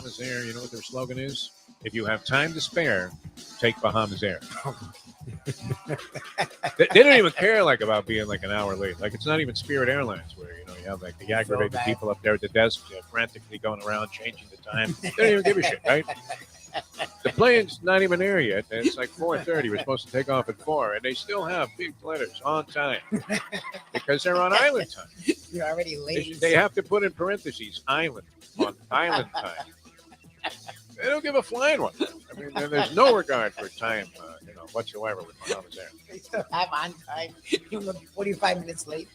Bahamas Air, you know what their slogan is? If you have time to spare, take Bahamas Air. They don't even care about being an hour late. It's not even Spirit Airlines where you have the aggravated people up there at the desk frantically going around changing the time. They don't even give a shit, right? The plane's not even there yet. And it's 4:30. We're supposed to take off at 4, and they still have big letters on time because they're on island time. You're already late. They have to put in parentheses island on island time. They don't give a flying one. I mean, there's no regard for time, whatsoever with Bahamas Air. I'm on time. You're 45 minutes late.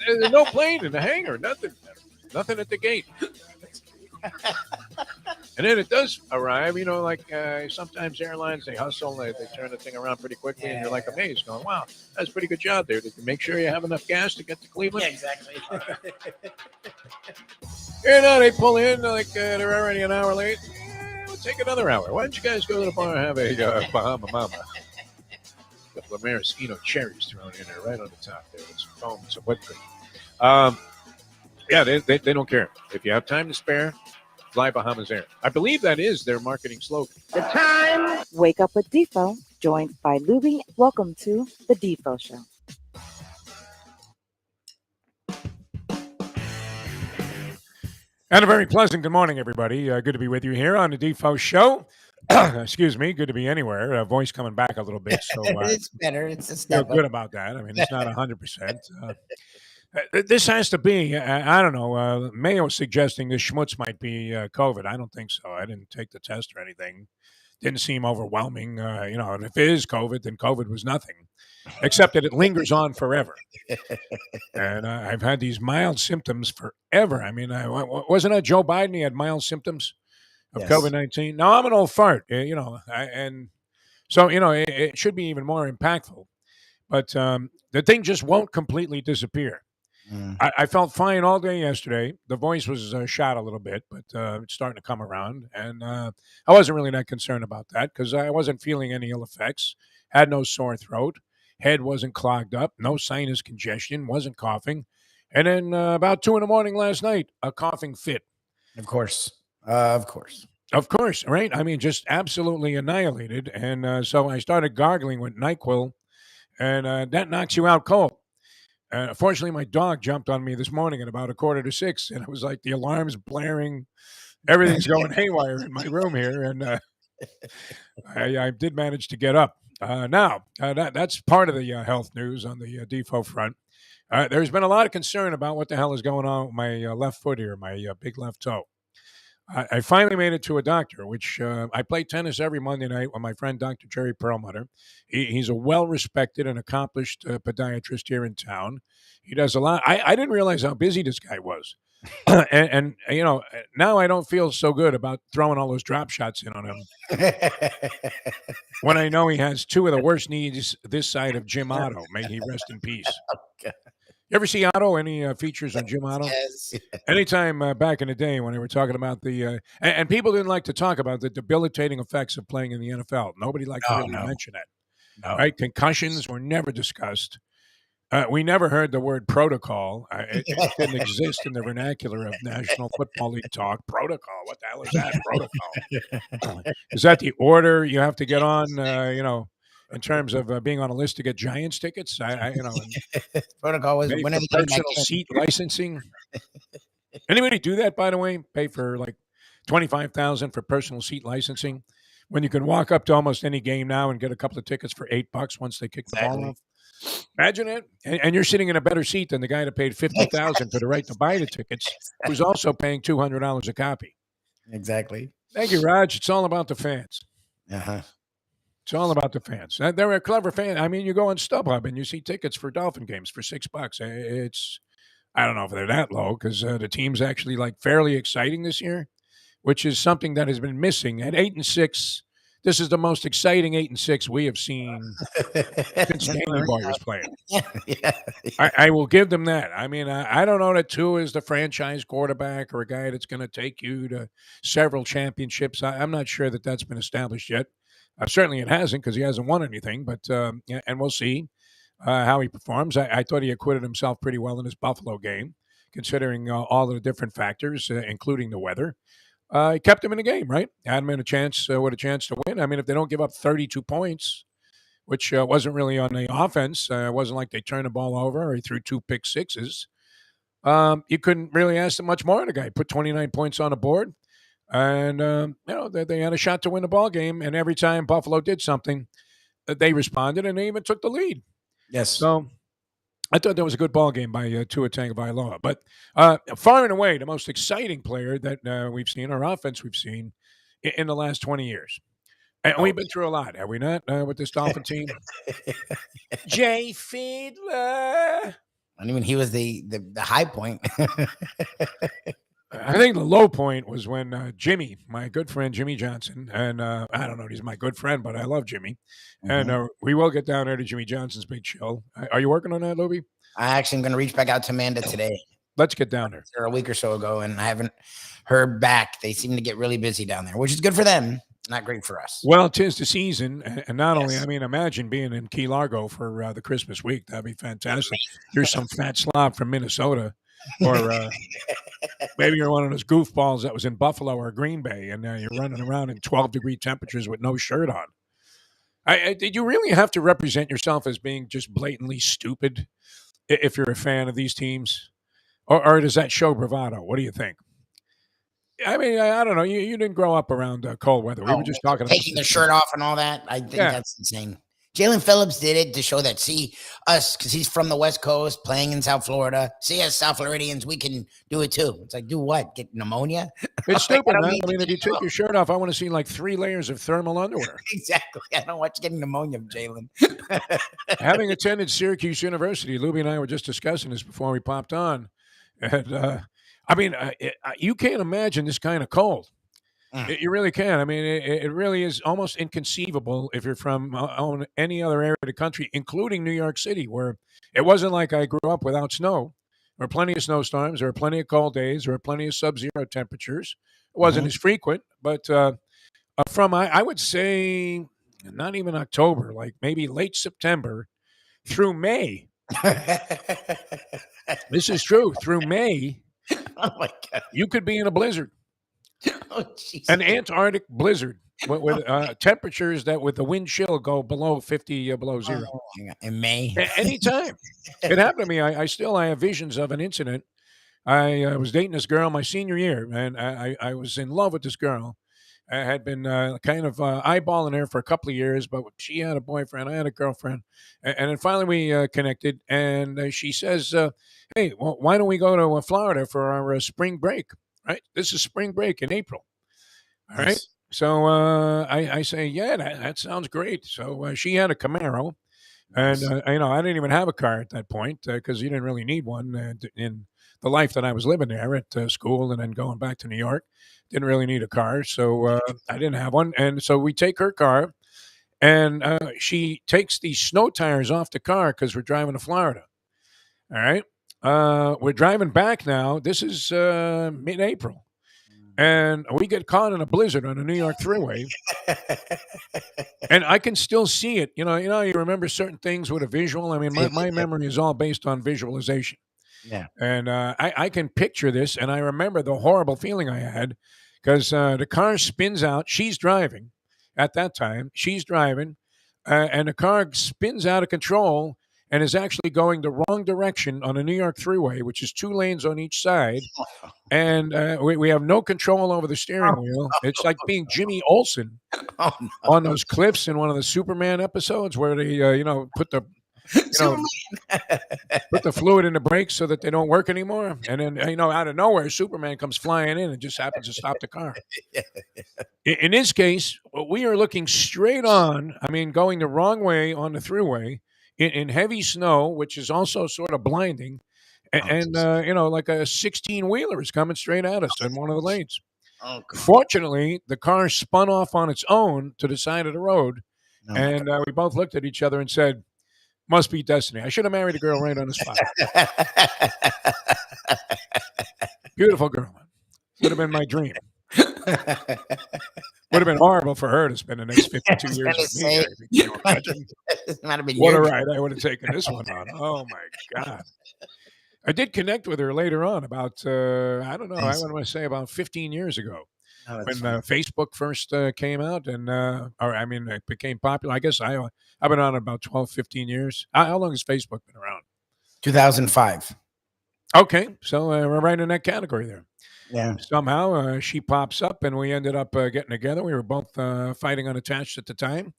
There's no plane in the hangar. Nothing at the gate. And then it does arrive, sometimes airlines, they hustle, they turn the thing around pretty quickly, and you're amazed, going, wow, that's a pretty good job there. Did you make sure you have enough gas to get to Cleveland? Yeah, exactly. They pull in, they're already an hour late. We'll take another hour. Why don't you guys go to the bar and have a Bahama Mama? A couple of maraschino cherries thrown in there right on the top there with some foam and some whipped cream. They don't care. If you have time to spare, fly Bahamas Air. I believe that is their marketing slogan. The time. Wake up with Defo, joined by Lubie. Welcome to the Defo Show. And a very pleasant good morning, everybody. Good to be with you here on the Defo Show. Excuse me. Good to be anywhere. Voice coming back a little bit. So it's better. It's a feel step good up. about that. I mean, it's not 100%. This has to be, I don't know, Mayo suggesting this schmutz might be COVID. I don't think so. I didn't take the test or anything. Didn't seem overwhelming. And if it is COVID, then COVID was nothing, except that it lingers on forever. And I've had these mild symptoms forever. I mean, wasn't it Joe Biden? He had mild symptoms of COVID-19. Now, I'm an old fart, and so, it should be even more impactful. But the thing just won't completely disappear. I felt fine all day yesterday. The voice was shot a little bit, but it's starting to come around. And I wasn't really that concerned about that because I wasn't feeling any ill effects. Had no sore throat. Head wasn't clogged up. No sinus congestion. Wasn't coughing. And then about 2 a.m. last night, a coughing fit. Of course, right? I mean, just absolutely annihilated. And so I started gargling with NyQuil, and that knocks you out cold. Fortunately, my dog jumped on me this morning at about 5:45, and it was like the alarm's blaring. Everything's going haywire in my room here, and I did manage to get up. That's part of the health news on the Defo front. There's been a lot of concern about what the hell is going on with my left foot here, my big left toe. I finally made it to a doctor, which I play tennis every Monday night with my friend Dr. Jerry Perlmutter. He's a well-respected and accomplished podiatrist here in town. He does a lot. I didn't realize how busy this guy was. and now I don't feel so good about throwing all those drop shots in on him. When I know he has 2 of the worst knees this side of Jim Otto. May he rest in peace. Okay. You ever see Otto? Any features on Jim Otto? Yes. Anytime back in the day when they were talking about the and people didn't like to talk about the debilitating effects of playing in the NFL. Nobody liked to really mention it. No. Right? Concussions were never discussed. We never heard the word protocol. It didn't exist in the vernacular of National Football League talk. Protocol. What the hell is that? Protocol. Is that the order you have to get on? In terms of being on a list to get Giants tickets, protocol was one of the personal seat licensing. Anybody do that, by the way? Pay for like $25,000 for personal seat licensing when you can walk up to almost any game now and get a couple of tickets for $8 once they kick the ball off. Imagine it, and you're sitting in a better seat than the guy that paid $50,000 for the right to buy the tickets, who's also paying $200 a copy. Exactly. Thank you, Raj. It's all about the fans. It's all about the fans. They're a clever fan. I mean, you go on StubHub and you see tickets for Dolphin games for $6. I don't know if they're that low because the team's actually fairly exciting this year, which is something that has been missing. At 8-6, this is the most exciting 8-6 we have seen since Danny Boy was playing. I will give them that. I mean, I don't know that Tua is the franchise quarterback or a guy that's going to take you to several championships. I'm not sure that that's been established yet. Certainly it hasn't because he hasn't won anything, but and we'll see how he performs. I thought he acquitted himself pretty well in his Buffalo game, considering all of the different factors, including the weather. he kept them in the game, right? Had them in a chance with a chance to win. I mean, if they don't give up 32 points, which wasn't really on the offense, it wasn't like they turned the ball over or he threw 2 pick sixes. You couldn't really ask them much more of the guy. Put 29 points on the board, and they had a shot to win the ball game. And every time Buffalo did something, they responded, and they even took the lead. Yes. So I thought that was a good ball game by Tua Tagovailoa. But far and away, the most exciting player that we've seen, or offense we've seen, in the last 20 years. And we've been through a lot, have we not, with this Dolphin team? Jay Fiedler. I mean, he was the high point. I think the low point was when Jimmy, my good friend Jimmy Johnson, and I don't know, he's my good friend, but I love Jimmy. And we will get down there to Jimmy Johnson's big show. Are you working on that, Lubie? I actually am going to reach back out to Amanda today. Let's get down there. A week or so ago, and I haven't heard back. They seem to get really busy down there, which is good for them. Not great for us. Well, 'tis the season, and not only, I mean, imagine being in Key Largo for the Christmas week. That'd be fantastic. You're some fat slob from Minnesota, or maybe you're one of those goofballs that was in Buffalo or Green Bay, and you're running around in 12-degree temperatures with no shirt on. Did you really have to represent yourself as being just blatantly stupid if you're a fan of these teams? Or does that show bravado? What do you think? I mean, I don't know. You didn't grow up around cold weather. We were just talking about taking the shirt off and all that. I think that's insane. Jalen Phillips did it to show that, see us, because he's from the West Coast, playing in South Florida. See us, South Floridians, we can do it too. It's like, do what? Get pneumoninia? It's stupid. I mean, if you take your shirt off, I want to see like 3 layers of thermal underwear. Exactly. I don't want you getting pneumonia, Jalen. Having attended Syracuse University, Lubie and I were just discussing this before we popped on. And I mean, you can't imagine this kind of cold. You really can. I mean, it really is almost inconceivable if you're from any other area of the country, including New York City, where it wasn't like I grew up without snow. There were plenty of snowstorms. There were plenty of cold days. There were plenty of sub-zero temperatures. It wasn't as frequent, but from, I would say, not even October, like maybe late September through May. This is true. Through May, Oh my God. you could be in a blizzard. Oh, Jesus. An Antarctic blizzard with temperatures that with the wind chill go below 50, below zero. In May. Anytime. It happened to me. I have visions of an incident. I was dating this girl my senior year, and I was in love with this girl. I had been kind of eyeballing her for a couple of years, but she had a boyfriend. I had a girlfriend. And then finally we connected, and she says, hey, well, why don't we go to Florida for our spring break? Right? This is spring break in April. All right. So I say, yeah, that sounds great. So she had a Camaro. And, I didn't even have a car at that point because you didn't really need one in the life that I was living there at school and then going back to New York. Didn't really need a car. So I didn't have one. And so we take her car, and she takes the snow tires off the car because we're driving to Florida. All right. We're driving back now. This is mid-April. And we get caught in a blizzard on the New York Thruway. And I can still see it. You remember certain things with a visual. I mean, my memory is all based on visualization. Yeah. And I can picture this, and I remember the horrible feeling I had because the car spins out. She's driving at that time. She's driving, and the car spins out of control and is actually going the wrong direction on the New York Thruway, which is 2 lanes on each side. And we have no control over the steering wheel. It's like being Jimmy Olsen on those cliffs in one of the Superman episodes where they, put the put the fluid in the brakes so that they don't work anymore. And then, out of nowhere, Superman comes flying in and just happens to stop the car. In this case, we are looking straight on, going the wrong way on the Thruway in heavy snow, which is also sort of blinding. And like a 16-wheeler is coming straight at us in one of the lanes. Oh, Fortunately, the car spun off on its own to the side of the road. And we both looked at each other and said, must be destiny. I should have married a girl right on the spot. Beautiful girl. Would have been my dream. Would have been horrible for her to spend the next 52 years with me. Can you imagine? What a ride I would have taken this one on. Oh, my God. I did connect with her later on about, I don't know, I want to say about 15 years ago. Oh, when that's funny. Facebook first came out, and it became popular. I guess I've been on it about 12, 15 years. How long has Facebook been around? 2005. Okay, so we're right in that category there. Yeah. Somehow she pops up, and we ended up getting together. We were both fighting unattached at the time.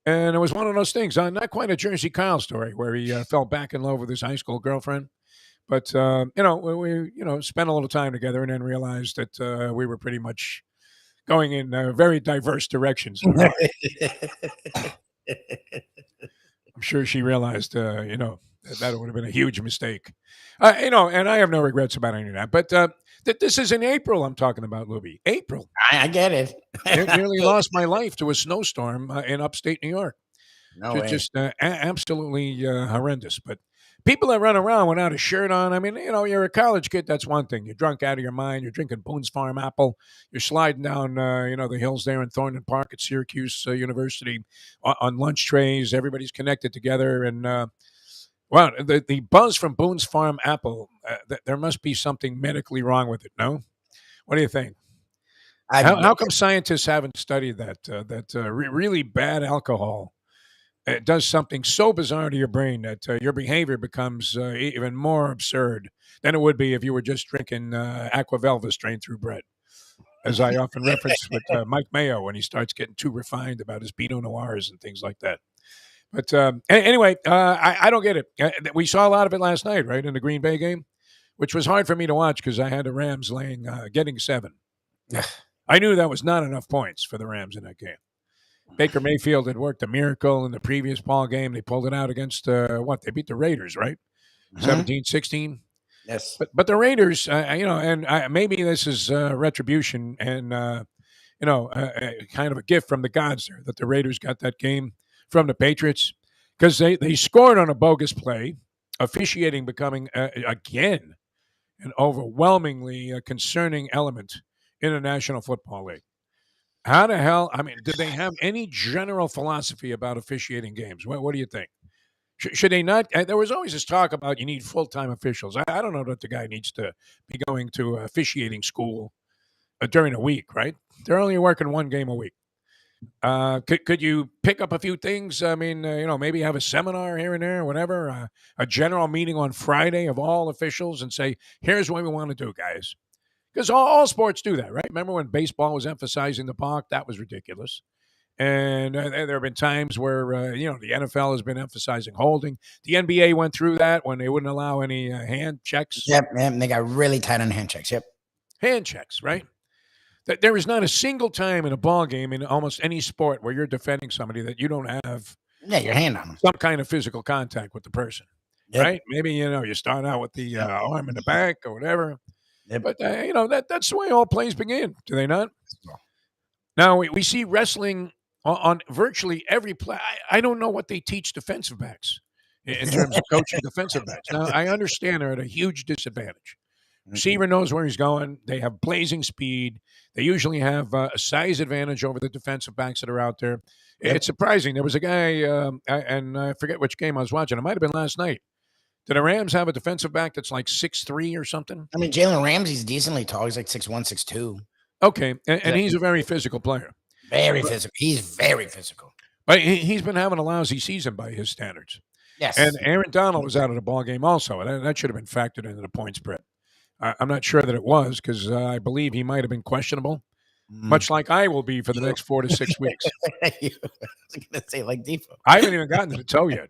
And it was one of those things, not quite a Jersey Kyle story where he fell back in love with his high school girlfriend. But, we spent a little time together and then realized that we were pretty much going in very diverse directions. I'm sure she realized, that would have been a huge mistake. And I have no regrets about any of that. But this is in April I'm talking about, Lubie. April. I get it. Nearly lost my life to a snowstorm in upstate New York. No way. Just absolutely horrendous. But people that run around without a shirt on, I mean, you're a college kid, that's one thing. You're drunk out of your mind. You're drinking Boone's Farm apple. You're sliding down, the hills there in Thornton Park at Syracuse University on lunch trays. Everybody's connected together. And, the buzz from Boone's Farm apple, there must be something medically wrong with it, no? What do you think? How come scientists haven't studied that really bad alcohol? It does something so bizarre to your brain that your behavior becomes even more absurd than it would be if you were just drinking Aqua Velva strained through bread, as I often reference with Mike Mayo when he starts getting too refined about his Pinot Noirs and things like that. But anyway, I don't get it. We saw a lot of it last night, right, in the Green Bay game, which was hard for me to watch because I had the Rams getting 7. I knew that was not enough points for the Rams in that game. Baker Mayfield had worked a miracle in the previous ball game. They pulled it out against They beat the Raiders, right? 17-16. Yes. But the Raiders, maybe this is retribution and kind of a gift from the gods there that the Raiders got that game from the Patriots because they scored on a bogus play, officiating becoming again an overwhelmingly concerning element in the National Football League. How the hell? I mean, do they have any general philosophy about officiating games? What do you think? Should they not? There was always this talk about you need full-time officials. I don't know that the guy needs to be going to officiating school during a week, right? They're only working one game a week. Could you pick up a few things? I mean, maybe have a seminar here and there, or whatever, a general meeting on Friday of all officials and say, here's what we want to do, guys. Because all sports do that, right? Remember when baseball was emphasizing the park? That was ridiculous. And there have been times where, the NFL has been emphasizing holding. The NBA went through that when they wouldn't allow any hand checks. Yep, they got really tight on hand checks. Yep. Hand checks, right? There is not a single time in a ball game in almost any sport where you're defending somebody that you don't have your hand on them. Some kind of physical contact with the person, right? Maybe, you start out with the arm in the back or whatever. Yep. But, that's the way all plays begin, do they not? Now, we see wrestling on virtually every play. I don't know what they teach defensive backs in terms of coaching defensive backs. Now, I understand they're at a huge disadvantage. Receiver knows where he's going. They have blazing speed. They usually have a size advantage over the defensive backs that are out there. Yep. It's surprising. There was a guy, and I forget which game I was watching. It might have been last night. Did the Rams have a defensive back that's like 6'3" or something? I mean, Jalen Ramsey's decently tall. He's like 6'1", 6'2". Okay, and he's a very physical player. Very physical. He's very physical. But he's been having a lousy season by his standards. Yes. And Aaron Donald was out of the ball game also, and that should have been factored into the point spread. I'm not sure that it was because I believe he might have been questionable, much like I will be for the next 4 to 6 weeks. I was going to say like Defo. I haven't even gotten to the toe yet.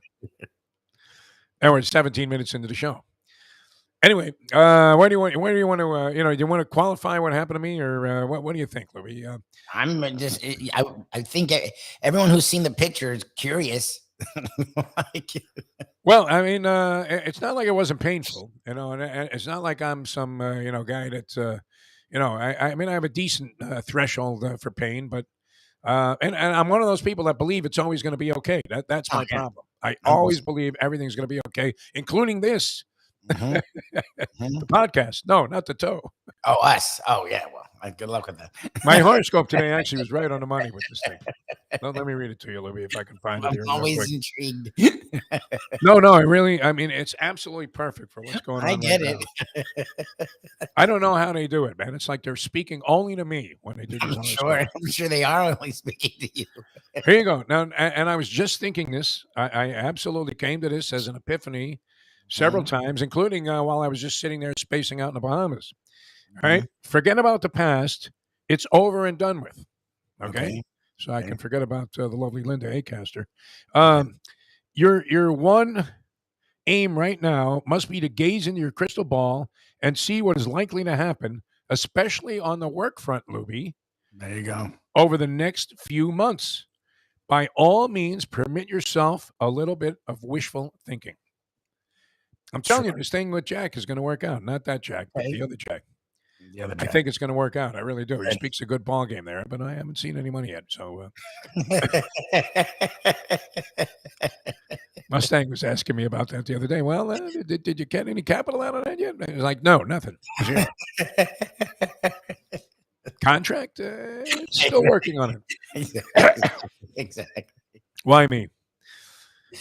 And we're 17 minutes into the show. Anyway, where do you want to, do you want to qualify what happened to me or what do you think, Louie? I think everyone who's seen the picture is curious. Well, I mean, it's not like it wasn't painful, and it's not like I'm some, guy that's, I mean, I have a decent threshold for pain, but, and I'm one of those people that believe it's always going to be okay. That's my problem. I always believe everything's going to be okay, including this. The podcast. No, not the toe. Oh, us. Oh, yeah. Well, good luck with that. My horoscope today actually was right on the money with this thing. Well, let me read it to you, Lubie, if I can find it I'm here real always quick. intrigued. No, I mean, it's absolutely perfect for what's going on I get right it. now. I don't know how they do it, man. It's like they're speaking only to me when they do this. I'm sure they are only speaking to you. Here you go. Now, and I was just thinking this. I absolutely came to this as an epiphany several times, including while I was just sitting there spacing out in the Bahamas. All right. Forget about the past. It's over and done with. Okay. So I can forget about the lovely Linda Acaster. Your one aim right now must be to gaze into your crystal ball and see what is likely to happen, especially on the work front, Lubie. There you go. Over the next few months. By all means, permit yourself a little bit of wishful thinking. I'm telling you, this thing with Jack is going to work out. Not that Jack, but the other Jack. I think it's going to work out. I really do. He speaks a good ball game there, but I haven't seen any money yet. So Mustang was asking me about that the other day. Well, did you get any capital out of that yet? I was like, no, nothing. Zero. Contract, still working on it. Exactly. Why me?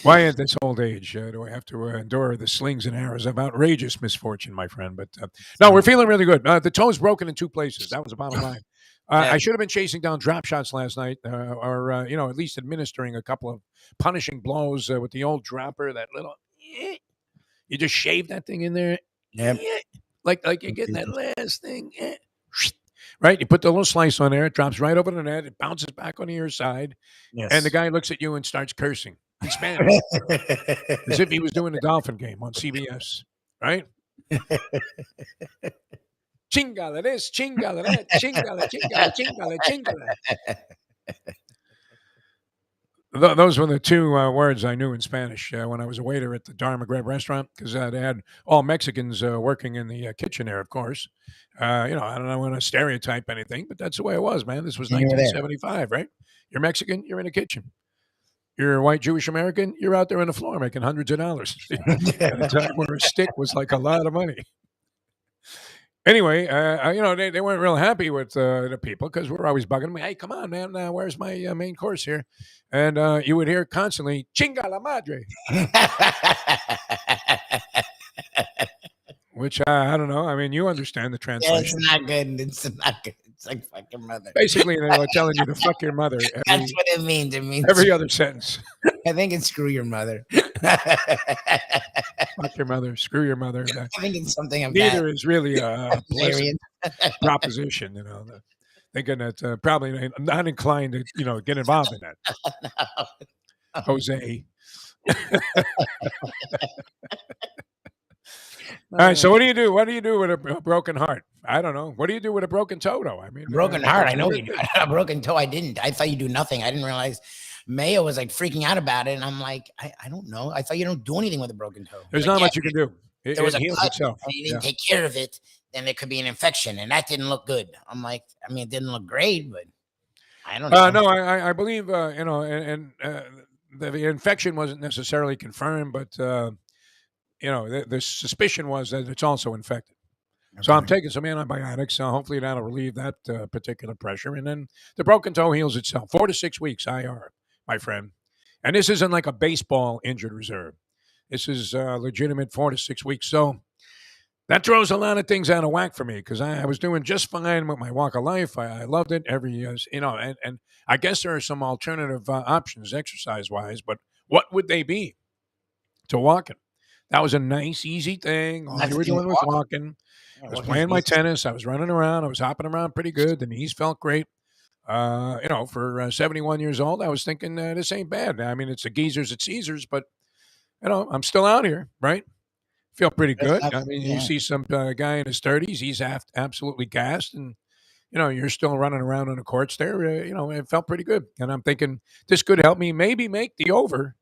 Why at this old age do I have to endure the slings and arrows of outrageous misfortune, my friend? But no, we're feeling really good. The toe's broken in 2 places. That was the bottom line. I should have been chasing down drop shots last night, or at least administering a couple of punishing blows with the old dropper. That little, you just shave that thing in there, like you're getting that last thing, right? You put the little slice on there, it drops right over the net, it bounces back onto your side, and the guy looks at you and starts cursing in Spanish, as if he was doing a Dolphin game on CBS, right? Chingala this, chingala that, chingala, chingala, chingala, chingala. Those were the 2 words I knew in Spanish when I was a waiter at the Dharma Grab restaurant, because they had all Mexicans working in the kitchen there, of course. I don't want to stereotype anything, but that's the way it was, man. This was 1975, right? You're Mexican, you're in the kitchen. You're a white Jewish American, you're out there on the floor making hundreds of dollars at a time where a stick was like a lot of money. Anyway, they weren't real happy with the people, because we're always bugging them. Hey, come on, man, where's my main course here? And you would hear constantly, chinga la madre. Which, I don't know. I mean, you understand the translation. It's not good. It's not good. It's like fuck your mother. Basically, they were telling you to fuck your mother. That's what it means. It means every other sentence. I think it's screw your mother. Fuck your mother. Screw your mother. I think it's something of Neither that. is really a pleasant proposition. Thinking that probably not inclined to get involved in that. No. Jose. All right. So what do you do? What do you do with a broken heart? I don't know. What do you do with a broken toe, though? I mean, broken heart. I know you do. A broken toe. I didn't. I thought you do nothing. I didn't realize Mayo was like freaking out about it, and I'm like, I don't know. I thought you don't do anything with a broken toe. There's not much you can do. It was heals itself. And you didn't take care of it, then there could be an infection, and that didn't look good. I'm like, I mean, it didn't look great, but I don't know. No, I believe the infection wasn't necessarily confirmed, but the suspicion was that it's also infected. Okay. So I'm taking some antibiotics. Hopefully that'll relieve that particular pressure, and then the broken toe heals itself. 4 to 6 weeks IR, my friend. And this isn't like a baseball injured reserve. This is legitimate 4 to 6 weeks. So that throws a lot of things out of whack for me, because I was doing just fine with my walk of life. I loved it every year, and I guess there are some alternative options exercise-wise, but what would they be to walking? That was a nice, easy thing. All you were doing was walking. I was playing my tennis. I was running around. I was hopping around pretty good. The knees felt great. For 71 years old, I was thinking this ain't bad. I mean, it's the geezers at Caesars, but, I'm still out here, right? Feel pretty good. I mean, you see some guy in his 30s, he's absolutely gassed, and, you're still running around on the courts there. It felt pretty good. And I'm thinking this could help me maybe make the over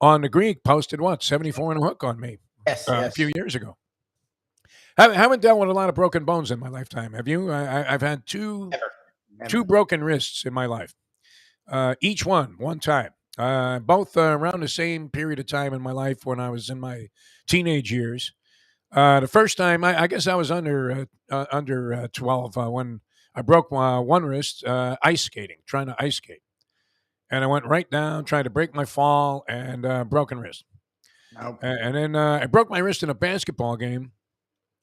on the Greek. Posted 74 and a hook on me a few years ago. I haven't dealt with a lot of broken bones in my lifetime. Have you? I've had two broken wrists in my life. Each one time. Both around the same period of time in my life when I was in my teenage years. The first time, I guess I was under 12 when I broke one wrist ice skating, trying to ice skate. and I went right down, tried to break my fall, and broken wrist. Nope. And then I broke my wrist in a basketball game.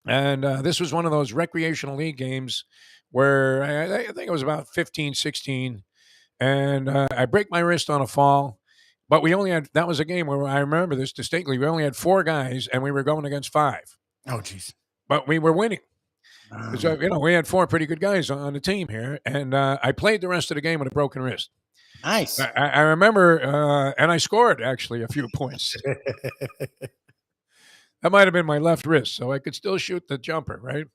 And this was one of those recreational league games where I think it was about 15, 16. And I break my wrist on a fall. But we only had, that was a game where I remember this distinctly. We only had 4 guys and we were going against 5. Oh, jeez. But we were winning. So, we had 4 pretty good guys on the team here. And I played the rest of the game with a broken wrist. Nice. I remember, and I scored actually a few points. That might have been my left wrist, so I could still shoot the jumper, right?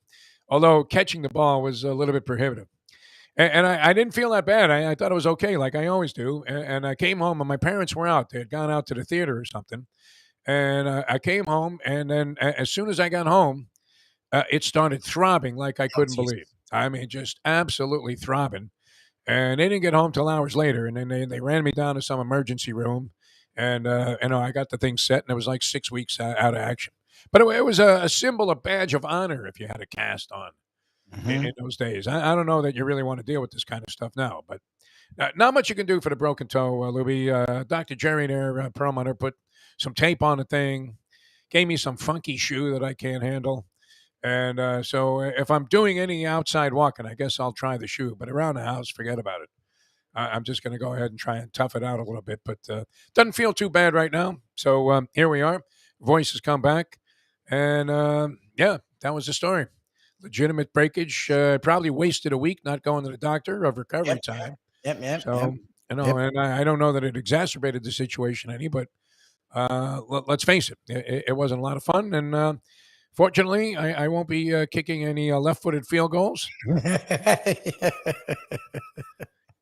Although catching the ball was a little bit prohibitive. And I didn't feel that bad. I thought it was okay, like I always do. And I came home, and my parents were out. They had gone out to the theater or something. And I came home, and then as soon as I got home, it started throbbing like I couldn't believe. I mean, just absolutely throbbing. And they didn't get home till hours later. And then they ran me down to some emergency room. And I got the thing set, and it was like 6 weeks out of action. But it was a symbol, a badge of honor if you had a cast on in those days. I don't know that you really want to deal with this kind of stuff now, but not much you can do for the broken toe, Lubie. Dr. Jerry there, Perlmutter, put some tape on the thing, gave me some funky shoe that I can't handle. And so if I'm doing any outside walking, I guess I'll try the shoe. But around the house, forget about it. I'm just going to go ahead and try and tough it out a little bit. But doesn't feel too bad right now. So here we are. Voice has come back. And, that was the story. Legitimate breakage. Probably wasted a week not going to the doctor of recovery time. Yep. So, and I don't know that it exacerbated the situation any, but let's face it, it wasn't a lot of fun. And fortunately, I won't be kicking any left-footed field goals.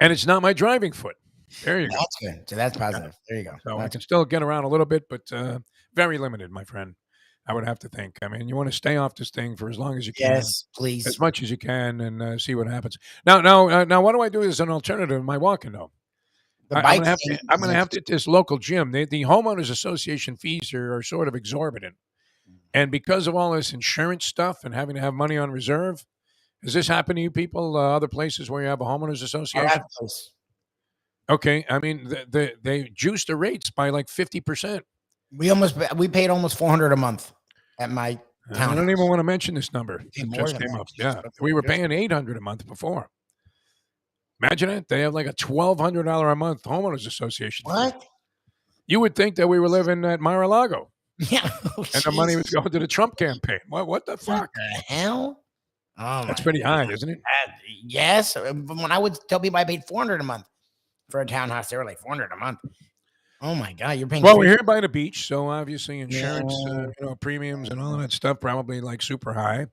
And it's not my driving foot. There you go. That's good. So that's positive. There you go. So I can still get around a little bit, but very limited, my friend. I would have to think. I mean, you want to stay off this thing for as long as you can. Yes, please. As much as you can and see what happens. Now, what do I do as an alternative to my walking, though? I'm going to have to hit this local gym. The homeowners association fees are sort of exorbitant. And because of all this insurance stuff and having to have money on reserve, does this happen to you people, other places where you have a homeowners association? Okay. I mean, they juiced the rates by like 50%. We paid almost $400 a month at my town. I don't even want to mention this number. It just came up. Yeah. We were paying $800 a month before. Imagine it. They have like a $1,200 a month homeowners association. What? You would think that we were living at Mar-a-Lago. Yeah. And the money was going to the Trump campaign. What the fuck? What the hell? Oh, that's pretty high, isn't it? Yes. When I would tell people I paid $400 a month for a townhouse, they were like $400 a month. Oh my God, you're paying. Well, we're here by the beach, so obviously insurance, premiums and all of that stuff probably like super high.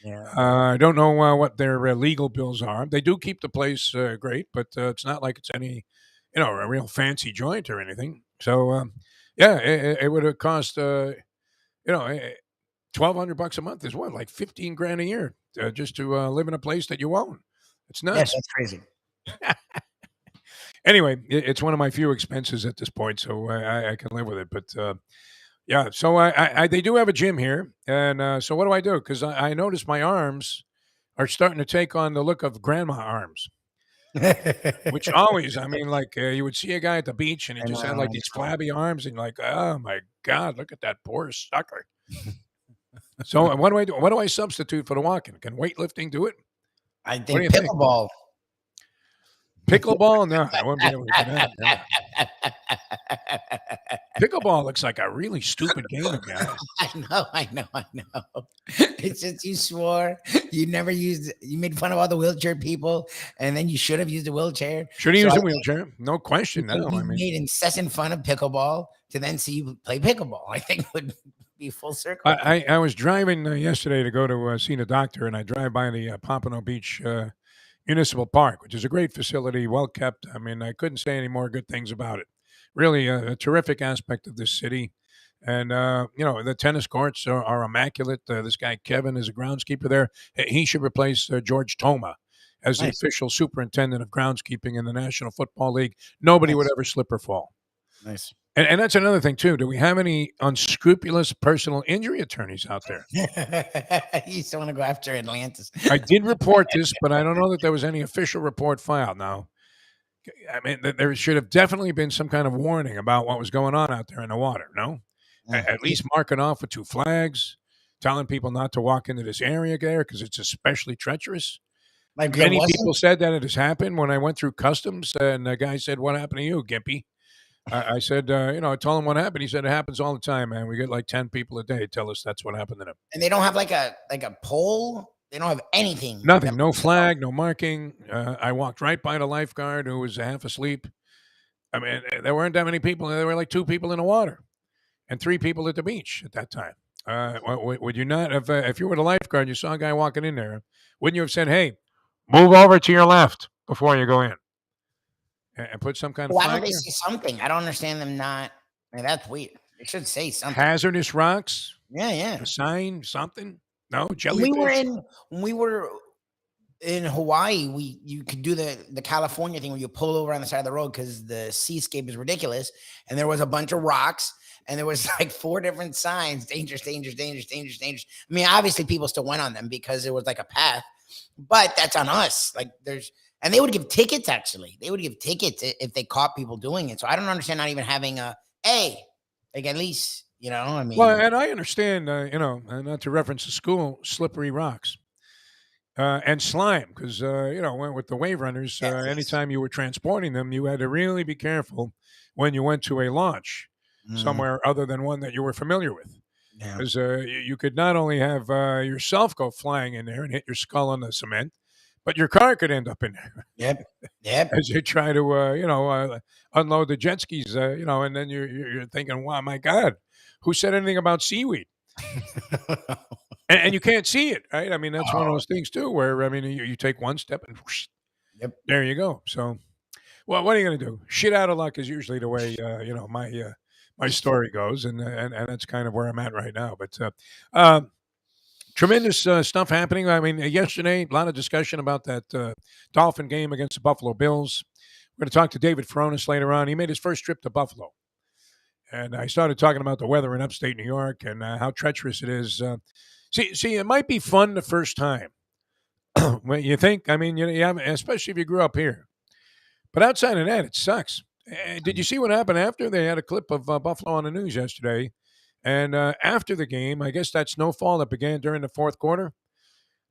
Yeah. I don't know what their legal bills are. They do keep the place great, but it's not like it's any, a real fancy joint or anything. So it would have cost $1,200 a month is what, like $15,000 a year just to live in a place that you own. It's nuts. Yes, that's crazy. Anyway, it's one of my few expenses at this point, so I can live with it. But so I they do have a gym here, and so what do I do? Because I notice my arms are starting to take on the look of grandma arms, which always, I mean, like you would see a guy at the beach and he just had like these flabby arms, and you're like, oh my God, look at that poor sucker. So what do I do? What do I substitute for the walking? Can weightlifting do it? I think pickleball. Pickleball? No, I wouldn't be able to do that. Pickleball looks like a really stupid game again. I know. It's just you swore you never used. You made fun of all the wheelchair people, and then you should have used a wheelchair. Should have used a wheelchair, no question. You made incessant fun of pickleball to then see you play pickleball. I think would be full circle. I was driving yesterday to go to see the doctor, and I drive by the Pompano Beach Municipal Park, which is a great facility, well kept. I mean, I couldn't say any more good things about it. Really a terrific aspect of this city. And, the tennis courts are immaculate. This guy, Kevin, is a groundskeeper there. He should replace George Toma as the official superintendent of groundskeeping in the National Football League. Nobody would ever slip or fall. Nice. And that's another thing, too. Do we have any unscrupulous personal injury attorneys out there? You still want to go after Atlantis. I did report this, but I don't know that there was any official report filed. Now, I mean, there should have definitely been some kind of warning about what was going on out there in the water. No, at least marking off with 2 flags, telling people not to walk into this area there because it's especially treacherous. Like Many people said that it has happened when I went through customs, and the guy said, "What happened to you, Gimpy?" I said, I told him what happened. He said, "It happens all the time, man. We get like 10 people a day tell us that's what happened to them." And they don't have like a pole. They don't have anything. Nothing, no flag, no marking. I walked right by the lifeguard who was half asleep. I mean, there weren't that many people. There were like 2 people in the water and 3 people at the beach at that time. Would you not have, if you were the lifeguard, you saw a guy walking in there, wouldn't you have said, "Hey, move over to your left before you go in," and put some kind of Why flag don't they there? say something? I don't understand them not. I mean, that's weird. They should say something. Hazardous rocks, Yeah. a sign, something. No When jellyfish. we were in Hawaii, you could do the California thing where you pull over on the side of the road because the seascape is ridiculous, and there was a bunch of rocks, and there was like 4 different signs: dangerous, dangerous, dangerous, dangerous, dangerous. I mean, obviously people still went on them because it was like a path, but that's on us. Like and they would give tickets. Actually, they would give tickets if they caught people doing it. So I don't understand not even having like at least I mean. Well, and I understand, not to reference the school, slippery rocks. And slime, because with the wave runners, Yes. anytime you were transporting them, you had to really be careful when you went to a launch somewhere other than one that you were familiar with, Yeah. because you could not only have yourself go flying in there and hit your skull on the cement, but your car could end up in there Yep. as you try to unload the jet skis, and then you're thinking, "Wow, my God, who said anything about seaweed?" And you can't see it, right? I mean, that's one of those things too, where I mean, you take one step and whoosh, Yep. there you go. So, well, what are you going to do? Shit out of luck is usually the way my story goes, and that's kind of where I'm at right now. But tremendous stuff happening. I mean, yesterday, a lot of discussion about that Dolphin game against the Buffalo Bills. We're going to talk to David Furones later on. He made his first trip to Buffalo, and I started talking about the weather in upstate New York and how treacherous it is. See, it might be fun the first time. When you think, I mean, you have, especially if you grew up here. But outside of that, it sucks. Did you see what happened after? They had a clip of Buffalo on the news yesterday. And after the game, I guess that snowfall that began during the 4th quarter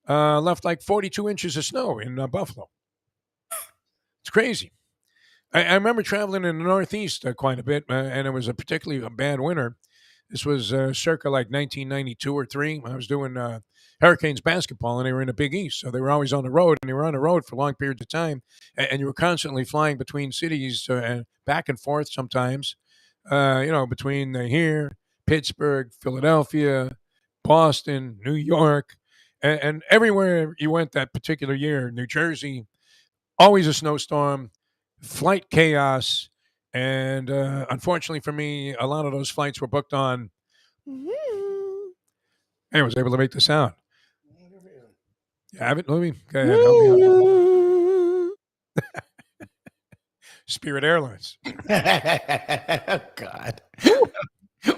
left like 42 inches of snow in Buffalo. It's crazy. I remember traveling in the Northeast quite a bit, and it was a particularly bad winter. This was circa like 1992 or 3. I was doing Hurricanes basketball, and they were in the Big East. So they were always on the road, and they were on the road for long periods of time. And you were constantly flying between cities and back and forth sometimes, between here, Pittsburgh, Philadelphia, Boston, New York, and everywhere you went that particular year, New Jersey, always a snowstorm, flight chaos. And unfortunately for me, a lot of those flights were booked on. I was able to make the sound. You have it, Lubie? Go ahead. Help me out. Spirit Airlines. Oh, God.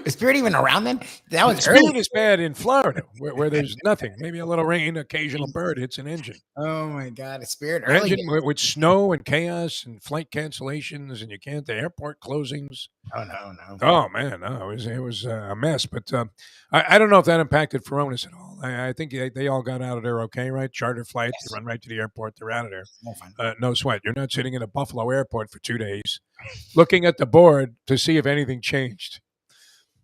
Is Spirit even around then? That was Spirit early. is bad in Florida, where there's nothing. Maybe a little rain, occasional bird hits an engine. Oh, my God. It's Spirit An early. engine with snow and chaos and flight cancellations, and the airport closings. Oh, no. Oh man, no, it was a mess. But I don't know if that impacted Furones at all. I think they all got out of there okay, right? Charter flights, Yes. they run right to the airport, they're out of there. No fun. No sweat. You're not sitting in a Buffalo airport for 2 days, looking at the board to see if anything changed.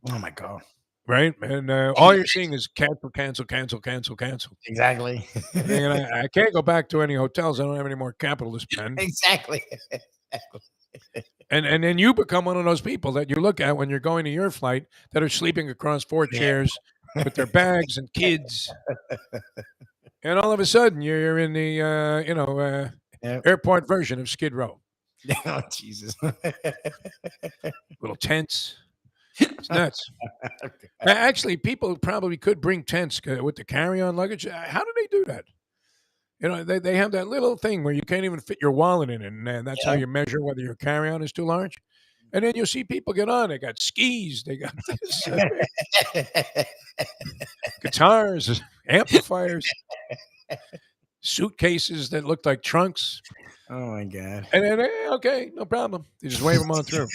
Oh, my God. Right, and all you're seeing is cancel. Exactly. And I can't go back to any hotels. I don't have any more capital to spend. Exactly. And then you become one of those people that you look at when you're going to your flight that are sleeping across 4 chairs with their bags and kids. And all of a sudden, you're in the airport version of Skid Row. Oh, Jesus. Little tents. It's nuts. Actually, people probably could bring tents with the carry-on luggage. How do they do that? They have that little thing where you can't even fit your wallet in it, and that's how you measure whether your carry-on is too large. And then you'll see people get on. They got skis. They got this, guitars, amplifiers. suitcases that looked like trunks. Oh my god. And then, okay, no problem. They just wave them on through.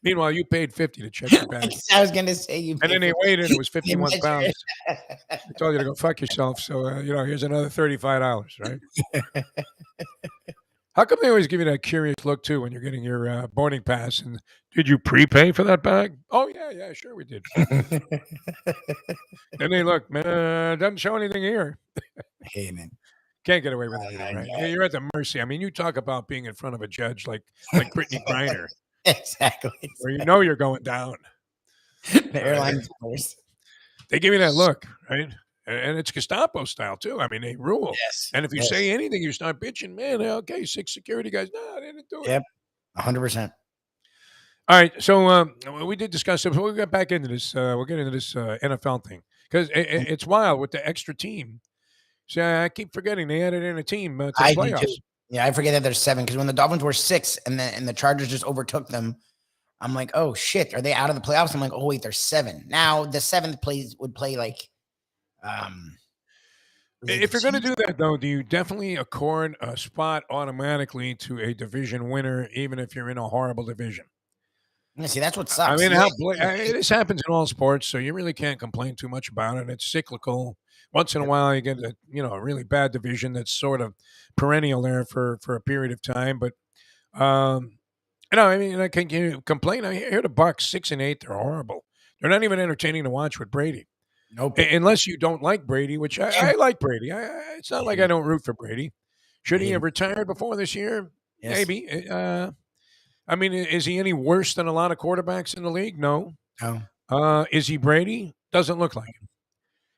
Meanwhile, you paid $50 to check your bag. I was gonna say you. And then they weighed it. It was They 51 measured pounds. it. I told you to go fuck yourself. So, here's another $35, right? How come they always give you that curious look, too, when you're getting your boarding pass? And did you prepay for that bag? Oh, yeah, sure we did. Then they look, man, doesn't show anything here. Hey man. Can't get away with anything, right? Yeah. You're at the mercy. I mean, you talk about being in front of a judge like Brittany Griner, Exactly. where you know you're going down. The airline force. They give you that look, right? And it's Gestapo style, too. I mean, they rule. Yes. And if you say anything, you start bitching, man, okay, 6 security guys. No, they didn't do it. Yep. 100%. All right. So we did discuss it. So we'll get back into this. We'll get into this NFL thing because it's wild with the extra team. So I keep forgetting they added in a team to the I do playoffs. too. Yeah, I forget that there's 7 because when the Dolphins were 6 and the Chargers just overtook them, I'm like, oh shit, are they out of the playoffs? I'm like, oh wait, there's 7. Now the 7th would play like. If you're going to do that, though, do you definitely accord a spot automatically to a division winner, even if you're in a horrible division? Yeah, see, that's what sucks. I mean, this happens in all sports, so you really can't complain too much about it. It's cyclical. Once in a while, you get a really bad division that's sort of perennial there for a period of time. But I mean, I can't complain. I hear the Bucs 6-8. They're horrible. They're not even entertaining to watch with Brady. Nope. Unless you don't like Brady, which I like Brady. It's not like I don't root for Brady. Should he have retired before this year? Yes. Maybe. I mean, is he any worse than a lot of quarterbacks in the league? No. No. Is he Brady? Doesn't look like him.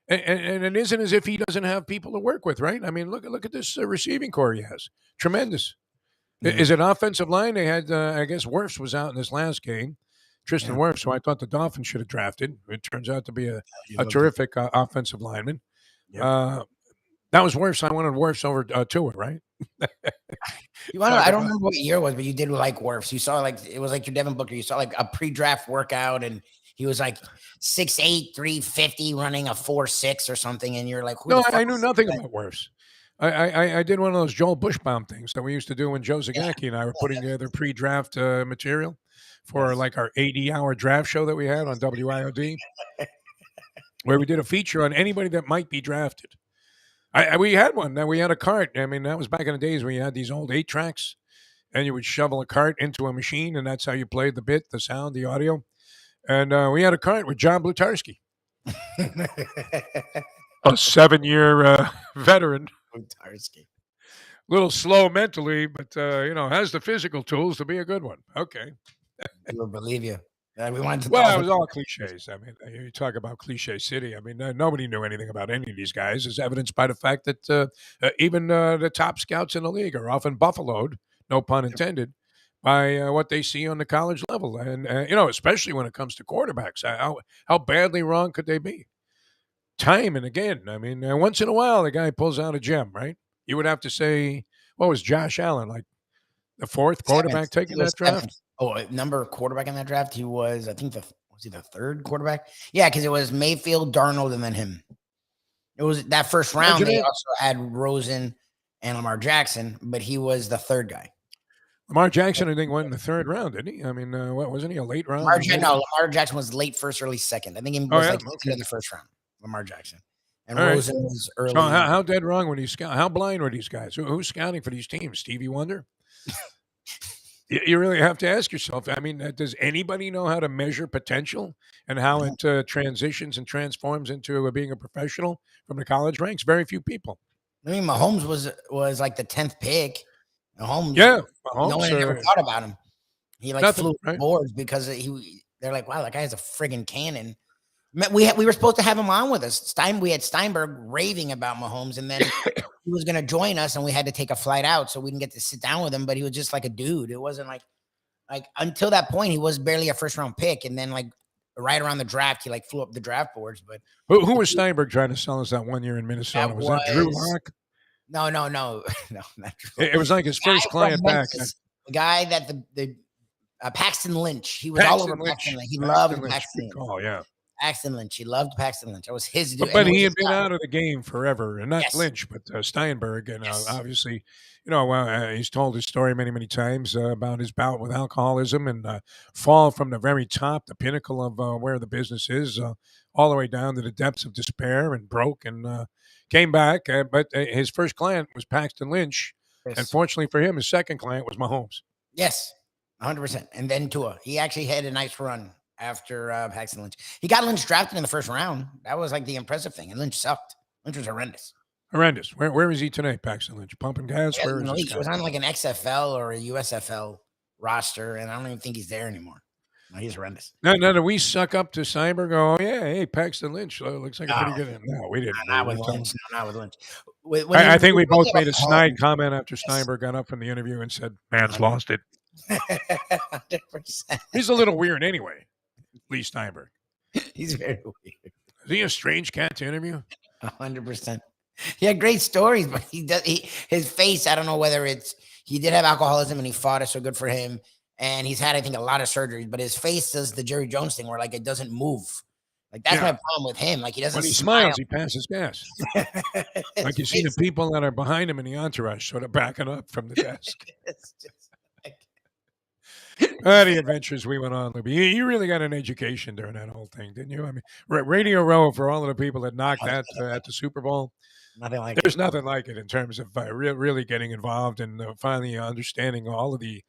And it isn't as if he doesn't have people to work with, right? I mean, look at this receiving core he has. Tremendous. Yeah. Is it offensive line? They had, I guess, Wirfs was out in this last game. Tristan Wirfs, so I thought the Dolphins should have drafted. It turns out to be a terrific offensive lineman. Yep. That was Wirfs. I wanted Wirfs over Tua, right? I don't remember what year it was, but you did like Wirfs. You saw it was like your Devin Booker. You saw like a pre-draft workout, and he was like 6'8", 350, running a 4.6 or something, and you're like, who no, I knew nothing about Wirfs. I did one of those Joel Bushbaum things that we used to do when Joe Zagacki and I were putting together pre-draft material for like our 80-hour draft show that we had on WIOD, where we did a feature on anybody that might be drafted. We had one. We had a cart. I mean, that was back in the days when you had these old 8-tracks, and you would shovel a cart into a machine, and that's how you played the bit, the sound, the audio. And we had a cart with John Blutarski, a 7-year veteran. Blutarski. Little slow mentally, but has the physical tools to be a good one. Okay. We'll believe you. We wanted to. Well, it was all cliches. I mean, you talk about cliche city. I mean, nobody knew anything about any of these guys, as evidenced by the fact that even the top scouts in the league are often buffaloed, no pun intended, by what they see on the college level. And, especially when it comes to quarterbacks, how badly wrong could they be? Time and again. I mean, once in a while, the guy pulls out a gem, right? You would have to say, what was Josh Allen, like the 4th quarterback taking that draft? 7th. Oh, number quarterback in that draft, he was, I think, was he the 3rd quarterback? Yeah, because it was Mayfield, Darnold, and then him. It was that first round. They also had Rosen and Lamar Jackson, but he was the 3rd guy. Lamar Jackson, I think, went in the 3rd round, didn't he? I mean, what wasn't he a late round? Lamar Jackson was late 1st, early 2nd. I think he was end of the 1st round. Lamar Jackson. And Rosen was early. So how dead wrong were these scouts? How blind were these guys? Who's scouting for these teams? Stevie Wonder? You really have to ask yourself. I mean, does anybody know how to measure potential and how it transitions and transforms into being a professional from the college ranks? Very few people. I mean, Mahomes was like the 10th pick. Mahomes, Mahomes, no one ever thought about him. He flew boards because they're like, wow, that guy has a friggin' cannon. We were supposed to have him on with us. We had Steinberg raving about Mahomes, and then he was going to join us, and we had to take a flight out, so we didn't get to sit down with him. But he was just like a dude. It wasn't like until that point, he was barely a 1st-round pick, and then right around the draft, he flew up the draft boards. But who was Steinberg trying to sell us that 1 year in Minnesota? Was that Drew Lock? No, not Drew. It was like his first client back. The guy that the Paxton Lynch. He was all over Paxton Lynch. He loved Paxton Lynch. Oh yeah. Paxton Lynch. He loved Paxton Lynch. That was his dude. But he had been out of the game forever, and not Yes. Lynch, but Steinberg. And Yes. obviously, he's told his story many, many times about his bout with alcoholism and fall from the very top, the pinnacle of where the business is, all the way down to the depths of despair and broke and came back. But his first client was Paxton Lynch. Yes. And fortunately for him, his second client was Mahomes. Yes, 100%. And then Tua. He actually had a nice run after Paxton Lynch. He got Lynch drafted in the first round. That was like the impressive thing. And Lynch sucked. Lynch was horrendous. Horrendous. Where is he today, Paxton Lynch? Pumping gas? Yeah, Where is he? He was on like an XFL or a USFL roster, and I don't even think he's there anymore. No, he's horrendous. Now, do we suck up to Steinberg? Oh, yeah, hey, Paxton Lynch looks like a pretty good. No, we didn't. Not with Lynch. No, not with Lynch. I think we both made a snide comment after Steinberg got up from the interview and said, "Man's lost it." 100%. He's a little weird anyway, Lee Steinberg. He's very weird. Is he a strange cat to interview? 100%. He had great stories, but his face, I don't know whether he did have alcoholism and he fought it, so good for him. And he's had, I think, a lot of surgeries, but his face does the Jerry Jones thing where like it doesn't move. Like that's my problem with him. Like he doesn't. When he smile. smiles, he passes gas. Like you see the people that are behind him in the entourage sort of backing up from the desk. It's just like... The adventures we went on, Lubie. You really got an education during that whole thing, didn't you? I mean, Radio Row, for all of the people that knocked that at the Super Bowl, nothing like there's nothing like it in terms of really getting involved and finally understanding all of the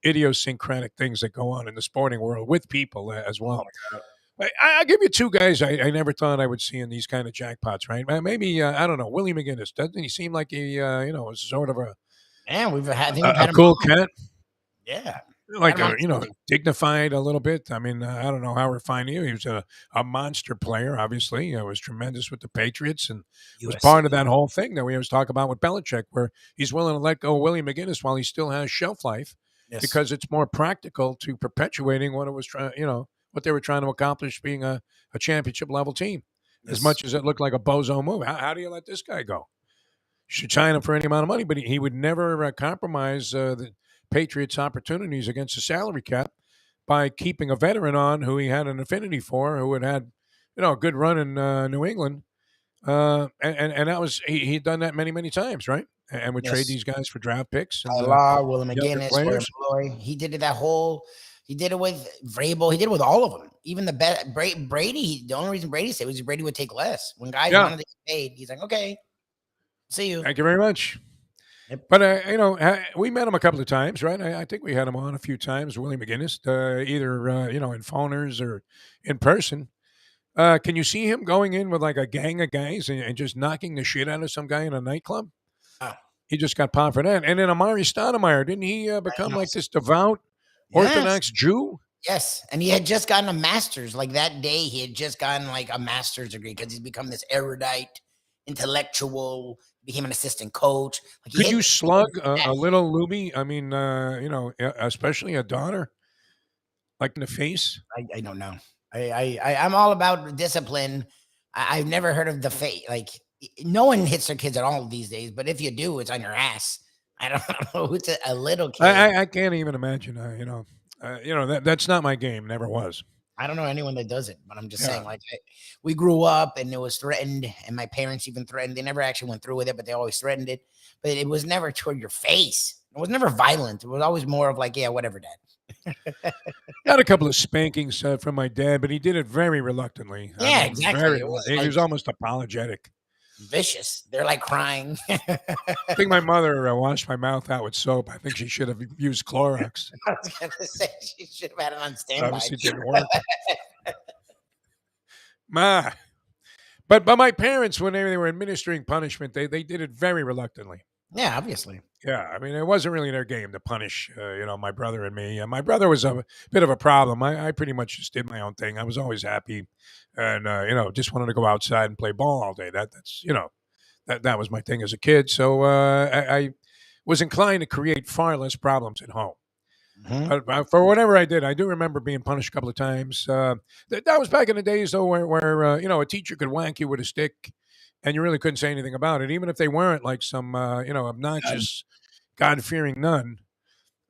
idiosyncratic things that go on in the sporting world with people as well. I'll give you two guys I never thought I would see in these kind of jackpots, right? Maybe, I don't know, Willie McGinnis. Doesn't he seem like he, was sort of a we've had a cool cat? Yeah. Like, dignified a little bit. I mean, I don't know how refined he was. A monster player, obviously. He was tremendous with the Patriots and was part of that whole thing that we always talk about with Belichick, where he's willing to let go of Willie McGinnis while he still has shelf life because it's more practical to perpetuating what it was what they were trying to accomplish being a championship level team. As much as it looked like a bozo move. How do you let this guy go? You should sign him for any amount of money, but he would never compromise the Patriots' opportunities against the salary cap by keeping a veteran on who he had an affinity for, who had a good run in New England. And that was he'd done that many times, right? And would trade these guys for draft picks. Willie McGinnis, he did that whole. He did it with Vrabel. He did it with all of them. Even Brady. The only reason Brady said was Brady would take less. When guys wanted to get paid, he's like, "Okay, see you." Thank you very much. Yep. But we met him a couple of times, right? I think we had him on a few times, Willie McGinnis, either in phoners or in person. Can you see him going in with like a gang of guys and just knocking the shit out of some guy in a nightclub? He just got popped for that. And then Amari Stoudemire, didn't he become like this devout Orthodox Jew? Yes, and he had just gotten a master's. Like that day, he had just gotten like a master's degree because he's become this erudite, intellectual. Became an assistant coach. Could you slug a little Lubie? I mean, especially a daughter, like in the face. I don't know. I'm all about discipline. I've never heard of the face. Like no one hits their kids at all these days, but if you do, it's on your ass. I don't know. It's a little kid. I can't even imagine. That's not my game. Never was. I don't know anyone that does it, but I'm just saying, like, we grew up and it was threatened, and my parents even threatened. They never actually went through with it, but they always threatened it. But it was never toward your face. It was never violent. It was always more of like, yeah, whatever, Dad. Got a couple of spankings from my dad, but he did it very reluctantly. Yeah, exactly. He was almost apologetic. Vicious. They're like crying. I think my mother washed my mouth out with soap. I think she should have used Clorox. I was going to say she should have had it on standby. Obviously didn't work. But my parents, when they were administering punishment, they did it very reluctantly. Yeah, obviously. Yeah, I mean, it wasn't really their game to punish, my brother and me. My brother was a bit of a problem. I pretty much just did my own thing. I was always happy, and just wanted to go outside and play ball all day. That was my thing as a kid. So I was inclined to create far less problems at home. Mm-hmm. But for whatever I did, I do remember being punished a couple of times. That was back in the days, though, where a teacher could whack you with a stick, and you really couldn't say anything about it, even if they weren't like some obnoxious, God-fearing nun.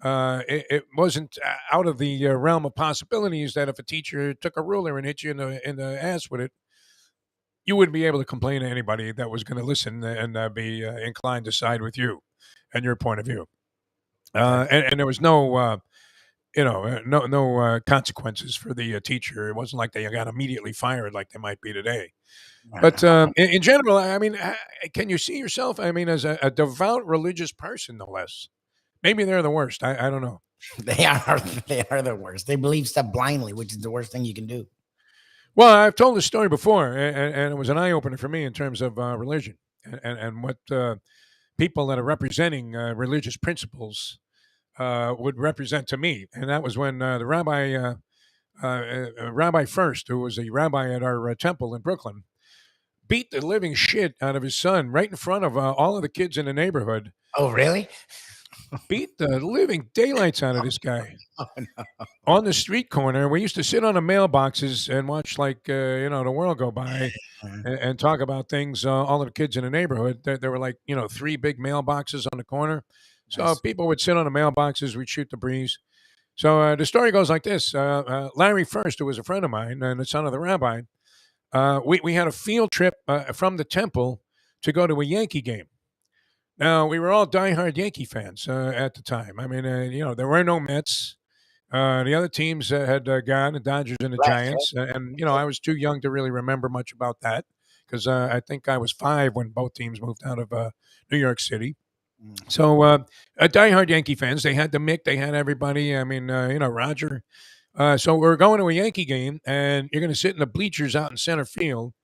it wasn't out of the realm of possibilities that if a teacher took a ruler and hit you in the ass with it, you wouldn't be able to complain to anybody that was going to listen and be inclined to side with you and your point of view. And there was no, no consequences for the teacher. It wasn't like they got immediately fired like they might be today. But in general, I mean, can you see yourself? I mean, as a devout religious person, no less. Maybe they're the worst. I don't know. They are the worst. They believe stuff blindly, which is the worst thing you can do. Well, I've told this story before, and it was an eye opener for me in terms of religion and what people that are representing religious principles would represent to me. And that was when the Rabbi First, who was a rabbi at our temple in Brooklyn, beat the living shit out of his son right in front of all of the kids in the neighborhood. Oh, really? Beat the living daylights out of this guy. Oh, no. On the street corner. We used to sit on the mailboxes and watch the world go by and talk about things. All of the kids in the neighborhood, there were 3 big mailboxes on the corner. So Nice. people would sit on the mailboxes. We'd shoot the breeze. So the story goes like this. Larry First, who was a friend of mine and the son of the rabbi, we had a field trip from the temple to go to a Yankee game. Now, we were all diehard Yankee fans at the time. I mean, there were no Mets. The other teams had gone, the Dodgers and the Right. Giants. And I was too young to really remember much about that because I think I was 5 when both teams moved out of New York City. So diehard Yankee fans, they had the Mick, they had everybody. I mean, Roger. So we're going to a Yankee game, and you're going to sit in the bleachers out in center field.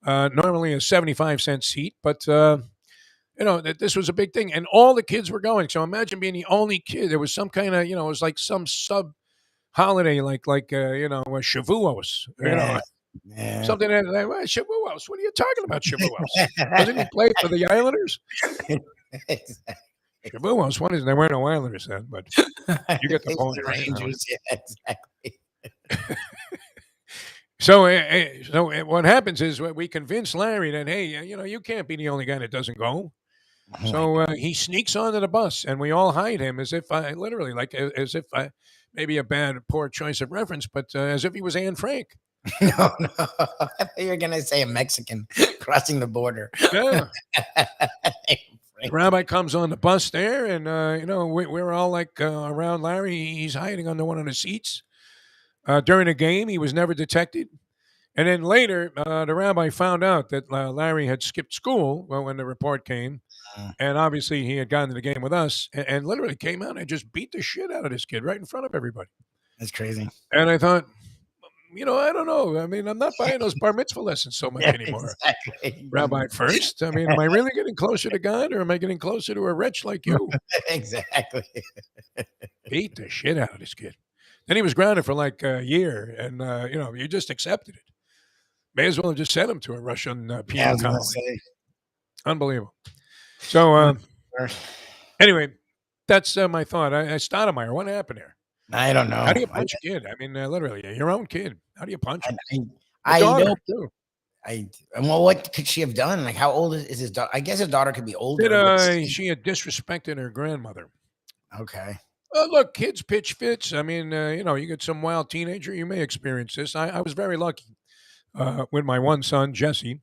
Normally a 75-cent seat, but that this was a big thing, and all the kids were going. So imagine being the only kid. There was some kind of, it was like some sub holiday, like Shavuos, Yeah. something like Shavuos. What are you talking about, Shavuos? Doesn't he play for the Islanders? Shavuos. What is? There were no Islanders then, but you get the point. Rangers, yeah, exactly. So what happens is we convince Larry that, hey, you can't be the only guy that doesn't go. So he sneaks onto the bus, and we all hide him as if maybe a poor choice of reference, but as if he was Anne Frank. No. I thought you were gonna say a Mexican crossing the border. Yeah. The rabbi comes on the bus there, and we're all around Larry. He's hiding under one of the seats. During the game, he was never detected. And then later, the rabbi found out that Larry had skipped school when the report came. And obviously, he had gotten to the game with us and literally came out and just beat the shit out of this kid right in front of everybody. That's crazy. And I thought, I don't know. I mean, I'm not buying those bar mitzvah lessons so much anymore. Exactly. Rabbi First. I mean, am I really getting closer to God, or am I getting closer to a wretch like you? Exactly. Beat the shit out of this kid. Then he was grounded for like a year, and you just accepted it. May as well have just sent him to a Russian penal colony. Unbelievable. So anyway, that's my thought. Stoudemire, what happened there? I don't know. How do you punch a kid? I mean, literally, your own kid. How do you punch him? I daughter, know. too. Well, what could she have done? Like, how old is his daughter? I guess his daughter could be older. She had disrespected her grandmother. Okay. Look, kids pitch fits. I mean, you get some wild teenager, you may experience this. I was very lucky with my one son, Jesse,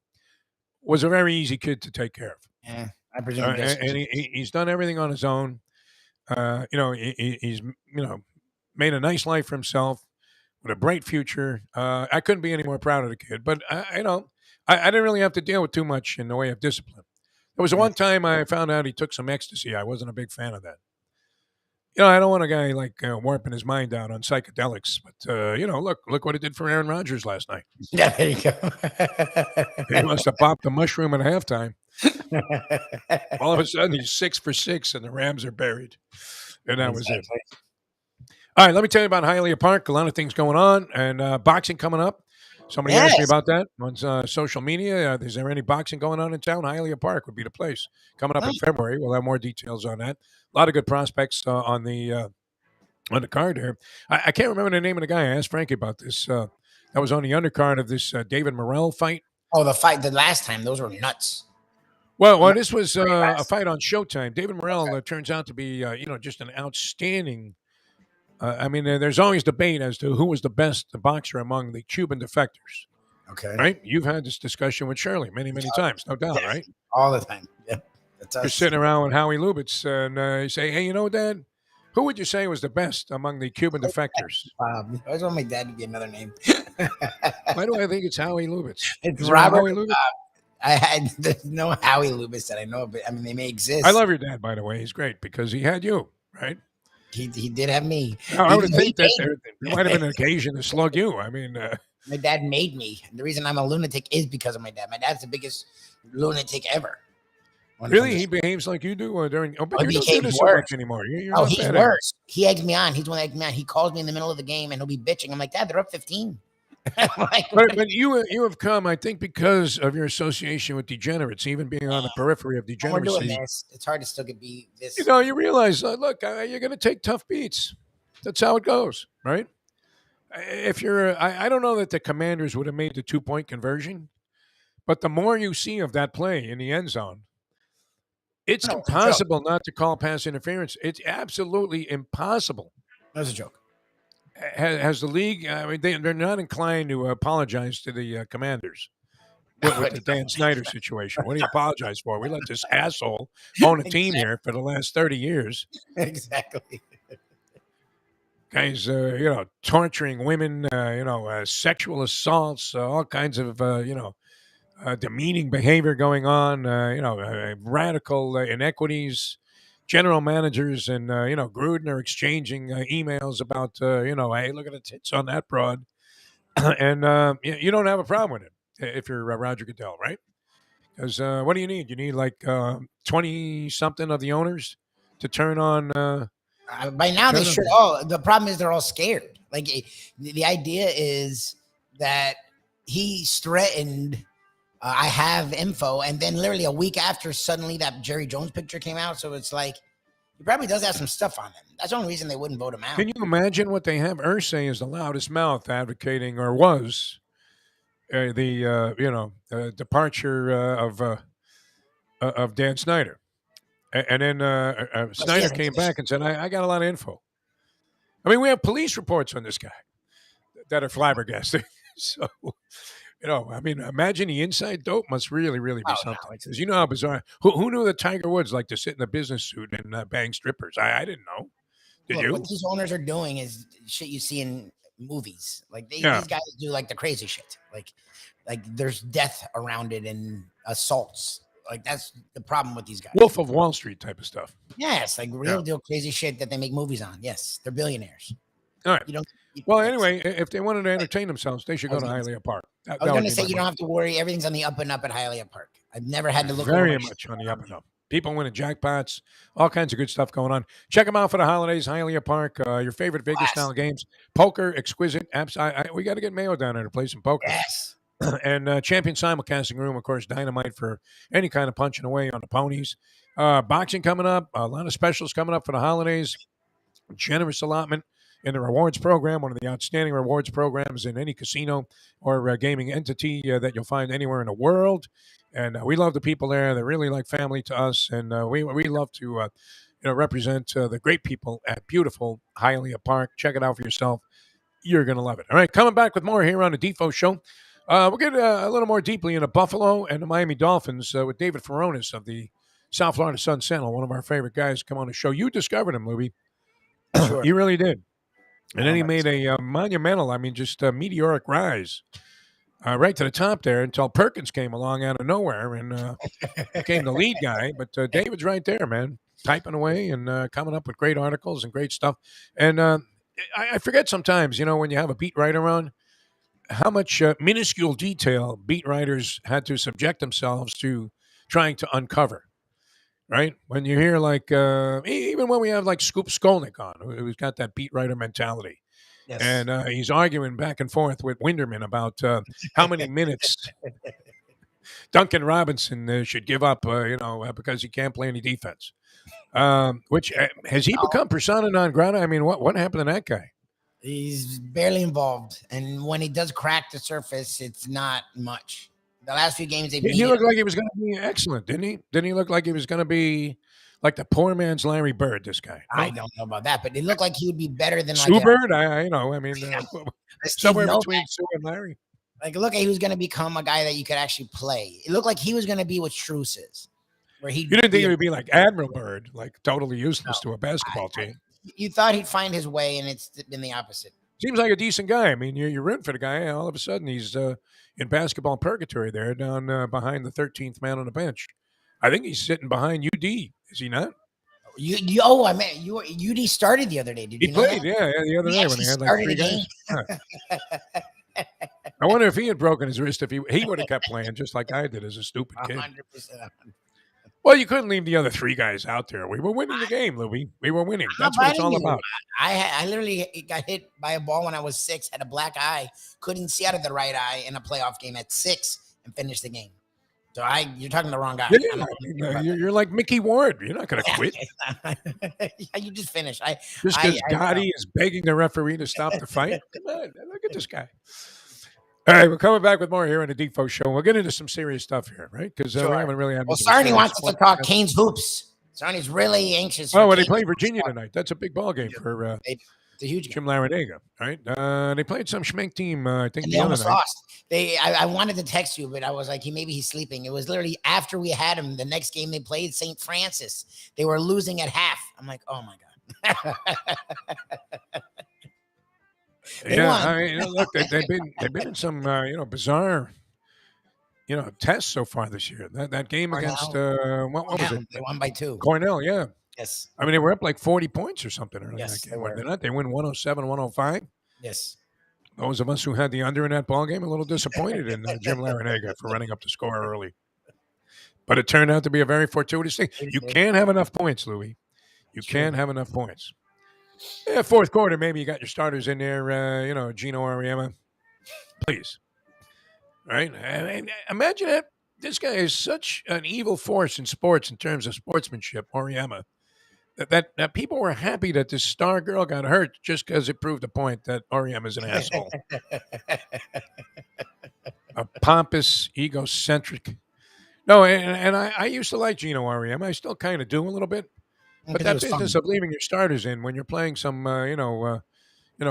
was a very easy kid to take care of. Yeah, I presume. And he's done everything on his own. He's made a nice life for himself with a bright future. I couldn't be any more proud of the kid. But I didn't really have to deal with too much in the way of discipline. There was one time I found out he took some ecstasy. I wasn't a big fan of that. I don't want a guy warping his mind out on psychedelics, but look what it did for Aaron Rodgers last night. Yeah, there you go. He must have popped the mushroom at halftime. All of a sudden, he's 6 for 6, and the Rams are buried, and that was it. All right, let me tell you about Hialeah Park. A lot of things going on, and boxing coming up. Somebody asked me about that on social media. Is there any boxing going on in town? Hialeah Park would be the place. Coming up in February, we'll have more details on that. A lot of good prospects on the card here. I can't remember the name of the guy. I asked Frankie about this. That was on the undercard of this David Morrell fight. Oh, the fight the last time. Those were nuts. Well, this was a fight on Showtime. David Morrell turns out to be, just an outstanding. There's always debate as to who was the best boxer among the Cuban defectors. Okay. Right? You've had this discussion with Shirley many times, no doubt, right? All the time. Yep. That's us. You're sitting around with Howie Lubitz and you say, hey, Dad, who would you say was the best among the Cuban defectors? I always want my dad to be another name. Why do I think it's Howie Lubitz? It's Is there a Robert. Howie Lubitz? There's no Howie Lubitz that I know of, but they may exist. I love your dad, by the way. He's great because he had you, right? He did have me. I would think that there might have been an occasion to slug you. My dad made me. The reason I'm a lunatic is because of my dad. My dad's the biggest lunatic ever. Really? He behaves like you do during... Oh, but you don't do this so much anymore. He's worse. He eggs me on. He's the one that eggs me on. He calls me in the middle of the game and he'll be bitching. I'm like, Dad, they're up 15. But you have come, I think, because of your association with degenerates, even being on the periphery of degeneracy. We're doing this. It's hard to still be this. You realize, look, you're going to take tough beats. That's how it goes, right? If you're, I don't know that the Commanders would have made the 2-point conversion, but the more you see of that play in the end zone, it's impossible not to call pass interference. It's absolutely impossible. That's a joke. Has the league? They're not inclined to apologize to the Commanders with the Dan Snyder situation. What do you apologize for? We let this asshole own a team here for the last 30 years. Exactly. Guys, torturing women, sexual assaults, all kinds of, demeaning behavior going on, radical inequities. General managers and, Gruden are exchanging emails about, hey, look at the tits on that broad. And you don't have a problem with it if you're Roger Goodell, right? Because what do you need? You need like 20-something of the owners to turn on. By now, they should all. The problem is they're all scared. Like the idea is that he's threatened. I have info, and then literally a week after, suddenly that Jerry Jones picture came out. So it's like he probably does have some stuff on him. That's the only reason they wouldn't vote him out. Can you imagine what they have? Irsay is the loudest mouth advocating, or was the departure of Dan Snyder, and then Snyder came back and said, "I got a lot of info." I mean, we have police reports on this guy that are flabbergasting. So. Imagine the inside dope must really, really be something. Because you know how bizarre. Who knew that Tiger Woods liked to sit in a business suit and bang strippers? I didn't know. Did you? What these owners are doing is shit you see in movies. Like these guys do like the crazy shit. Like there's death around it and assaults. Like that's the problem with these guys. Wolf of Wall Street type of stuff. Yes, like real deal crazy shit that they make movies on. Yes, they're billionaires. All right. Anyway, if they wanted to entertain themselves, they should go to Hialeah Park. I was going to say you don't have to worry. Everything's on the up and up at Hialeah Park. I've never had to look very much on the up and up. People winning jackpots, all kinds of good stuff going on. Check them out for the holidays. Hialeah Park, your favorite Vegas style games, poker, exquisite apps. We got to get Mayo down there to play some poker. Yes. And champion simulcasting room, of course, dynamite for any kind of punching away on the ponies. Boxing coming up, a lot of specials coming up for the holidays. Generous allotment in the rewards program, one of the outstanding rewards programs in any casino or gaming entity that you'll find anywhere in the world. And we love the people there. They're really like family to us. And we love to represent the great people at beautiful Hialeah Park. Check it out for yourself. You're going to love it. All right, coming back with more here on the Defo Show. We'll get a little more deeply into Buffalo and the Miami Dolphins with David Furones of the South Florida Sun-Sentinel, one of our favorite guys, come on the show. You discovered him, Lubie. Sure. You really did. And then he made a monumental, just a meteoric rise right to the top there until Perkins came along out of nowhere and became the lead guy. But David's right there, man, typing away and coming up with great articles and great stuff. And I forget sometimes, when you have a beat writer on, how much minuscule detail beat writers had to subject themselves to trying to uncover. Right? When you hear even when we have like Scoop Skolnick on, who's got that beat writer mentality. Yes. And he's arguing back and forth with Winderman about how many minutes Duncan Robinson should give up, because he can't play any defense. Which has he become persona non grata? I mean, what happened to that guy? He's barely involved. And when he does crack the surface, it's not much. The last few games they've He needed. looked like he was going to be excellent, didn't he? Didn't he look like he was going to be like the poor man's Larry Bird? This guy. I don't know about that, but it looked like he would be better than like Sue Bird. I mean, Steve somewhere Novak. between Sue and Larry. Like, look, he was going to become a guy that you could actually play. It looked like he was going to be what Strus is, where he. You didn't think he would be like Admiral Bird, like totally useless to a basketball team. You thought he'd find his way, and it's been the opposite. Seems like a decent guy. I mean, you're rooting for the guy. All of a sudden, he's in basketball purgatory there, down behind the 13th man on the bench. I think he's sitting behind UD. Is he not? I mean, UD started the other day. Did He you know played, that? the other day when he had like started 3 the guys. Huh. I wonder if he had broken his wrist, if he would have kept playing just like I did as a stupid kid. 100%. Well, you couldn't leave the other 3 guys out there. We were winning the game, Louie. We were winning. That's what it's all about. I literally got hit by a ball when I was 6, had a black eye, couldn't see out of the right eye in a playoff game at 6 and finished the game. So you're talking to the wrong guy. Yeah, you're like Mickey Ward. You're not going to quit. You just finished. Just because Gotti is begging the referee to stop the fight. Come on, look at this guy. All right, we're coming back with more here on the Defo Show. We'll get into some serious stuff here, right? Because we haven't really had. Well, Sarni wants us to talk Canes hoops. Sarni's really anxious. Oh, well, they play Virginia tonight. That's a big ball game for it's a huge Jim Laranega, right? They played some schmink team, I think, and the they other almost night. lost. I wanted to text you, but I was like, maybe he's sleeping. It was literally after we had him. The next game they played, St. Francis. They were losing at half. I'm like, oh my god. I mean, look, they've been in some bizarre tests so far this year. That game Cornell. against what was it? They won by 2. Cornell, yeah. Yes. I mean, they were up like 40 points or something early Yes, that they game. were. They're not. They win 107-105. Yes. Those of us who had the under in that ball game a little disappointed in Jim Laranega for running up the score early. But it turned out to be a very fortuitous thing. You can't have enough points, Louie. You can't have enough points. Yeah, fourth quarter, maybe you got your starters in there, Gino Auriemma. Please. Right? I mean, imagine that. This guy is such an evil force in sports in terms of sportsmanship, Auriemma, that people were happy that this star girl got hurt just because it proved a point that Auriemma is an asshole. A pompous, egocentric. No, and I used to like Gino Auriemma. I still kind of do a little bit. But that business of leaving your starters in when you're playing some,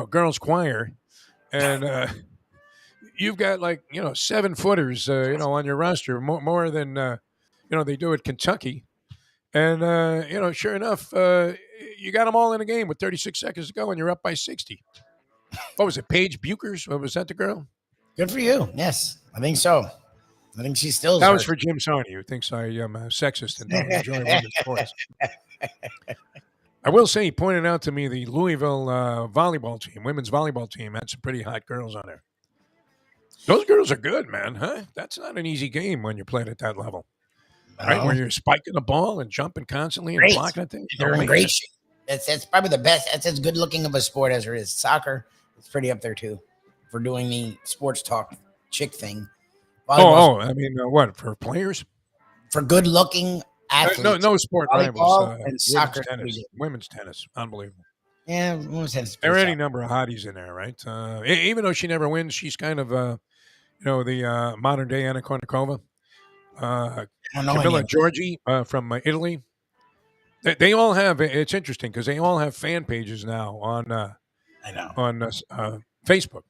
girls' choir, and you've got 7-footers, on your roster, more than they do at Kentucky, and sure enough, you got them all in the game with 36 seconds to go, and you're up by 60. What was it, Paige Buchers? What was that, the girl? Good for you. Yes, I think so. I think she still. That was for Jim Sarni, who thinks I am sexist and don't enjoy women's sports. I will say, he pointed out to me the Louisville women's volleyball team, had some pretty hot girls on there. Those girls are good, man, huh? That's not an easy game when you're playing at that level. Right? Where you're spiking the ball and jumping constantly and blocking things. They're in great shape. That's probably the best. That's as good looking of a sport as there is. Soccer, it's pretty up there too for doing the sports talk chick thing. I mean, what, for players? For good looking athletes. No sport rivals. And soccer. Women's tennis. Unbelievable. Yeah, women's tennis. There are any number of hotties in there, right? Even though she never wins, she's kind of, the modern day Anna Kournikova. Camilla Giorgi from Italy. They all have, it's interesting because they all have fan pages now on Facebook.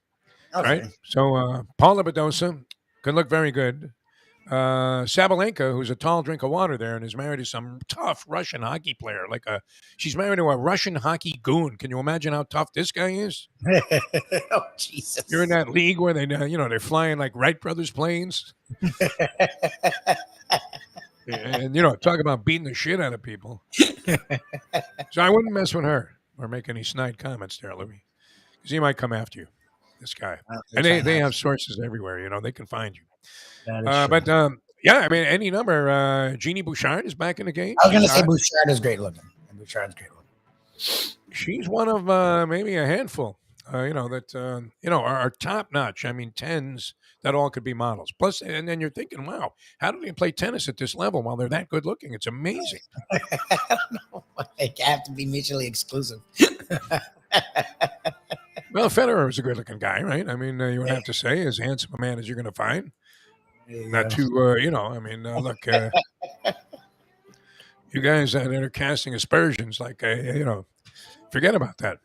Okay. Right? So Paula Badosa can look very good. Sabalenka, who's a tall drink of water there and is married to some tough Russian hockey player. She's married to a Russian hockey goon. Can you imagine how tough this guy is? Oh, Jesus. You're in that league where they're flying like Wright Brothers planes. And, talk about beating the shit out of people. So I wouldn't mess with her or make any snide comments there, Louie, because he might come after you, this guy. And they have sources everywhere, they can find you. I mean, any number. Jeannie Bouchard is back in the game. I was going to say Bouchard is great looking. Bouchard's great looking. She's one of maybe a handful, that, are top notch. I mean, 10s that all could be models. Plus, and then you're thinking, wow, how do they play tennis at this level while they're that good looking? It's amazing. I don't know. They have to be mutually exclusive. Well, Federer was a good looking guy, right? I mean, you would have to say, as handsome a man as you're going to find. Not to, I mean, look, you guys that are casting aspersions, like, forget about that.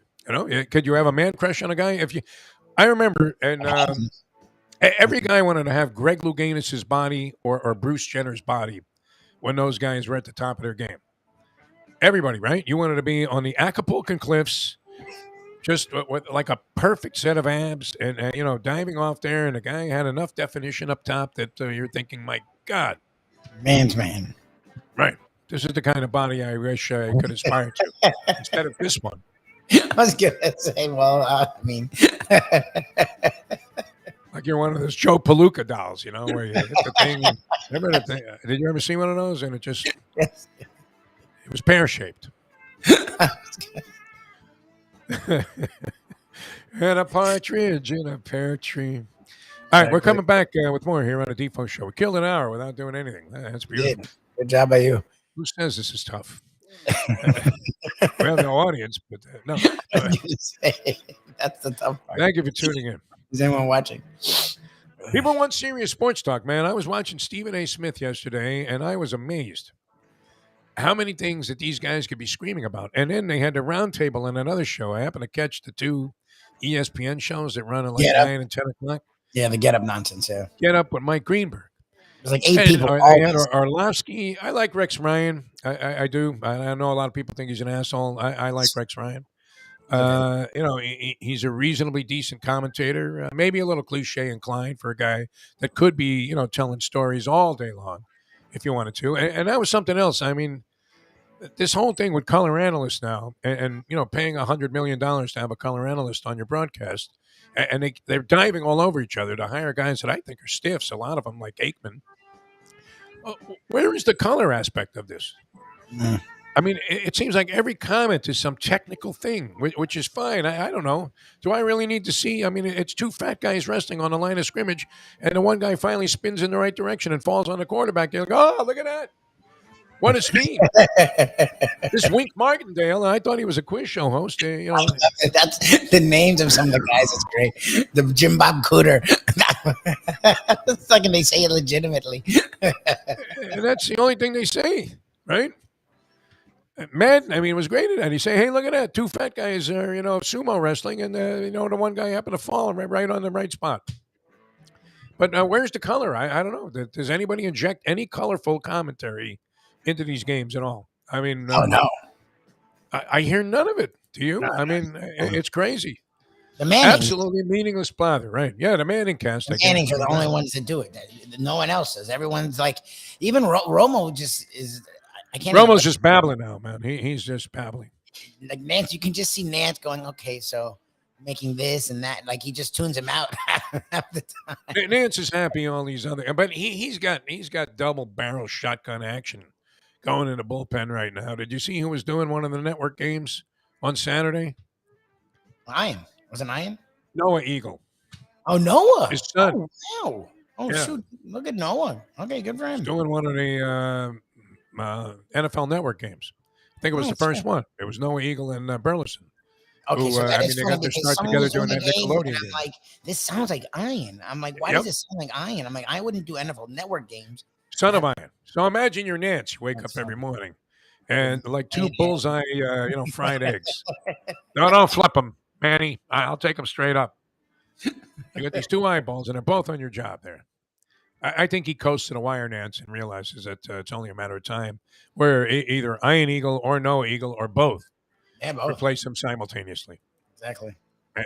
Could you have a man crush on a guy? I remember, and every guy wanted to have Greg Louganis's body or Bruce Jenner's body when those guys were at the top of their game. Everybody, right? You wanted to be on the Acapulco cliffs, just with like a perfect set of abs, and diving off there, and the guy had enough definition up top that you're thinking, my God, Man's man. right? This is the kind of body I wish I could aspire to, instead of this one. I was gonna say, well, I mean, like you're one of those Joe Palooka dolls, where you hit the thing. Remember the thing? Did you ever see one of those? And it was pear shaped. And a partridge in a pear tree. All right, we're coming back with more here on a Defo Show. We killed an hour without doing anything. That's beautiful. Good job by you. Who says this is tough? We have no audience, but no. That's the tough part. Thank you for tuning in. Is anyone watching? People want serious sports talk, man. I was watching Stephen A. Smith yesterday, and I was amazed how many things that these guys could be screaming about. And then they had the roundtable on another show. I happened to catch the two ESPN shows that run at like 9 and 10 o'clock. Yeah, the Get Up nonsense, yeah. Get Up with Mike Greenberg. There's like 8 people. They had Orlovsky. I like Rex Ryan. I do. I know a lot of people think he's an asshole. I like Rex Ryan. He's a reasonably decent commentator, maybe a little cliche inclined for a guy that could be, telling stories all day long if you wanted to. And that was something else. I mean, this whole thing with color analysts now and paying $100 million to have a color analyst on your broadcast. And they're diving all over each other to hire guys that I think are stiffs, a lot of them like Aikman. Where is the color aspect of this? I mean, it seems like every comment is some technical thing, which is fine. I don't know. Do I really need to see? I mean, it's two fat guys wrestling on the line of scrimmage, and the one guy finally spins in the right direction and falls on the quarterback. You're like, oh, look at that. What a scheme. This Wink Martindale, I thought he was a quiz show host. That's the names of some of the guys. It's great. The Jim Bob Cooter. It's like they say it legitimately. And that's the only thing they say, right? Madden, I mean, it was great at that. He say, hey, look at that. Two fat guys are, sumo wrestling, and, the one guy happened to fall right on the right spot. But where's the color? I don't know. Does anybody inject any colorful commentary into these games at all? I mean, no. I hear none of it. Do you? No, I mean, it's crazy. The Manning. Absolutely meaningless blather, right? Yeah, the Manning cast. The Mannings are the only ones that do it. No one else does. Everyone's like, even Romo just is. I can't. Romo's just babbling now, man. He's just babbling. Like Nance, you can just see Nance going, okay, so making this and that. Like he just tunes him out half the time. Nance is happy. All these other, but he's got double barrel shotgun action going in the bullpen right now. Did you see who was doing one of the network games on Saturday? Ian. Was it Ian? Noah Eagle. Oh, Noah. His son. Oh, wow. Oh, yeah. Shoot. Look at Noah. Okay, good for him. He's doing one of the NFL network games. I think it was the first one. It was Noah Eagle and Burleson. Okay, so that is they funny got their start together doing that Nickelodeon game. I'm like, this sounds like Ian. I'm like, why does this sound like Ian? I'm like, I wouldn't do NFL network games. Son of Ian. So imagine you're Nance. You wake up every morning and like two bullseye, fried eggs. No, don't flip them, Manny. I'll take them straight up. You got these two eyeballs, and they're both on your job there. I think he coasts to the wire, Nance, and realizes that it's only a matter of time where either Ian Eagle or Noah Eagle or both replace him simultaneously. Exactly.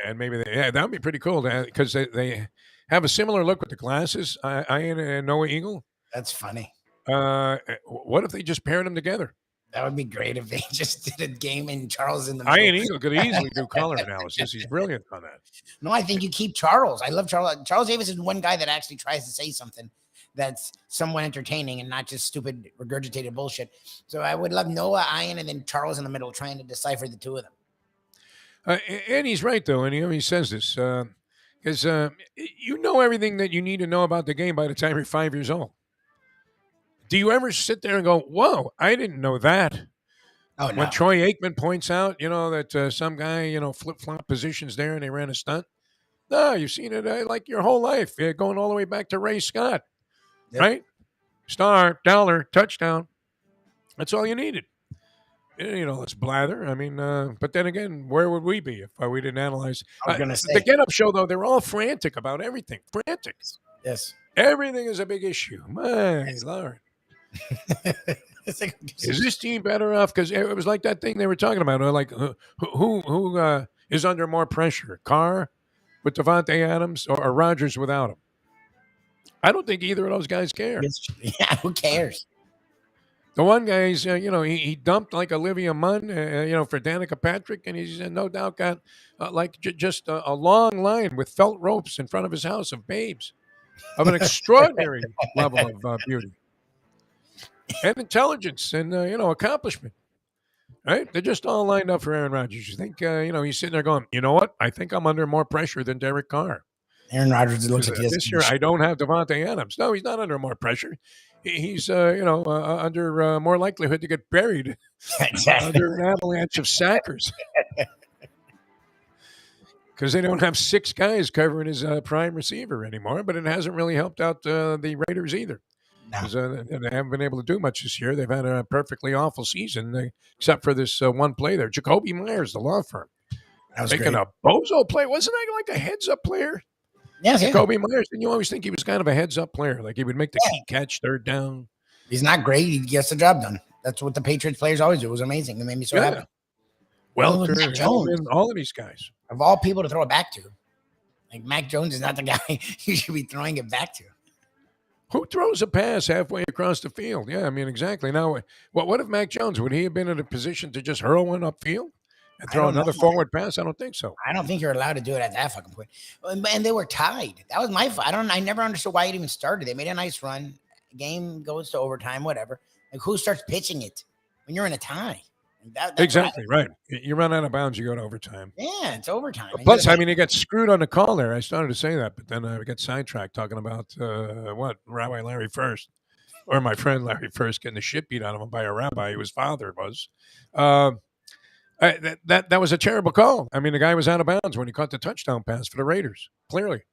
And maybe that would be pretty cool because they have a similar look with the glasses, Ian and Noah Eagle. That's funny. What if they just paired them together? That would be great if they just did a game and Charles in the middle. Ian Eagle could easily do color analysis. He's brilliant on that. No, I think you keep Charles. I love Charles. Charles Davis is one guy that actually tries to say something that's somewhat entertaining and not just stupid regurgitated bullshit. So I would love Noah, Ian, and then Charles in the middle trying to decipher the two of them. And he's right, though, and he says this because you know everything that you need to know about the game by the time you're 5 years old. Do you ever sit there and go, whoa, I didn't know that? Oh, no. When Troy Aikman points out, that some guy, flip-flop positions there and they ran a stunt. No, you've seen it like your whole life, going all the way back to Ray Scott. right? Star, dollar, touchdown. That's all you needed. Let's blather. I mean, but then again, where would we be if we didn't analyze? I was going to say. The Get Up Show, though, they're all frantic about everything. Frantic. Yes. Everything is a big issue. My Lord. Is this team better off? Because it was like that thing they were talking about. Like, who is under more pressure? Carr with Devontae Adams or Rodgers without him? I don't think either of those guys care. Yeah, who cares? The one guy's, he dumped like Olivia Munn, for Danica Patrick, and he's no doubt got just a long line with felt ropes in front of his house of babes of an extraordinary level of beauty and intelligence and, accomplishment. Right? They're just all lined up for Aaron Rodgers. You think, he's sitting there going, you know what? I think I'm under more pressure than Derek Carr. Aaron Rodgers looks like this year. I don't have Devontae Adams. No, he's not under more pressure. He's under more likelihood to get buried under an avalanche of sackers because they don't have 6 guys covering his prime receiver anymore. But it hasn't really helped out the Raiders either. Because they haven't been able to do much this year. They've had a perfectly awful season, except for this one play there. Jacoby Myers, the law firm, taking a bozo play. Wasn't that like a heads-up player? Yes, Jacoby Myers, and you always think he was kind of a heads-up player. Like he would make the key catch, third down. He's not great. He gets the job done. That's what the Patriots players always do. It was amazing. It made me so happy. Welker, all of these guys. Of all people to throw it back to. Like Mac Jones is not the guy you should be throwing it back to. Who throws a pass halfway across the field? Yeah, I mean, exactly. Now, what if Mac Jones, would he have been in a position to just hurl one upfield? And throw another forward pass? I don't think so. I don't think you're allowed to do it at that fucking point. And they were tied. That was my fault. I never understood why it even started. They made a nice run. Game goes to overtime, whatever. Like who starts pitching it when you're in a tie? Exactly right. You run out of bounds, you go to overtime. Yeah, it's overtime. Plus, I mean, he got screwed on the call there. I started to say that, but then I got sidetracked talking about Rabbi Larry First, or my friend Larry First getting the shit beat out of him by a rabbi whose father was. That was a terrible call. I mean, the guy was out of bounds when he caught the touchdown pass for the Raiders. Clearly.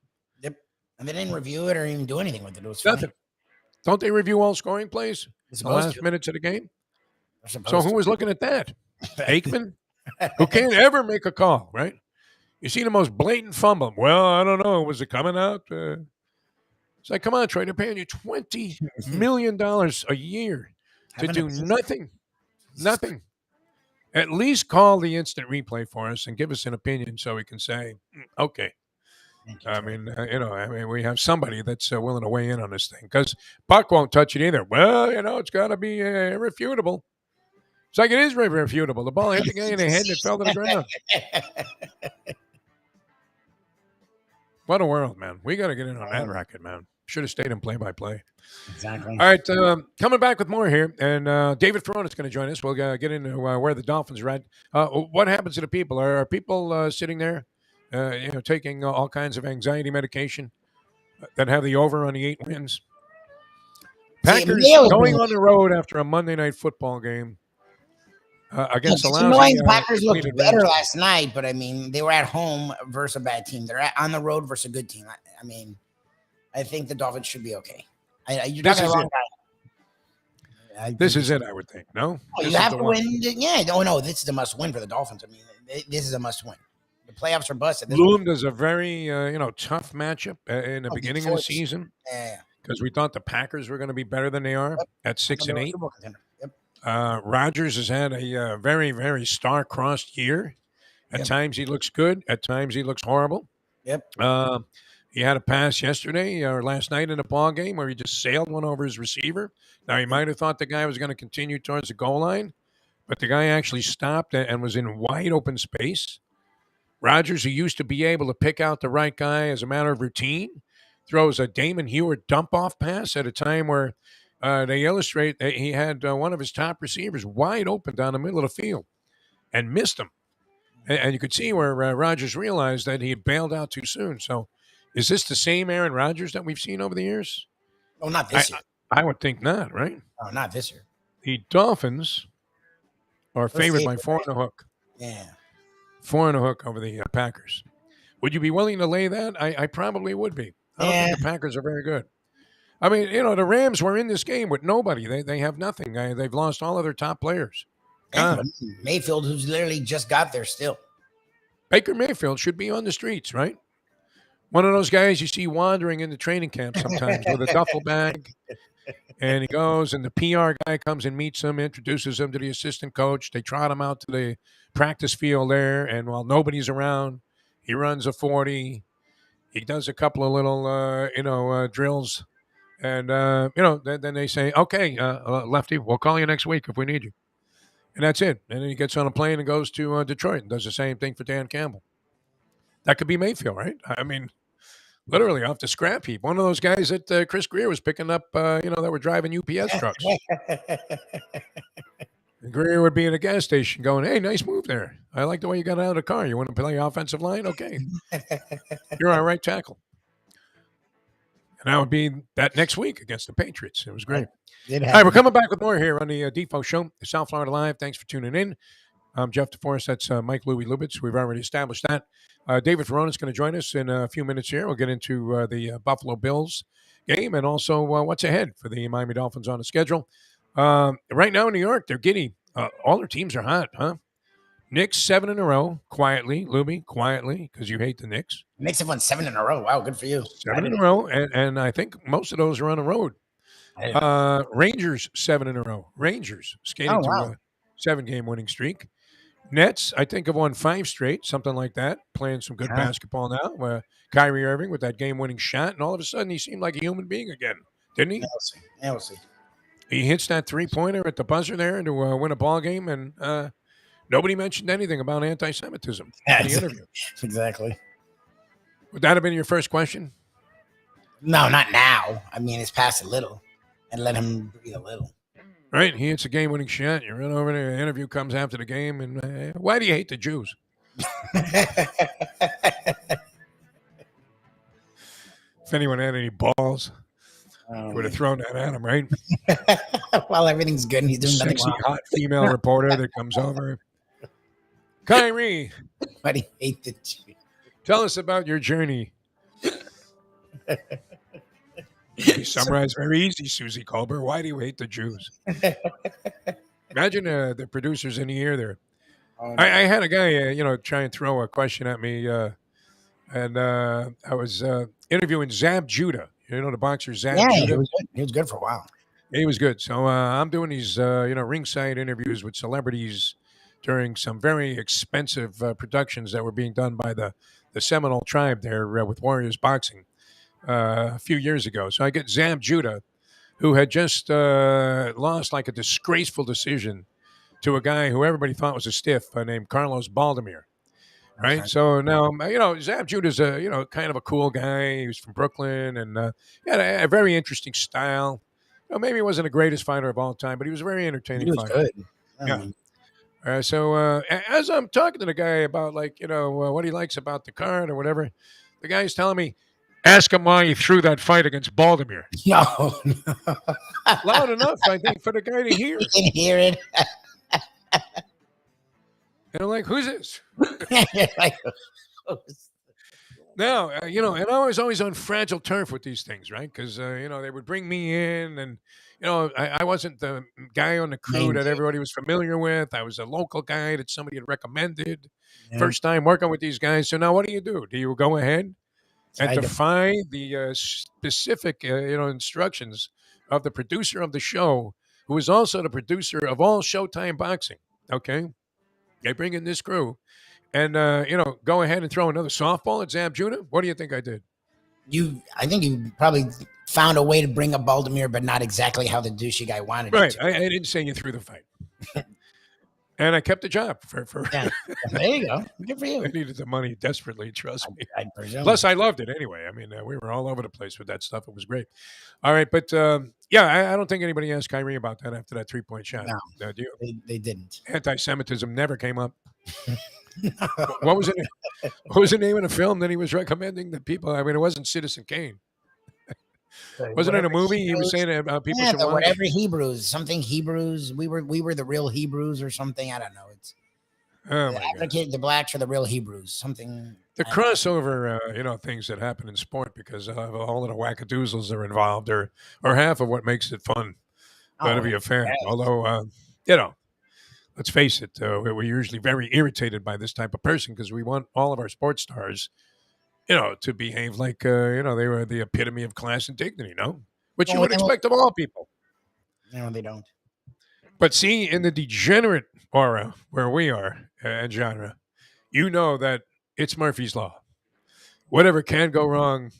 Yep. And they didn't review it or even do anything with it. It was nothing. Don't they review all scoring plays in the last minutes of the game? So who was looking at that? Aikman, who can't ever make a call, right? You see the most blatant fumble. Well, I don't know. Was it coming out? It's like, come on, Troy. They're paying you $20 million a year to do nothing. Nothing. At least call the instant replay for us and give us an opinion so we can say, okay. I mean, we have somebody that's willing to weigh in on this thing because Buck won't touch it either. Well, it's got to be irrefutable. It's like it is irrefutable. The ball hit the guy in the head and it fell to the ground. What a world, man. We got to get in on that racket, man. Should have stayed in play-by-play. Exactly. All right, coming back with more here, and David Furones is going to join us. We'll get into where the Dolphins are at. What happens to the people? Are people sitting there, taking all kinds of anxiety medication that have the over on the 8 wins? Packers going on the road after a Monday night football game against the lousy. Packers looked better last night, but I mean, they were at home versus a bad team. They're on the road versus a good team. I mean, I think the Dolphins should be okay. You're talking the wrong guy. This is it, I would think. No? You have to win. Yeah. No, this is a must-win for the Dolphins. I mean, this is a must-win. The playoffs are busted. Loomed is a very, tough matchup in the beginning of the season. Yeah. Because we thought the Packers were going to be better than they are at 6-8. Yep. Rodgers has had a very, very star-crossed year. At times he looks good. At times he looks horrible. Yep. He had a pass yesterday or last night in a ball game where he just sailed one over his receiver. Now, he might have thought the guy was going to continue towards the goal line, but the guy actually stopped and was in wide open space. Rodgers, who used to be able to pick out the right guy as a matter of routine, throws a Damon Heward dump-off pass at a time where they illustrate that he had one of his top receivers wide open down the middle of the field and missed him. And you could see where Rodgers realized that he had bailed out too soon. So is this the same Aaron Rodgers that we've seen over the years? Oh, not this year. I would think not, right? Oh, not this year. The Dolphins are favored by 4.5. Yeah. 4.5 over the Packers. Would you be willing to lay that? I probably would be. I don't think the Packers are very good. I mean, the Rams were in this game with nobody. They have nothing. They've lost all of their top players. And Mayfield, who's literally just got there still. Baker Mayfield should be on the streets, right? One of those guys you see wandering in the training camp sometimes with a duffel bag. And he goes, and the PR guy comes and meets him, introduces him to the assistant coach. They trot him out to the practice field there. And while nobody's around, he runs a 40. He does a couple of little, drills. And, then they say, okay, Lefty, we'll call you next week if we need you. And that's it. And then he gets on a plane and goes to Detroit and does the same thing for Dan Campbell. That could be Mayfield, right? I mean, literally off the scrap heap. One of those guys that Chris Greer was picking up, that were driving UPS trucks. And Greer would be in a gas station going, hey, nice move there. I like the way you got out of the car. You want to play offensive line? Okay. You're our right tackle. And that would be that next week against the Patriots. It was great. All right, we're coming back with more here on the Defo Show, South Florida Live. Thanks for tuning in. I'm Jeff DeForest. That's Mike Louie Lubitz. We've already established that. David Furones is going to join us in a few minutes here. We'll get into the Buffalo Bills game and also what's ahead for the Miami Dolphins on the schedule. Right now in New York, they're giddy. All their teams are hot, huh? Knicks 7 in a row, quietly. Lubie, quietly, because you hate the Knicks. Knicks have won 7 in a row. Wow, good for you. 7 in a row, and I think most of those are on the road. Rangers 7 in a row. Rangers skating to a 7-game winning streak. Nets, I think, have won 5 straight, something like that, playing some good basketball now. Kyrie Irving with that game-winning shot, and all of a sudden he seemed like a human being again, didn't he? Yeah, we'll see. He hits that three-pointer at the buzzer there to win a ball game, and nobody mentioned anything about anti-Semitism in the interview. Exactly. Would that have been your first question? No, not now. I mean, it's past a little, and let him breathe a little. Right, he hits a game-winning shot. You run over there. The interview comes after the game, and why do you hate the Jews? If anyone had any balls, would have thrown that at him, right? While everything's good, and he's doing nothing Sexy, wrong. hot female reporter that comes over. Kyrie, Why do you hate the Jews? tell us about your journey. You summarize very easy, Susie Colbert. Why do you hate the Jews? Imagine the producers in the ear there. I had a guy, try and throw a question at me, and I was interviewing Zab Judah. You know the boxer Zab Judah? He was good for a while. He was good. So I'm doing these, ringside interviews with celebrities during some very expensive productions that were being done by the Seminole tribe there with Warriors Boxing a few years ago. So I get Zab Judah, who had just lost like a disgraceful decision to a guy who everybody thought was a stiff named Carlos Baldomir. Right. Okay. So now, Zab Judah's kind of a cool guy. He was from Brooklyn and he had a very interesting style. Maybe he wasn't the greatest fighter of all time, but he was a very entertaining fighter. Good. Yeah. So as I'm talking to the guy about what he likes about the card or whatever, the guy's telling me, ask him why he threw that fight against Baldomir. No. Loud enough, I think, for the guy to hear. You can hear it. And I'm like, who's this? Now, and I was always on fragile turf with these things, right? Because, they would bring me in and, I wasn't the guy on the crew that everybody was familiar with. I was a local guy that somebody had recommended. Yeah. First time working with these guys. So now what do? Do you go ahead and defy the specific, instructions of the producer of the show, who is also the producer of all Showtime Boxing? Okay. They bring in this crew and, go ahead and throw another softball at Zab Judah. What do you think I did? I think you probably found a way to bring up Baldomir, but not exactly how the douchey guy wanted it to. Right. I didn't say you threw the fight. And I kept the job for Yeah. There you go. Good for you. I needed the money desperately, trust me. I presume. Plus, I loved it anyway. I mean, we were all over the place with that stuff. It was great. All right, but I don't think anybody asked Kyrie about that after that 3-point shot. No, do you? They didn't. Anti-Semitism never came up. What was it? What was the name of the film that he was recommending that people? I mean, it wasn't Citizen Kane. Wasn't it a movie? He was saying about people should watch. Whatever Hebrews, something Hebrews. We were the real Hebrews or something. I don't know. Oh, The my God. advocate, the blacks are the real Hebrews. Something. The crossover, things that happen in sport because of all of the wackadoozles that are involved are half of what makes it fun to be a fan. yes. Although, let's face it, we're usually very irritated by this type of person because we want all of our sports stars, to behave like, they were the epitome of class and dignity, which you would expect of all people. No, they don't. But see, in the degenerate aura where we are and genre, that it's Murphy's Law. Whatever can go wrong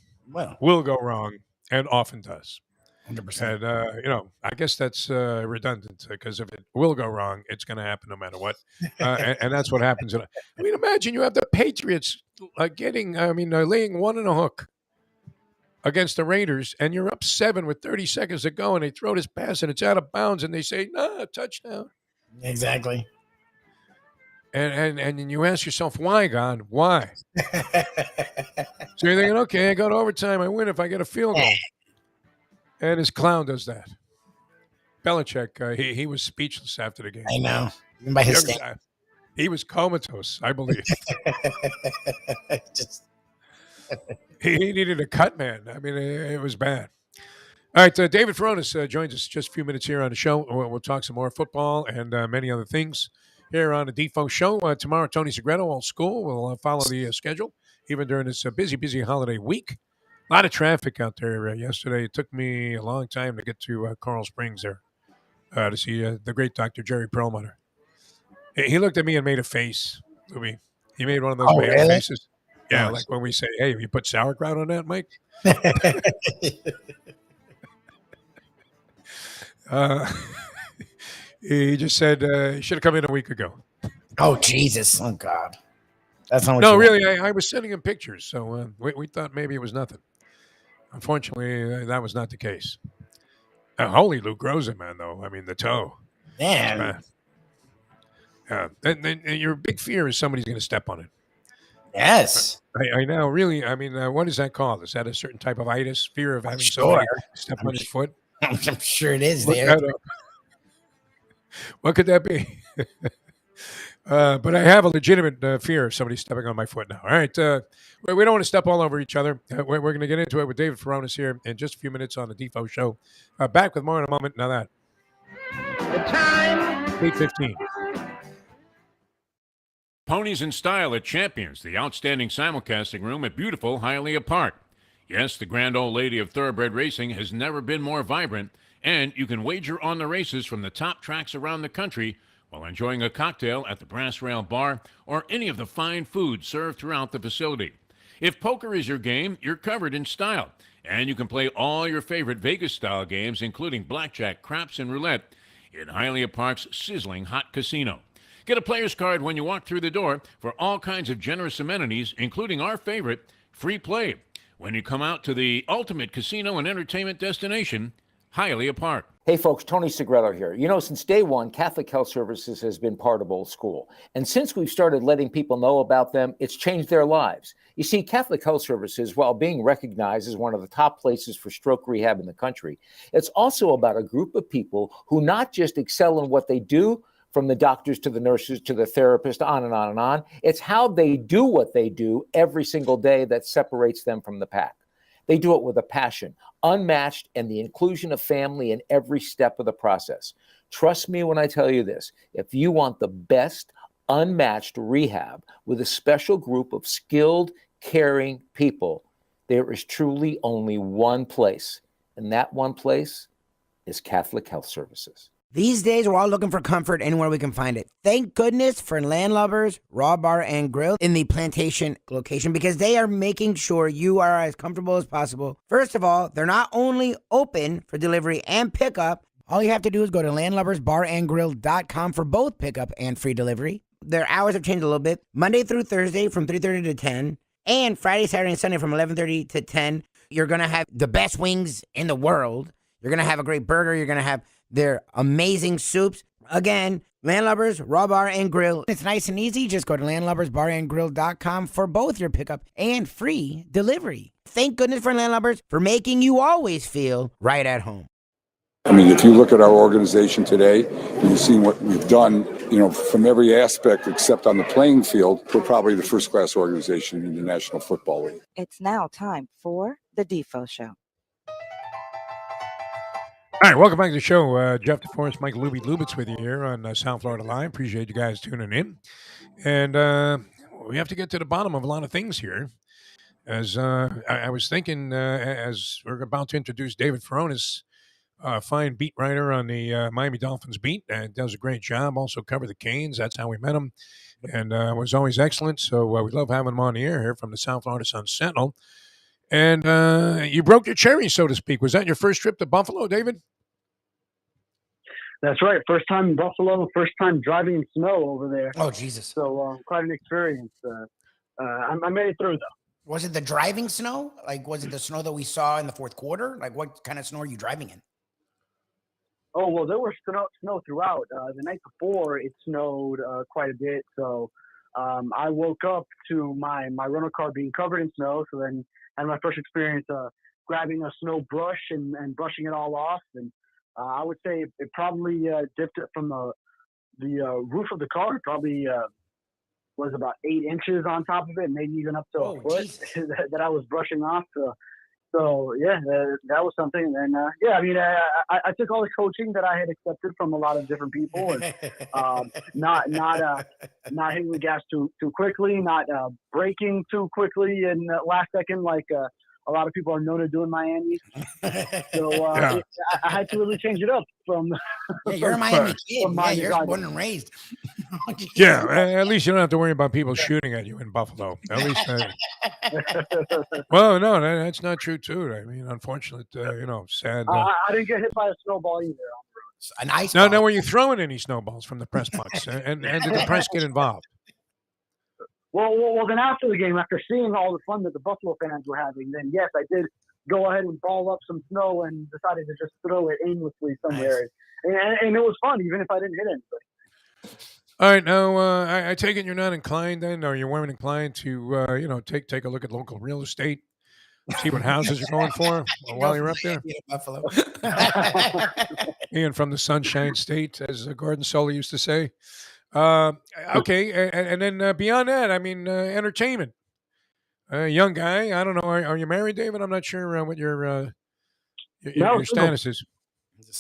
will go wrong and often does. 100%. And, I guess that's redundant because if it will go wrong, it's going to happen no matter what. And that's what happens. I mean, imagine you have the Patriots laying one in a hook against the Raiders, and you're up 7 with 30 seconds to go, and they throw this pass, and it's out of bounds, and they say, "No, touchdown." Exactly. And you ask yourself, why, God? Why? So you're thinking, okay, I go to overtime, I win if I get a field goal. And his clown does that. Belichick, he was speechless after the game. I know. By his he was comatose, I believe. He needed a cut, man. I mean, it was bad. All right, David Furones joins us just a few minutes here on the show. We'll talk some more football and many other things here on the Defo Show. Tomorrow, Tony Segreto, Old School, will follow the schedule, even during this busy holiday week. A lot of traffic out there yesterday. It took me a long time to get to Coral Springs there to see the great Dr. Jerry Perlmutter. He looked at me and made a face, Lubie. He made one of those faces. Yeah, like when we say, "Hey, have you put sauerkraut on that, Mike?" He just said he should have come in a week ago. Oh, Jesus. Oh, God. That's not what No, really, I was sending him pictures, so we thought maybe it was nothing. Unfortunately, that was not the case. Holy Luke Rosen, man, though. I mean, the toe. Man. And your big fear is somebody's going to step on it. Yes. I know, really. I mean, what is that called? Is that a certain type of itis? Fear of having somebody step on his foot? I'm sure it is. Look that up. What could that be? But I have a legitimate fear of somebody stepping on my foot now. All right. We don't want to step all over each other. We're going to get into it with David Furones here in just a few minutes on the Defo Show. Back with more in a moment. Now that. The time. 8:15. Ponies in Style at Champions, the outstanding simulcasting room at beautiful Hialeah Park. Yes, the grand old lady of thoroughbred racing has never been more vibrant, and you can wager on the races from the top tracks around the country while enjoying a cocktail at the Brass Rail Bar or any of the fine food served throughout the facility. If poker is your game, you're covered in style, and you can play all your favorite Vegas-style games, including blackjack, craps, and roulette, in Hialeah Park's sizzling hot casino. Get a player's card when you walk through the door for all kinds of generous amenities, including our favorite, free play, when you come out to the ultimate casino and entertainment destination, Hialeah Park. Hey folks, Tony Segreto here. You know, since day one, Catholic Health Services has been part of Old School. And since we've started letting people know about them, it's changed their lives. You see, Catholic Health Services, while being recognized as one of the top places for stroke rehab in the country, it's also about a group of people who not just excel in what they do, from the doctors to the nurses to the therapist, on and on and on. It's how they do what they do every single day that separates them from the pack. They do it with a passion, unmatched, and the inclusion of family in every step of the process. Trust me when I tell you this. If you want the best, unmatched rehab with a special group of skilled, caring people, there is truly only one place, and that one place is Catholic Health Services. These days, we're all looking for comfort anywhere we can find it. Thank goodness for Landlubbers Raw Bar and Grill in the Plantation location, because they are making sure you are as comfortable as possible. First of all, they're not only open for delivery and pickup. All you have to do is go to landlubbersbarandgrill.com for both pickup and free delivery. Their hours have changed a little bit. Monday through Thursday from 3:30 to 10, and Friday, Saturday, and Sunday from 11:30 to 10. You're going to have the best wings in the world. You're going to have a great burger. You're going to have their amazing soups. Again, Landlubbers, Raw Bar, and Grill. It's nice and easy. Just go to landlubbersbarandgrill.com for both your pickup and free delivery. Thank goodness for Landlubbers for making you always feel right at home. I mean, if you look at our organization today, and you've seen what we've done, from every aspect except on the playing field, we're probably the first-class organization in the National Football League. It's now time for the Defo Show. All right, welcome back to the show. Jeff DeForest, Mike Lubitz with you here on South Florida Live. Appreciate you guys tuning in. And we have to get to the bottom of a lot of things here. As I was thinking, as we're about to introduce David Furones, fine beat writer on the Miami Dolphins beat, and does a great job. Also covered the Canes. That's how we met him, and was always excellent. So we love having him on the air here from the South Florida Sun-Sentinel. And you broke your cherry, so to speak. Was that your first trip to Buffalo, David? That's right. First time in Buffalo, first time driving in snow over there. Oh, Jesus. So quite an experience. I made it through, though. Was it the driving snow? Like, was it the snow that we saw in the fourth quarter? Like, what kind of snow are you driving in? Oh, well, there was snow throughout. The night before, it snowed quite a bit. So I woke up to my rental car being covered in snow. So then I had my first experience grabbing a snow brush and brushing it all off. And I would say it probably dipped it from the roof of the car. It probably was about 8 inches on top of it, maybe even up to a foot that I was brushing off. So yeah, that was something. And I mean, I took all the coaching that I had accepted from a lot of different people, and not hitting the gas too quickly, not braking too quickly in the last second, like a lot of people are known to do in Miami. So I had to really change it up from. You're a Miami kid. Yeah, you're born and raised. Yeah, at least you don't have to worry about people shooting at you in Buffalo. At least. Well, no, that's not true too. I mean, unfortunate, sad. I didn't get hit by a snowball either. An ice. No, were you throwing any snowballs from the press box? and did the press get involved? Well, then after the game, after seeing all the fun that the Buffalo fans were having, then yes, I did go ahead and ball up some snow and decided to just throw it aimlessly somewhere. Nice. And it was fun, even if I didn't hit anybody. All right, now I take it you're not inclined then, or you weren't inclined to, take a look at local real estate, see what houses you're going for while you're up there. Buffalo. Ian from the Sunshine State, as Gordon Solie used to say. Okay, and then beyond that, I mean, entertainment. Young guy, I don't know. Are you married, David? I'm not sure what your status is.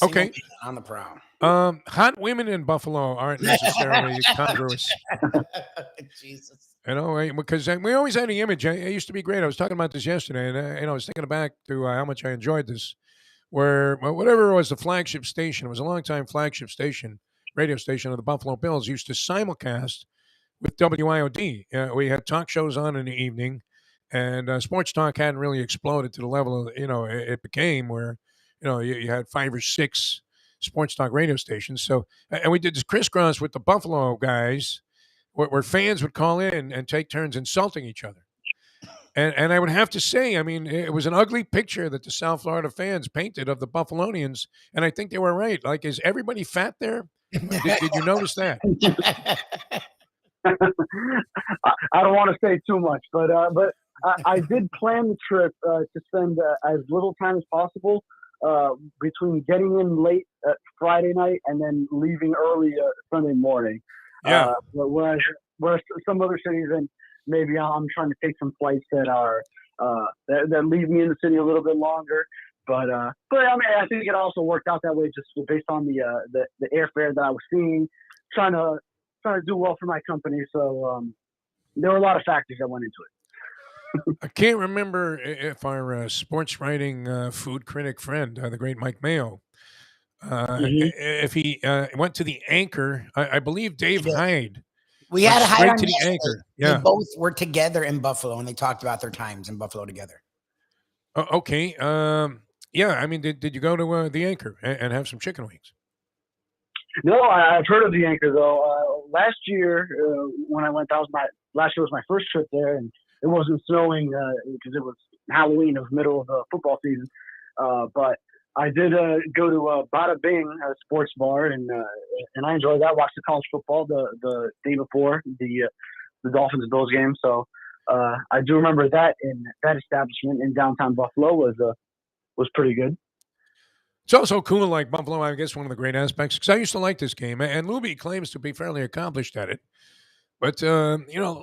Okay, on the prowl. Hot women in Buffalo aren't necessarily congruous. Jesus. Because we always had the image. It used to be great. I was talking about this yesterday, and I was thinking back to how much I enjoyed this. Where whatever it was, the flagship station, it was a long time flagship station. Radio station of the Buffalo Bills used to simulcast with WIOD. We had talk shows on in the evening, and sports talk hadn't really exploded to the level of, it became where, you had 5 or 6 sports talk radio stations. So, and we did this crisscross with the Buffalo guys where fans would call in and take turns insulting each other. And I would have to say, I mean, it was an ugly picture that the South Florida fans painted of the Buffalonians, and I think they were right. Like, is everybody fat there? Did you notice that? I don't want to say too much, but I did plan the trip to spend as little time as possible between getting in late Friday night and then leaving early Sunday morning. Yeah. Whereas some other cities, and maybe I'm trying to take some flights that are that leave me in the city a little bit longer. But I mean, I think it also worked out that way just based on the airfare that I was seeing, trying to do well for my company. So there were a lot of factors that went into it. I can't remember if our sports writing food critic friend, the great Mike Mayo, if he went to the Anchor. I believe Dave Hyde. We had a straight to the Anchor. Yeah, they both were together in Buffalo, and they talked about their times in Buffalo together. Okay. Yeah, I mean, did you go to the Anchor and have some chicken wings? No, I've heard of the Anchor though. Last year when I went, last year was my first trip there, and it wasn't snowing because it was Halloween, of middle of the football season. But I did go to Bada Bing, a sports bar, and I enjoyed that. Watched the college football the day before the Dolphins Bills game. So I do remember that establishment in downtown Buffalo was pretty good. It's also cool, like Buffalo. I guess one of the great aspects, because I used to like this game, and Lubie claims to be fairly accomplished at it. But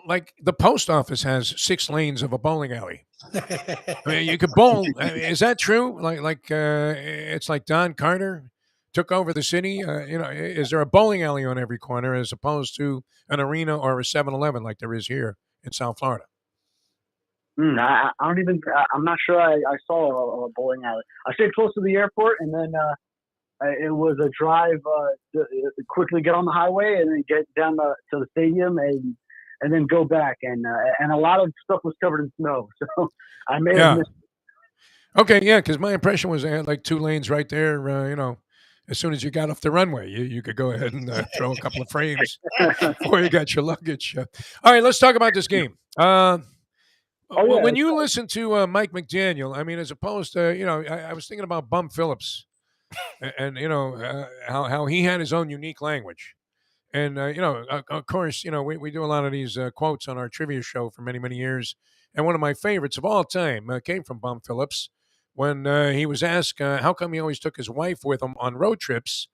like the post office has 6 lanes of a bowling alley. I mean, you could bowl. I mean, is that true? It's like Don Carter took over the city. Is there a bowling alley on every corner as opposed to an arena or a 7-Eleven like there is here in South Florida? I don't even. I'm not sure. I saw a bowling alley. I stayed close to the airport, and then it was a drive to quickly get on the highway and then get down to the stadium and then go back. And a lot of stuff was covered in snow, so I may have missed. Okay, yeah, because my impression was they had like 2 lanes right there. As soon as you got off the runway, you could go ahead and throw a couple of frames before you got your luggage. All right, let's talk about this game. When you listen to Mike McDaniel, I mean, as opposed to, I was thinking about Bum Phillips and how he had his own unique language. And, of course, we do a lot of these quotes on our trivia show for many, many years. And one of my favorites of all time came from Bum Phillips when he was asked how come he always took his wife with him on road trips.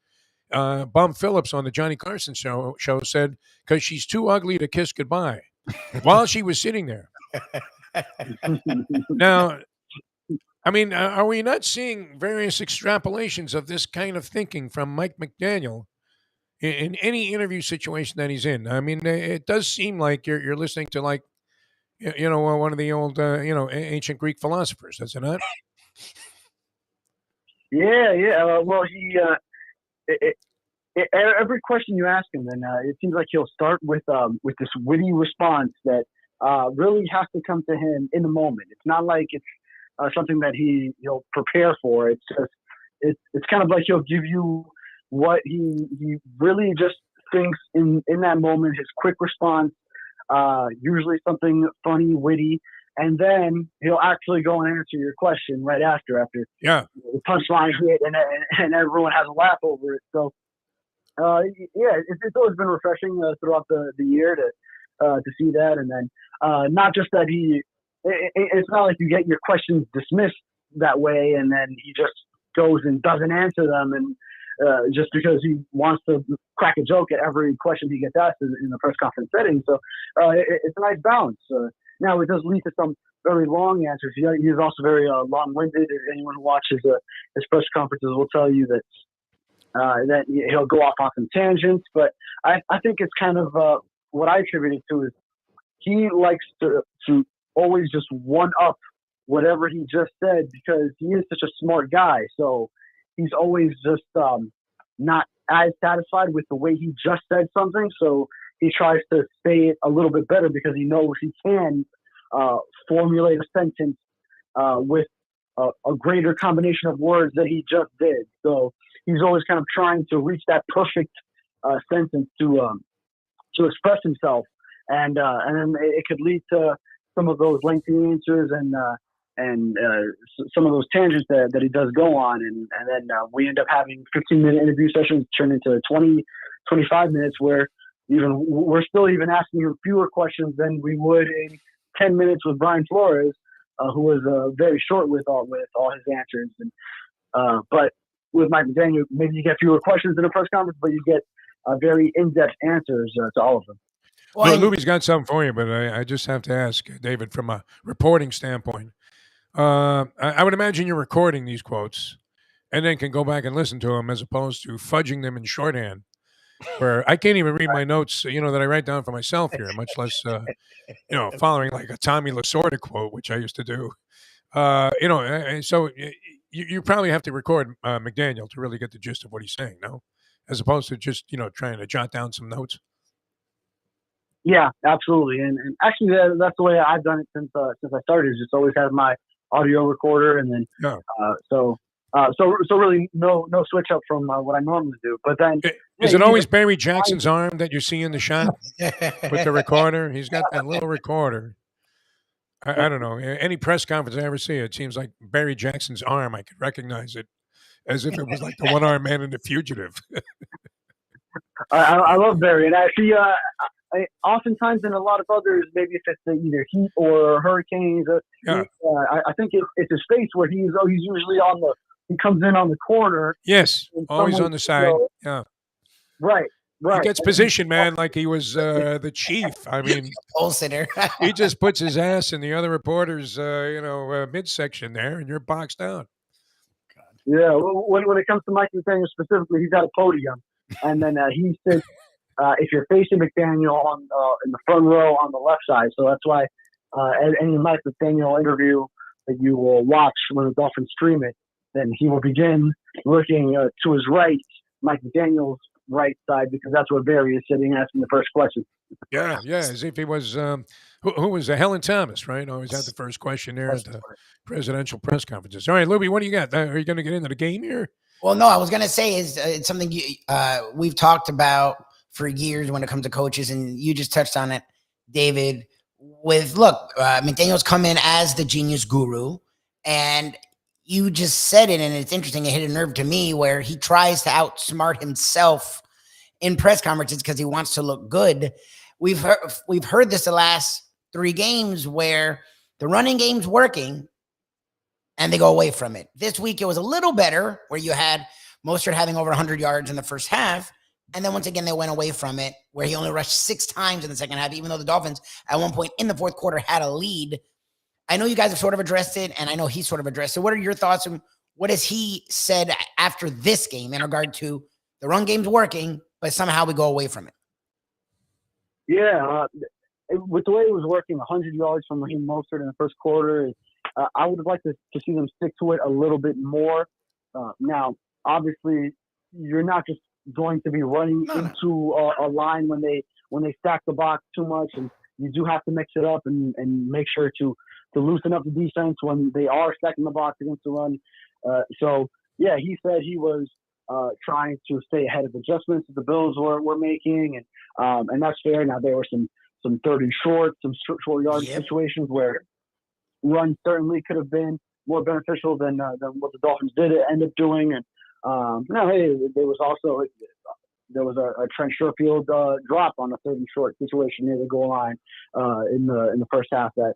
Bum Phillips on the Johnny Carson show said, because she's too ugly to kiss goodbye while she was sitting there. Now, I mean, are we not seeing various extrapolations of this kind of thinking from Mike McDaniel in any interview situation that he's in? I mean, it does seem like you're listening to like, one of the old, ancient Greek philosophers, does it not? Yeah. Well, he every question you ask him, then it seems like he'll start with this witty response that really has to come to him in the moment. It's not like it's something that he'll prepare for. It's just it's kind of like he'll give you what he really just thinks in that moment. His quick response, usually something funny, witty, and then he'll actually go and answer your question right after the punchline hit, and everyone has a laugh over it. So it's always been refreshing throughout the year to see that, and then not just that it's not like you get your questions dismissed that way and then he just goes and doesn't answer them and just because he wants to crack a joke at every question he gets asked in the press conference setting. So it's a nice balance. Now it does lead to some very long answers. He's also very long-winded. Anyone who watches his press conferences will tell you that he'll go off on some tangents, but I think it's kind of what I attribute it to is he likes to always just one-up whatever he just said because he is such a smart guy. So he's always just not as satisfied with the way he just said something. So he tries to say it a little bit better because he knows he can formulate a sentence with a greater combination of words that he just did. So he's always kind of trying to reach that perfect sentence to express himself, and then it could lead to some of those lengthy answers and some of those tangents that he does go on, and then we end up having 15-minute interview sessions turn into 20, 25 minutes where we're still even asking him fewer questions than we would in 10 minutes with Brian Flores, who was very short with all his answers. And but with Mike McDaniel, maybe you get fewer questions in a press conference, but you get very in-depth answers to all of them. Well, Lubie's got something for you, but I just have to ask, David, from a reporting standpoint. I would imagine you're recording these quotes and then can go back and listen to them as opposed to fudging them in shorthand, where I can't even read my notes, that I write down for myself here, much less, following like a Tommy Lasorda quote, which I used to do. So you probably have to record McDaniel to really get the gist of what he's saying, no? As opposed to just, trying to jot down some notes. Yeah, absolutely. And actually that's the way I've done it since I started. Just always have my audio recorder and then, so really no switch up from what I normally do. But then is it always Barry Jackson's arm that you see in the shot with the recorder? He's got that little recorder. I don't know. Any press conference I ever see, it seems like Barry Jackson's arm. I could recognize it as if it was like the one-armed man in The Fugitive. I love Barry, and actually, oftentimes in a lot of others, maybe if it's either heat or hurricanes, I think it's his face where he's usually on he comes in on the corner. Yes, always someone, on the side. Yeah. Right. He gets position, man, like he was the chief. I mean, Pole sitter. he just puts his ass in the other reporter's, midsection there, and you're boxed out. Yeah, when it comes to Mike McDaniel specifically, he's got a podium, and then he sits. If you're facing McDaniel on in the front row on the left side, so that's why any Mike McDaniel interview that you will watch when the Dolphins stream it, then he will begin looking to his right, Mike McDaniel's right side, because that's where Barry is sitting asking the first question. Yeah, as if he was who was Helen Thomas, right? Always had the first question there at the presidential press conferences. All right, Lubie, what do you got? Are you going to get into the game here? Well, no, I was going to say is it's something we've talked about for years when it comes to coaches, and you just touched on it, David. McDaniel's come in as the genius guru, and you just said it, and it's interesting. It hit a nerve to me where he tries to outsmart himself in press conferences because he wants to look good. We've heard this the last 3 games where the running game's working and they go away from it. This week it was a little better where you had Mostert having over 100 yards in the first half, and then once again they went away from it where he only rushed 6 times in the second half, even though the Dolphins at one point in the fourth quarter had a lead. I know you guys have sort of addressed it, and I know he sort of addressed it. What are your thoughts on what has he said after this game in regard to the run game's working, but somehow we go away from it? Yeah, with the way it was working, 100 yards from Raheem Mostert in the first quarter, I would have liked to see them stick to it a little bit more. Now, obviously, you're not just going to be running into a line when they stack the box too much, and you do have to mix it up and make sure to loosen up the defense when they are stacking the box against the run. He said he was trying to stay ahead of adjustments that the Bills were making, and that's fair. Now there were some third and short, some short yard situations where run certainly could have been more beneficial than what the Dolphins did end up doing. And there was also a Trent Sherfield drop on a third and short situation near the goal line in the first half that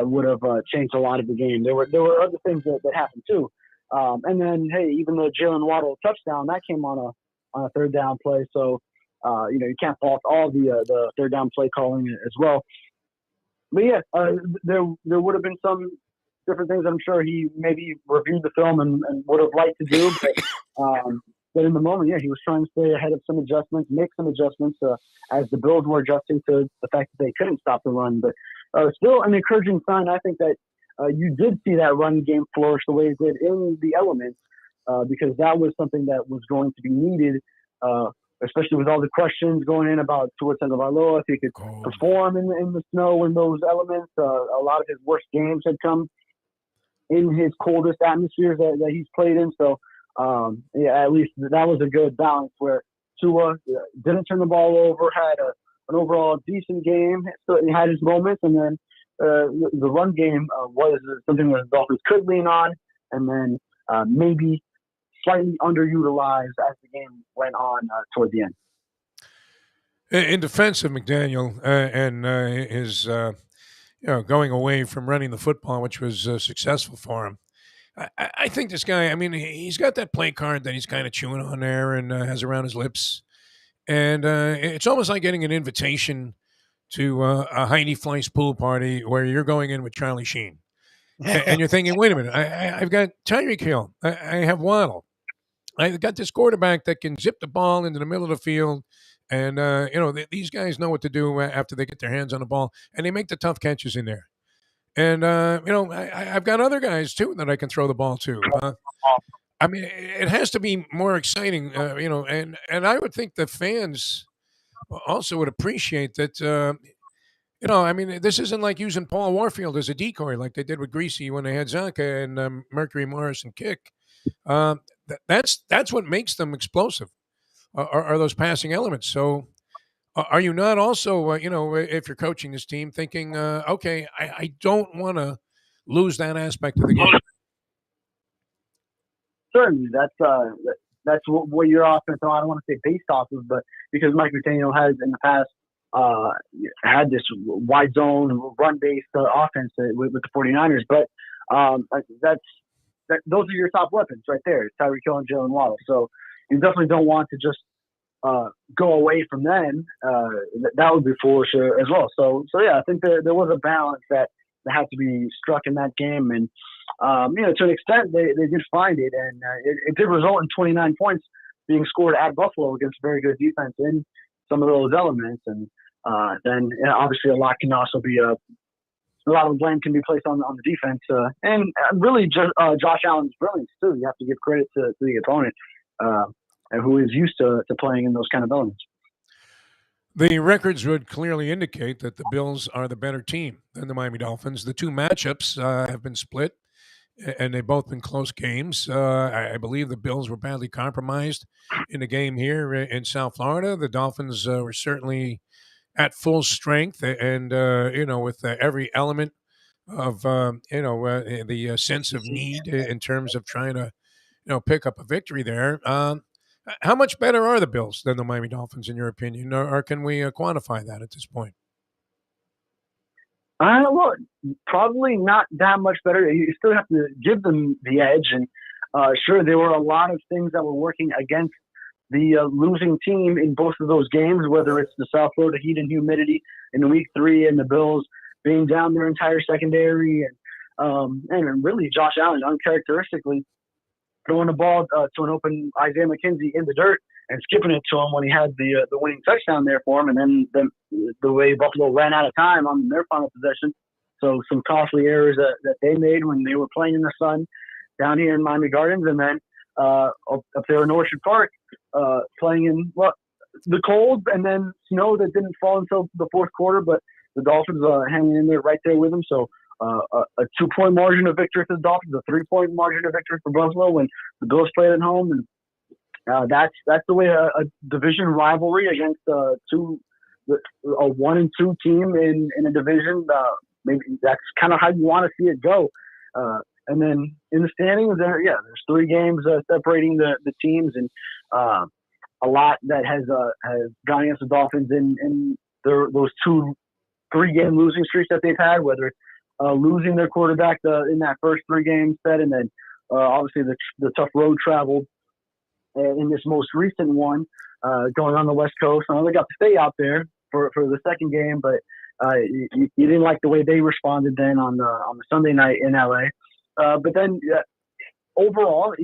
would have changed a lot of the game. There were other things that happened too. And then, even the Jalen Waddle touchdown, that came on a third down play. So, you can't fault all the third down play calling as well. But there would have been some different things I'm sure he maybe reviewed the film and would have liked to do. But in the moment, he was trying to stay ahead of some adjustments, make some adjustments as the Bills were adjusting to the fact that they couldn't stop the run. But still an encouraging sign, I think, that you did see that run game flourish the way it did in the elements, because that was something that was going to be needed, especially with all the questions going in about Tua Tagovailoa, if he could perform in the snow in those elements. A lot of his worst games had come in his coldest atmospheres that he's played in. So, at least that was a good balance where Tua didn't turn the ball over, had an overall decent game, certainly had his moments, and then the run game was something that the Dolphins could lean on, and then maybe slightly underutilized as the game went on toward the end. In defense of McDaniel and his going away from running the football, which was successful for him, I think this guy, I mean, he's got that play card that he's kind of chewing on there and has around his lips. And it's almost like getting an invitation to a Heidi Fleiss pool party where you're going in with Charlie Sheen. And you're thinking, wait a minute, I've got Tyreek Hill. I have Waddle. I've got this quarterback that can zip the ball into the middle of the field. And, these guys know what to do after they get their hands on the ball. And they make the tough catches in there. And, I've got other guys, too, that I can throw the ball to. I mean, it has to be more exciting, and I would think the fans also would appreciate that, this isn't like using Paul Warfield as a decoy like they did with Greasy when they had Zonka and Mercury Morris and Kick. That's what makes them explosive, are those passing elements. So are you not also, if you're coaching this team, thinking, okay, I don't want to lose that aspect of the game? Certainly, that's what your offense. I don't want to say based off of, but because Mike McDaniel has in the past had this wide zone run based offense with the 49ers, but that's those are your top weapons right there. It's Tyreek Hill and Jalen Waddle. So you definitely don't want to just go away from them. That would be foolish as well. So yeah, I think there was a balance that had to be struck in that game, and to an extent they did find it, and it did result in 29 points being scored at Buffalo against very good defense in some of those elements, and then obviously a lot can also be a lot of the blame can be placed on the defense, and really just Josh Allen's brilliance too. You have to give credit to the opponent. Who is used to playing in those kind of elements. The records would clearly indicate that the Bills are the better team than the Miami Dolphins. The two matchups have been split, and they've both been close games. I believe the Bills were badly compromised in the game here in South Florida. The Dolphins were certainly at full strength and, with every element of, the sense of need in terms of trying to, pick up a victory there. How much better are the Bills than the Miami Dolphins, in your opinion, or can we quantify that at this point? Well, probably not that much better. You still have to give them the edge, and sure, there were a lot of things that were working against the losing team in both of those games, whether it's the South Florida heat and humidity in Week 3 and the Bills being down their entire secondary, and really Josh Allen uncharacteristically throwing the ball to an open Isaiah McKenzie in the dirt and skipping it to him when he had the winning touchdown there for him, and then the way Buffalo ran out of time on their final possession. So some costly errors that they made when they were playing in the sun down here in Miami Gardens, and then up there in Orchard Park playing in the cold and then snow that didn't fall until the fourth quarter, but the Dolphins hanging in there right there with them. So a 2-point margin of victory for the Dolphins, a 3-point margin of victory for Buffalo when the Bills played at home, and that's the way a division rivalry against a 1-2 team in a division. Maybe that's kind of how you want to see it go. And then in the standings, there's 3 games separating the teams, and a lot that has gone against the Dolphins in those 2-3-game losing streaks that they've had, whether it's losing their quarterback in that first 3-game set, and then obviously the tough road travel in this most recent one going on the West Coast. I know they got to stay out there for the second game, but you didn't like the way they responded then on the Sunday night in LA. But then overall,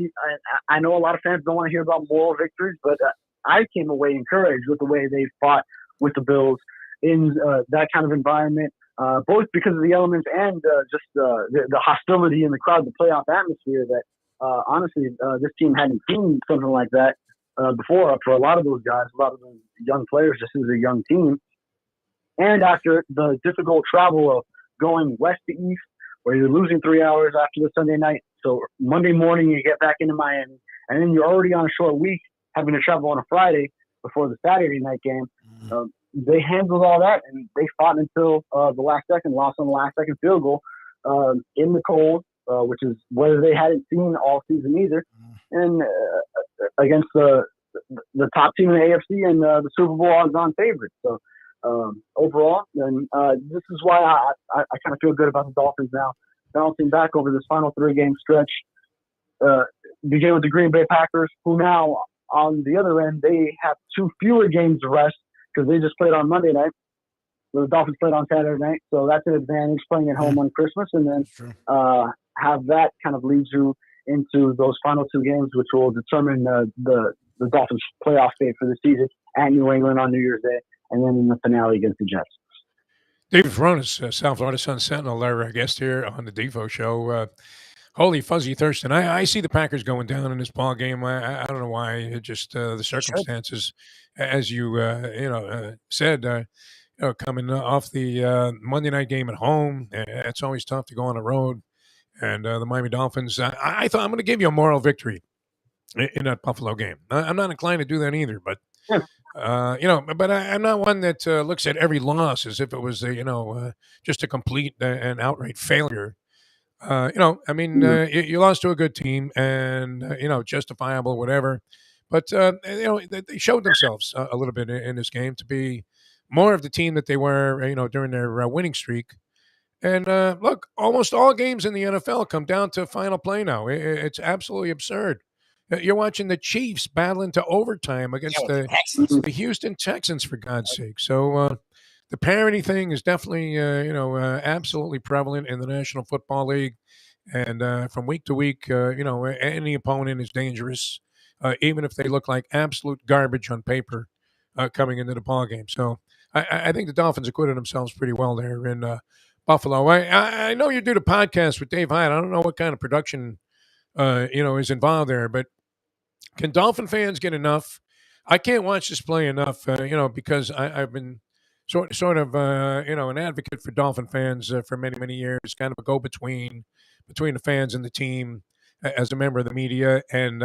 I know a lot of fans don't want to hear about moral victories, but I came away encouraged with the way they fought with the Bills in that kind of environment. Both because of the elements and just the hostility in the crowd, the playoff atmosphere that honestly this team hadn't seen something like that before for a lot of those guys, a lot of those young players. This is a young team. And after the difficult travel of going west to east, where you're losing 3 hours after the Sunday night, so Monday morning you get back into Miami, and then you're already on a short week having to travel on a Friday before the Saturday night game. They handled all that, and they fought until the last second, lost on the last second field goal in the cold, which is whether they hadn't seen all season either, and against the top team in the AFC and the Super Bowl odds-on favorite. So overall, and this is why I kind of feel good about the Dolphins now, bouncing back over this final 3-game stretch. Begin with the Green Bay Packers, who now on the other end they have 2 fewer games to rest, because they just played on Monday night. The Dolphins played on Saturday night, so that's an advantage playing at home on Christmas, and then have that kind of leads you into those final 2 games, which will determine the Dolphins' playoff fate for the season at New England on New Year's Day, and then in the finale against the Jets. David Furones, South Florida Sun-Sentinel, our guest here on the Defo Show. Holy fuzzy Thurston. I see the Packers going down in this ball game. I don't know why. It just the circumstances, as you said, coming off the Monday night game at home, it's always tough to go on the road. And the Miami Dolphins, I thought I'm going to give you a moral victory in that Buffalo game. I'm not inclined to do that either, but but I'm not one that looks at every loss as if it was just a complete and outright failure. You lost to a good team, and justifiable, whatever. But they showed themselves a little bit in this game to be more of the team that they were, during their winning streak. And look, almost all games in the NFL come down to final play now. It's absolutely absurd. You're watching the Chiefs battle into overtime against the Houston Texans, for God's sake. So the parity thing is definitely, absolutely prevalent in the National Football League. And from week to week, any opponent is dangerous, even if they look like absolute garbage on paper coming into the ball game. So I think the Dolphins acquitted themselves pretty well there in Buffalo. I know you do the podcast with Dave Hyde. I don't know what kind of production is involved there, but can Dolphin fans get enough? I can't watch this play enough, because I've been sort of an advocate for Dolphin fans for many, many years, kind of a go-between between the fans and the team as a member of the media, and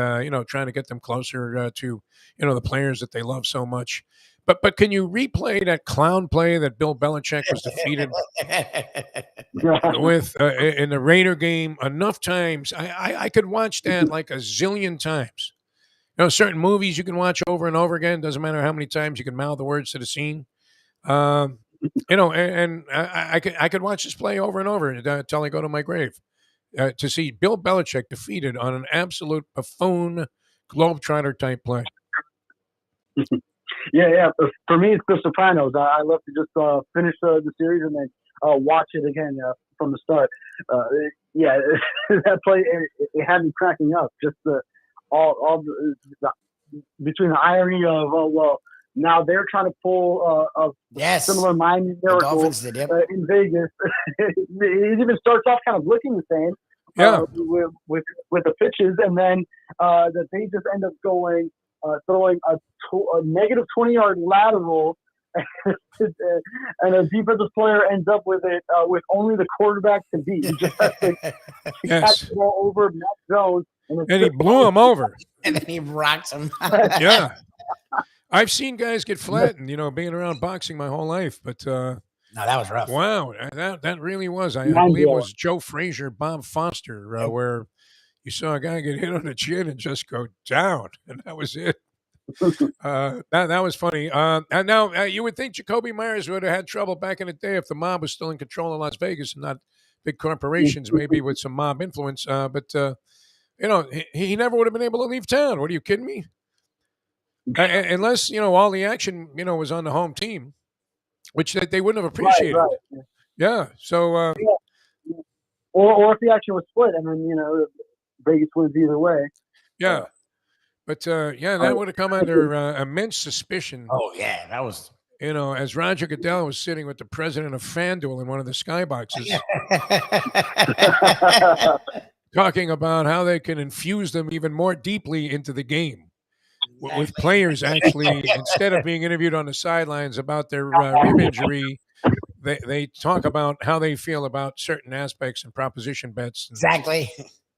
trying to get them closer to the players that they love so much. But can you replay that clown play that Bill Belichick was defeated with in the Raider game enough times? I could watch that like a zillion times. Certain movies you can watch over and over again. Doesn't matter how many times you can mouth the words to the scene. And I could watch this play over and over until I go to my grave to see Bill Belichick defeated on an absolute buffoon globetrotter type play. Yeah. For me, it's The Sopranos. I love to just finish the series and then watch it again from the start. That play it had me cracking up. Just all the between the irony of now they're trying to pull a similar Miami miracle in Vegas. It even starts off kind of looking the same. With the pitches, and then that they just end up going throwing a negative 20-yard lateral, and a defensive player ends up with it with only the quarterback to beat. He just has to catch the ball over Matt Jones, and he blew him over, and then he rocks him. Yeah, I've seen guys get flattened, being around boxing my whole life, but. No, that was rough. Wow, that really was. I believe it was Joe Frazier, Bob Foster, where you saw a guy get hit on the chin and just go down, and that was it. That was funny. And now you would think Jacoby Myers would have had trouble back in the day if the mob was still in control of Las Vegas and not big corporations, maybe with some mob influence. But he never would have been able to leave town. What are you kidding me? Unless all the action was on the home team. Which they wouldn't have appreciated. Right. Yeah. So. Or if the action was split, and then Vegas wins either way. Yeah. But that would have come under immense suspicion. Oh yeah, that was. As Roger Goodell was sitting with the president of FanDuel in one of the skyboxes, talking about how they can infuse them even more deeply into the game. With players actually, instead of being interviewed on the sidelines about their rib injury, they talk about how they feel about certain aspects and proposition bets. And exactly.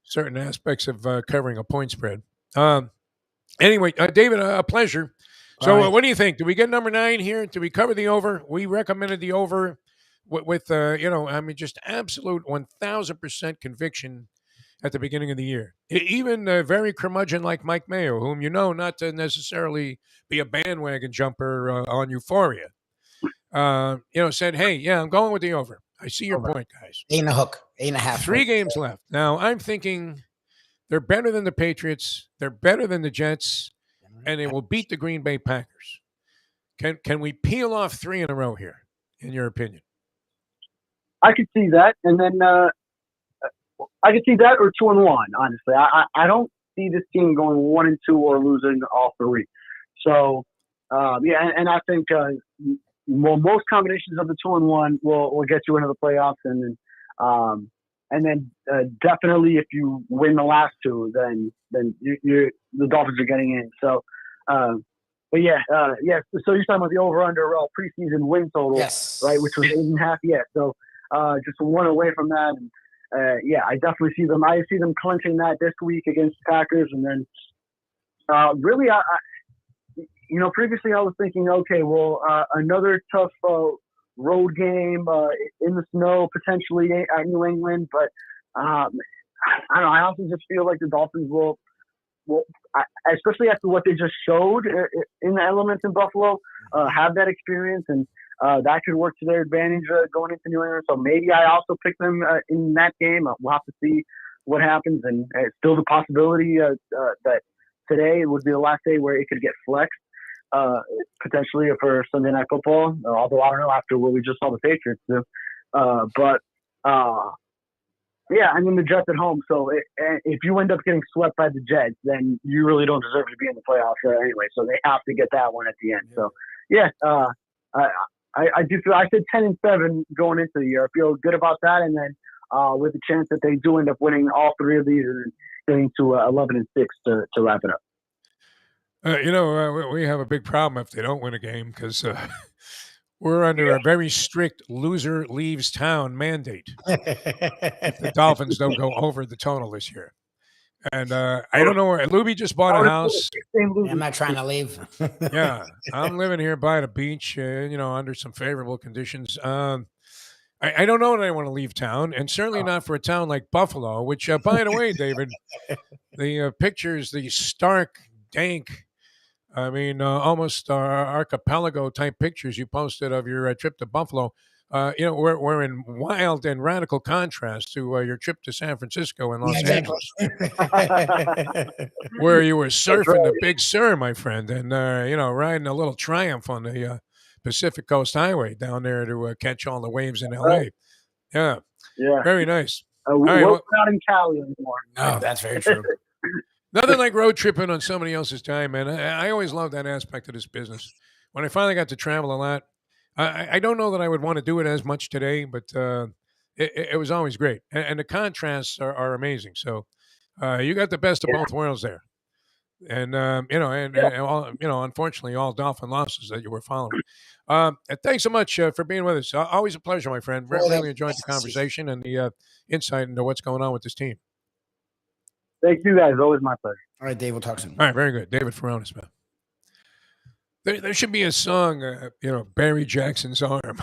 Certain aspects of covering a point spread. Anyway, David, a pleasure. So what do you think? Do we get number 9 here? Do we cover the over? We recommended the over with just absolute 1,000% conviction at the beginning of the year. Even a very curmudgeon like Mike Mayo, whom not to necessarily be a bandwagon jumper on Euphoria, said, hey, yeah, I'm going with the over. I see your point, guys. 8.5. 3 games left. Now, I'm thinking they're better than the Patriots. They're better than the Jets, and they will beat the Green Bay Packers. Can we peel off 3 in a row here, in your opinion? I could see that, and then I could see that or 2-1. Honestly, I don't see this team going 1-2 or losing all 3. So and I think most combinations of the 2-1 will get you into the playoffs, and then definitely if you win the last 2, then you're the Dolphins are getting in. So. So you're talking about the over/under preseason win total, yes, right? Which was 8.5. Yeah. So just 1 away from that. And, I definitely see them. I see them clinching that this week against the Packers, and then really, previously I was thinking, okay, well, another tough road game in the snow potentially at New England, but I don't know. I also just feel like the Dolphins will, especially after what they just showed in the elements in Buffalo, have that experience, and that could work to their advantage going into New England. So maybe I also pick them in that game. We'll have to see what happens, and it's still the possibility that today would be the last day where it could get flexed potentially for Sunday Night Football. Although I don't know after what we just saw the Patriots do, but. Yeah, I mean the Jets at home. So if you end up getting swept by the Jets, then you really don't deserve to be in the playoffs anyway. So they have to get that one at the end. So yeah, I do feel I said 10-7 going into the year. I feel good about that, and then with the chance that they do end up winning all three of these and getting to 11-6 to wrap it up. We have a big problem if they don't win a game because we're under a very strict loser leaves town mandate if the Dolphins don't go over the total this year. And I don't know where Lubie just bought a house. I'm not trying to leave. Yeah, I'm living here by the beach, under some favorable conditions. I don't know that I want to leave town, and certainly not for a town like Buffalo, which, by the way, David, the pictures, the stark, dank, almost archipelago type pictures you posted of your trip to Buffalo. We're in wild and radical contrast to your trip to San Francisco and Los Angeles, where you were surfing the Big Sur, my friend, and riding a little Triumph on the Pacific Coast Highway down there to catch all the waves in LA. Yeah, very nice. We're not in Cali anymore. No, that's very true. Nothing like road tripping on somebody else's time, man. I always loved that aspect of this business. When I finally got to travel a lot, I don't know that I would want to do it as much today, but it was always great. And the contrasts are amazing. So you got the best of both worlds there. And, unfortunately, all Dolphin losses that you were following. Thanks so much for being with us. Always a pleasure, my friend. Really enjoyed the conversation and the insight into what's going on with this team. Thank you, guys. Always my pleasure. All right, Dave, we'll talk soon. All right, very good. David Furones, man. There should be a song, Barry Jackson's Arm.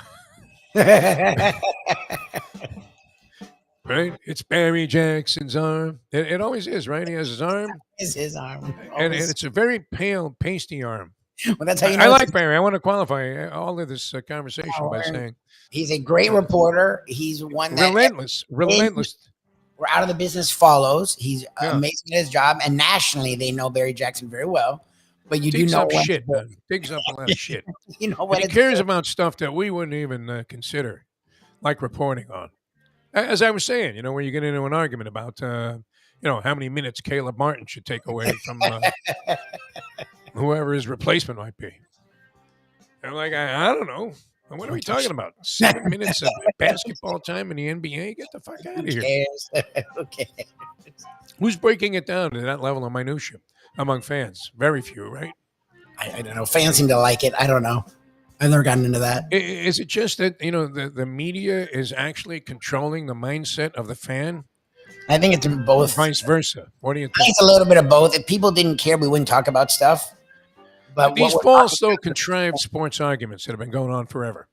Right? It's Barry Jackson's arm. It always is, right? He has his arm. It's his arm. And it's a very pale, pasty arm. Well, that's how you know. I like Barry. I want to qualify all of this conversation by saying he's a great reporter. He's one that relentless. We're out of the business follows. He's amazing at his job, and nationally they know Barry Jackson very well. But you digs do know up shit, man. Digs up a lot of shit. You know what? He cares about stuff that we wouldn't even consider, like reporting on. As I was saying, when you get into an argument about, how many minutes Caleb Martin should take away from whoever his replacement might be. I'm like, I don't know. What are we talking about? 7 minutes of basketball time in the NBA? Get the fuck out of here. Okay. Who's breaking it down to that level of minutia among fans? Very few, right? I don't know. Fans seem to like it. I don't know. I've never gotten into that. Is it just that, the media is actually controlling the mindset of the fan? I think it's both. Or vice versa. What do you think? I think it's a little bit of both. If people didn't care, we wouldn't talk about stuff. But these false, though, contrived sports arguments that have been going on forever.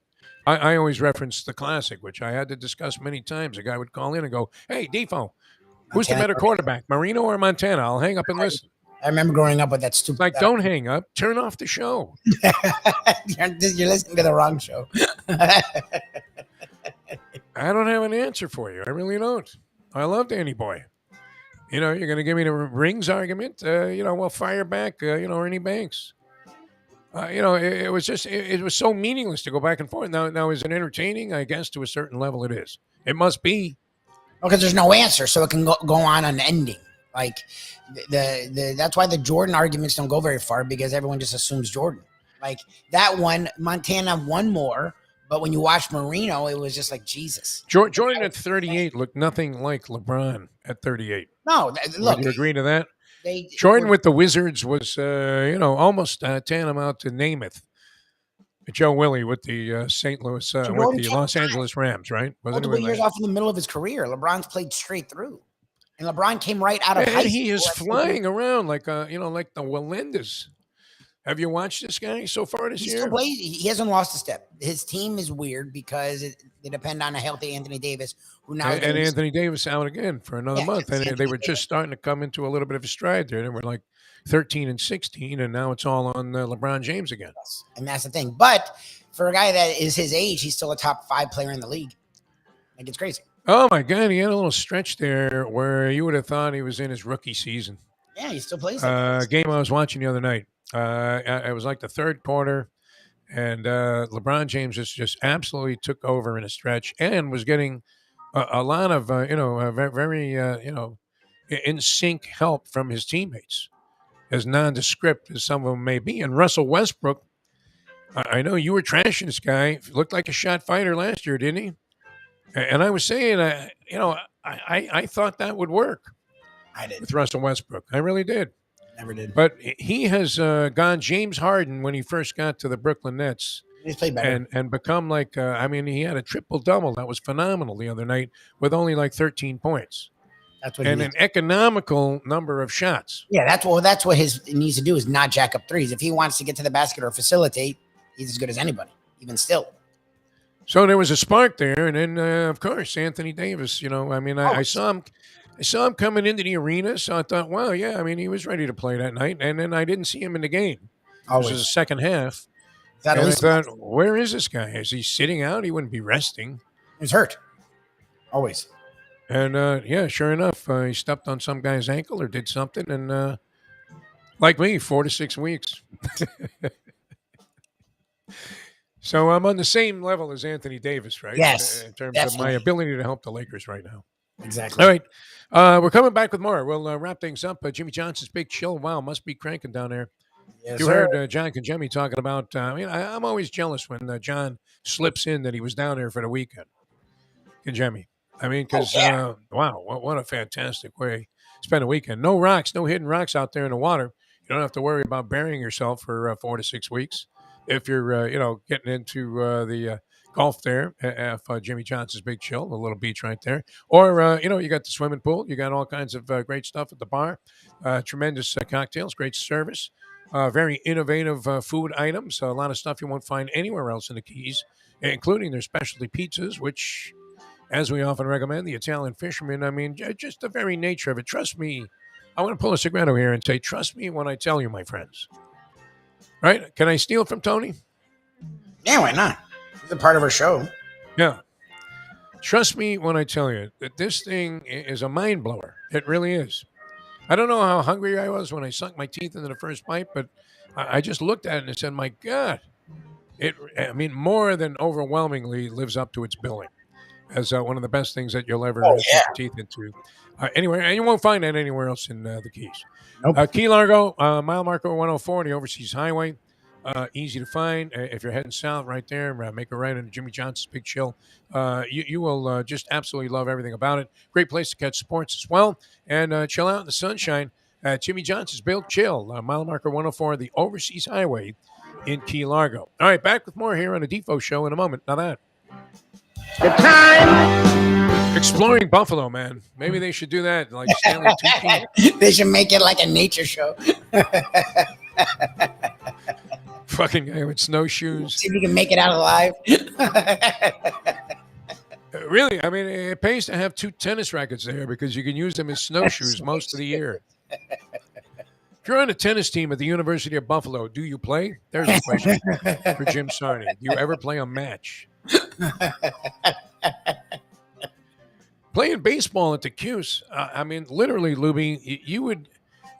I always reference the classic, which I had to discuss many times. A guy would call in and go, "Hey, Defo, who's the better quarterback, Marino or Montana?" I'll hang up and listen. I remember growing up with that stupid. Like, don't hang up. Turn off the show. You're listening to the wrong show. I don't have an answer for you. I really don't. I love Danny Boy. You're going to give me the rings argument. We'll fire back. Ernie Banks. It was just it was so meaningless to go back and forth. Now, is it entertaining? I guess to a certain level it is. It must be. Because there's no answer, so it can go on unending. Like that's why the Jordan arguments don't go very far, because everyone just assumes Jordan. Like that one, Montana won more, but when you watch Marino, it was just like Jesus. Jordan at 38 looked nothing like LeBron at 38. No, look. Would you agree to that? Jordan with the Wizards was, almost tantamount to Namath. Joe Willie with the with the Los Angeles Rams, right? Multiple years off in the middle of his career. LeBron's played straight through, and LeBron came right out of high school. He is flying around like like the Melendez. Have you watched this guy so far this He year? still plays. He hasn't lost a step. His team is weird because they depend on a healthy Anthony Davis, who now And Anthony Davis out again for another month. And they were just starting to come into a little bit of a stride there. They were like 13 and 16, and now it's all on LeBron James again. And that's the thing. But for a guy that is his age, he's still a top 5 player in the league. Like, it's crazy. Oh, my God. He had a little stretch there where you would have thought he was in his rookie season. Yeah, he still plays. Game I was watching the other night. It was like the third quarter, and LeBron James just absolutely took over in a stretch and was getting a lot of, very in sync help from his teammates, as nondescript as some of them may be. And Russell Westbrook, I know you were trashing this guy. Looked like a shot fighter last year, didn't he? And I was saying, I thought that would work. I did. With Russell Westbrook. I really did. Never did. But he has gone James Harden when he first got to the Brooklyn Nets. He's played better. And become like, he had a triple-double. That was phenomenal the other night with only like 13 points. That's what an economical number of shots. Yeah, that's what he needs to do is not jack up threes. If he wants to get to the basket or facilitate, he's as good as anybody, even still. So there was a spark there. And then, of course, Anthony Davis, I saw him. I saw him coming into the arena, so I thought, wow, yeah, he was ready to play that night. And then I didn't see him in the game. This was the second half. And I thought, where is this guy? Is he sitting out? He wouldn't be resting. He's hurt. Always. And, sure enough, he stepped on some guy's ankle or did something. And like me, 4 to 6 weeks. So I'm on the same level as Anthony Davis, right? Yes. In terms of my ability to help the Lakers right now. Exactly. All right. We're coming back with more. We'll wrap things up. Jimmy Johnson's Big Chill. Wow, must be cranking down there. Yes, you sir. heard John Jimmy talking about, I'm always jealous when John slips in that he was down there for the weekend. Jimmy. Because, wow, what a fantastic way to spend a weekend. No rocks, no hidden rocks out there in the water. You don't have to worry about burying yourself for 4 to 6 weeks. If you're, getting into the golf there at Jimmy Johnson's Big Chill, a little beach right there. Or, you got the swimming pool. You got all kinds of great stuff at the bar. Tremendous cocktails, great service. Very innovative food items. A lot of stuff you won't find anywhere else in the Keys, including their specialty pizzas, which, as we often recommend, the Italian fisherman, just the very nature of it. Trust me. I want to pull a Segredo here and say, trust me when I tell you, my friends. Right? Can I steal from Tony? Yeah, why not? It's a part of our show. Yeah. Trust me when I tell you that this thing is a mind blower. It really is. I don't know how hungry I was when I sunk my teeth into the first bite, but I just looked at it and said, my God, more than overwhelmingly lives up to its billing as one of the best things that you'll ever sink your teeth into. Anyway, and you won't find that anywhere else in the Keys. Nope. Key Largo, mile marker 104, the Overseas Highway. Easy to find. If you're heading south right there, make a right into Jimmy Johnson's Big Chill. You will just absolutely love everything about it. Great place to catch sports as well and chill out in the sunshine at Jimmy Johnson's Big Chill, mile marker 104, the Overseas Highway in Key Largo. All right, back with more here on the Defo Show in a moment. Now that. The time. Exploring Buffalo, man. Maybe they should do that. Like Stanley Tucci. They should make it like a nature show. Fucking guy with snowshoes. See if you can make it out alive. Really, it pays to have 2 tennis rackets there because you can use them as snowshoes most of the year. If you're on a tennis team at the University of Buffalo, do you play? There's a question for Jim Sarney. Do you ever play a match? Playing baseball at the Cuse, literally, Lubie, you would,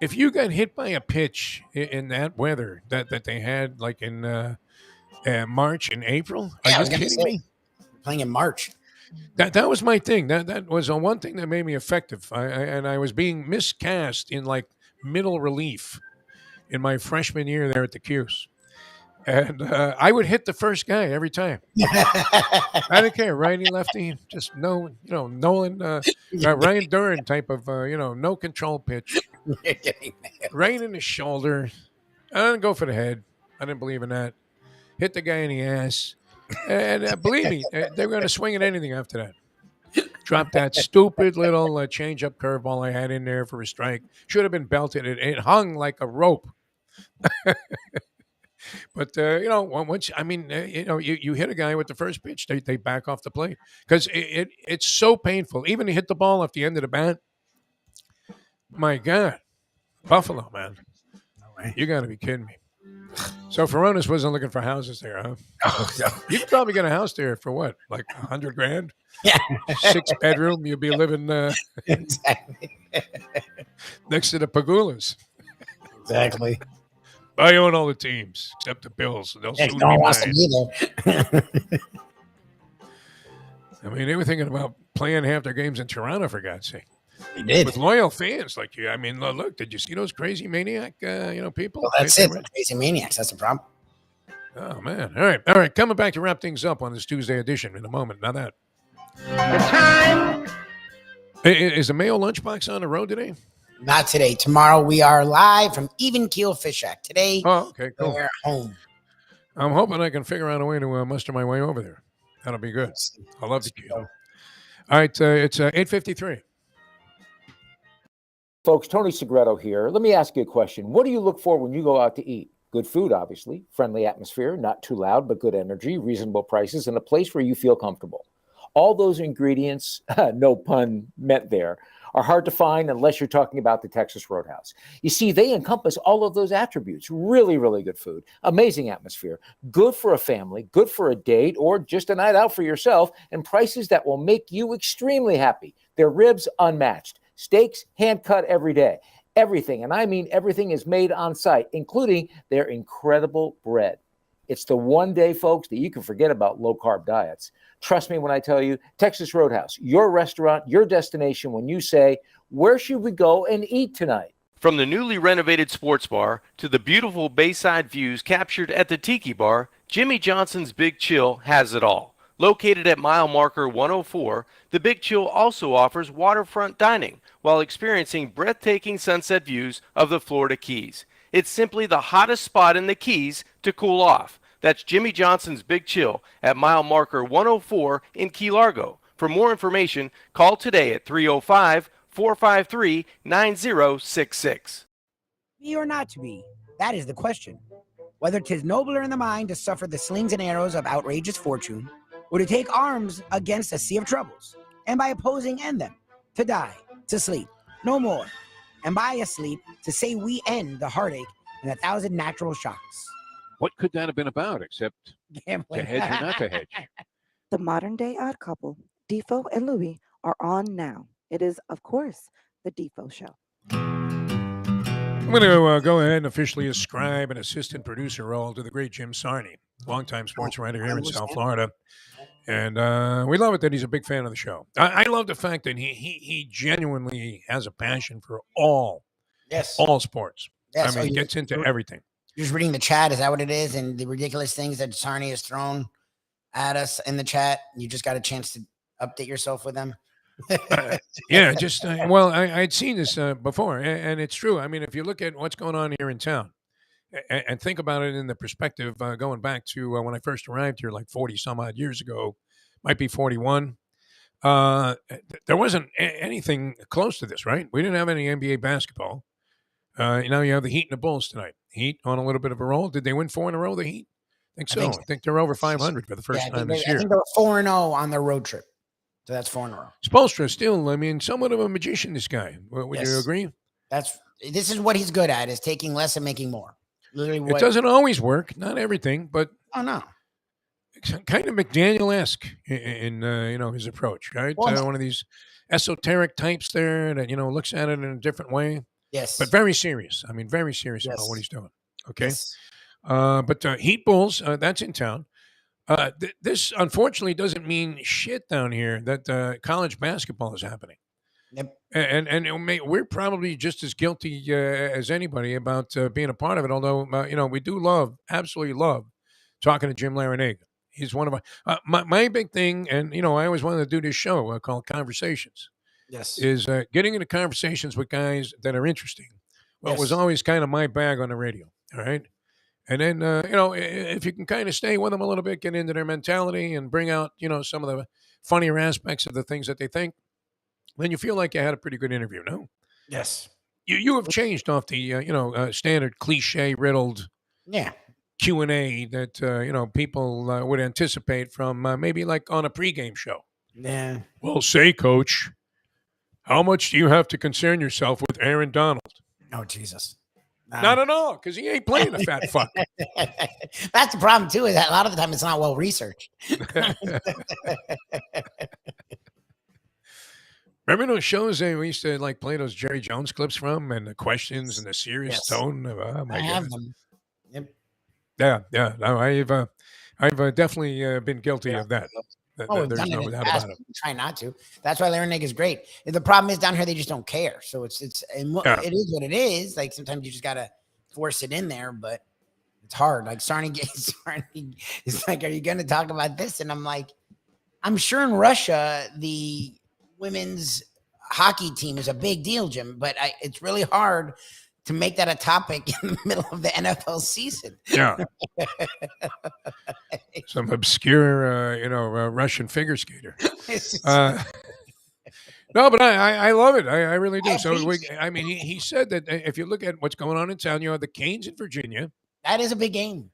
if you got hit by a pitch in that weather that they had like in March and April, are you kidding me? Playing in March. That was my thing. That was one thing that made me effective. I was being miscast in like middle relief in my freshman year there at the Cuse. And I would hit the first guy every time. I didn't care, righty, lefty, just Nolan, Ryan Duran type of, no control pitch. Right in the shoulder. I didn't go for the head. I didn't believe in that. Hit the guy in the ass. And believe me, they were going to swing at anything after that. Drop that stupid little change-up curveball I had in there for a strike. Should have been belted. It hung like a rope. But once you hit a guy with the first pitch, they back off the plate because it's so painful. Even to hit the ball off the end of the bat. My God, Buffalo, man, you got to be kidding me. So Furones wasn't looking for houses there, huh? Oh, no. You could probably get a house there for what, like $100,000? Yeah. 6-bedroom. You'll be living Exactly. next to the Pagulas. Exactly. I own all the teams except the Bills. They'll Yeah, soon no one be wants to mine. be there. I mean, they were thinking about playing half their games in Toronto, for God's sake. He did. With loyal fans like you. I mean, look, did you see those crazy maniac, people? Well, that's it. The crazy maniacs. That's the problem. Oh, man. All right. Coming back to wrap things up on this Tuesday edition in a moment. Now that. The time. Is the Mayo Lunchbox on the road today? Not today. Tomorrow we are live from Even Keel Fish Shack. Today, okay, cool. We're home. I'm hoping I can figure out a way to muster my way over there. That'll be good. I love the keel. All right, it's 8:53. Folks, Tony Segreto here. Let me ask you a question. What do you look for when you go out to eat? Good food, obviously, friendly atmosphere, not too loud, but good energy, reasonable prices, and a place where you feel comfortable. All those ingredients, no pun meant there, are hard to find unless you're talking about the Texas Roadhouse. You see, they encompass all of those attributes. Really, really good food, amazing atmosphere, good for a family, good for a date, or just a night out for yourself, and prices that will make you extremely happy. Their ribs unmatched, steaks hand-cut every day. Everything, and I mean everything, is made on site, including their incredible bread. It's the one day, folks, that you can forget about low-carb diets. Trust me when I tell you, Texas Roadhouse, your restaurant, your destination when you say, where should we go and eat tonight? From the newly renovated sports bar to the beautiful bayside views captured at the Tiki Bar, Jimmy Johnson's Big Chill has it all. Located at mile marker 104, the Big Chill also offers waterfront dining while experiencing breathtaking sunset views of the Florida Keys. It's simply the hottest spot in the Keys to cool off. That's Jimmy Johnson's Big Chill at mile marker 104 in Key Largo. For more information, call today at 305-453-9066. Be or not to be? That is the question. Whether 'tis nobler in the mind to suffer the slings and arrows of outrageous fortune, or to take arms against a sea of troubles, and by opposing end them, to die, to sleep, no more, and by asleep, to say we end the heartache and 1,000 natural shocks. What could that have been about except Gambling. to hedge or not to hedge? The modern day odd couple, Defo and Lubie, are on now. It is, of course, the Defo Show. I'm going to go ahead and officially ascribe an assistant producer role to the great Jim Sarney, longtime sports writer here in South Florida. And we love it that he's a big fan of the show. I love the fact that he genuinely has a passion for all sports. Yes. I mean, he gets into everything. You're just reading the chat. Is that what it is? And the ridiculous things that Sarney has thrown at us in the chat. You just got a chance to update yourself with them. Yeah, just I'd seen this before, and it's true. I mean, if you look at what's going on here in town, and think about it in the perspective going back to when I first arrived here, like 40 some odd years ago, might be 41. There wasn't anything close to this, right? We didn't have any NBA basketball. Now you have the Heat and the Bulls tonight. Heat on a little bit of a roll. Did they win 4 in a row, the Heat? I think so. I think they're over 500 for the first time this year. I think they were 4-0 on their road trip. So that's 4 in a row. Spoelstra still, I mean, somewhat of a magician, this guy. Would you agree? This is what he's good at, is taking less and making more. Literally it doesn't always work, not everything, but no. Kind of McDaniel-esque in his approach, right? One of these esoteric types there that, looks at it in a different way. Yes. But very serious. I mean, very serious about what he's doing. Okay. Yes. But Heat Bulls, that's in town. This unfortunately doesn't mean shit down here that college basketball is happening. Yep. And we're probably just as guilty as anybody about being a part of it. Although, we do absolutely love talking to Jim Larinaga. He's one of my big thing. And, I always wanted to do this show called Conversations. Yes. Is getting into conversations with guys that are interesting. Well, it was always kind of my bag on the radio. All right. And then, if you can kind of stay with them a little bit, get into their mentality and bring out, some of the funnier aspects of the things that they think, then you feel like you had a pretty good interview, no? Yes. You have changed off the, standard cliche-riddled Q&A that, people would anticipate from maybe like on a pregame show. Yeah. Well, say, Coach, how much do you have to concern yourself with Aaron Donald? Oh, Jesus. Not at all, because he ain't playing a fat fuck. That's the problem, too, is that a lot of the time it's not well researched. Remember those shows we used to like play those Jerry Jones clips from, and the questions and the serious tone? Oh, my I God. have them. Yep. Yeah. No, I've definitely been guilty of that. We've There's done it no in the doubt past. about it. We try not to. That's why Larry Neg is great. The problem is down here they just don't care. So it is what it is. Like sometimes you just gotta force it in there, but it's hard. Like Sarni is like, "Are you going to talk about this?" And I'm like, "I'm sure in Russia the women's hockey team is a big deal, Jim, but it's really hard to make that a topic in the middle of the NFL season." Yeah. Some obscure, Russian figure skater. No, but I love it. I really do. He said that if you look at what's going on in town, you have the Canes in Virginia. That is a big game.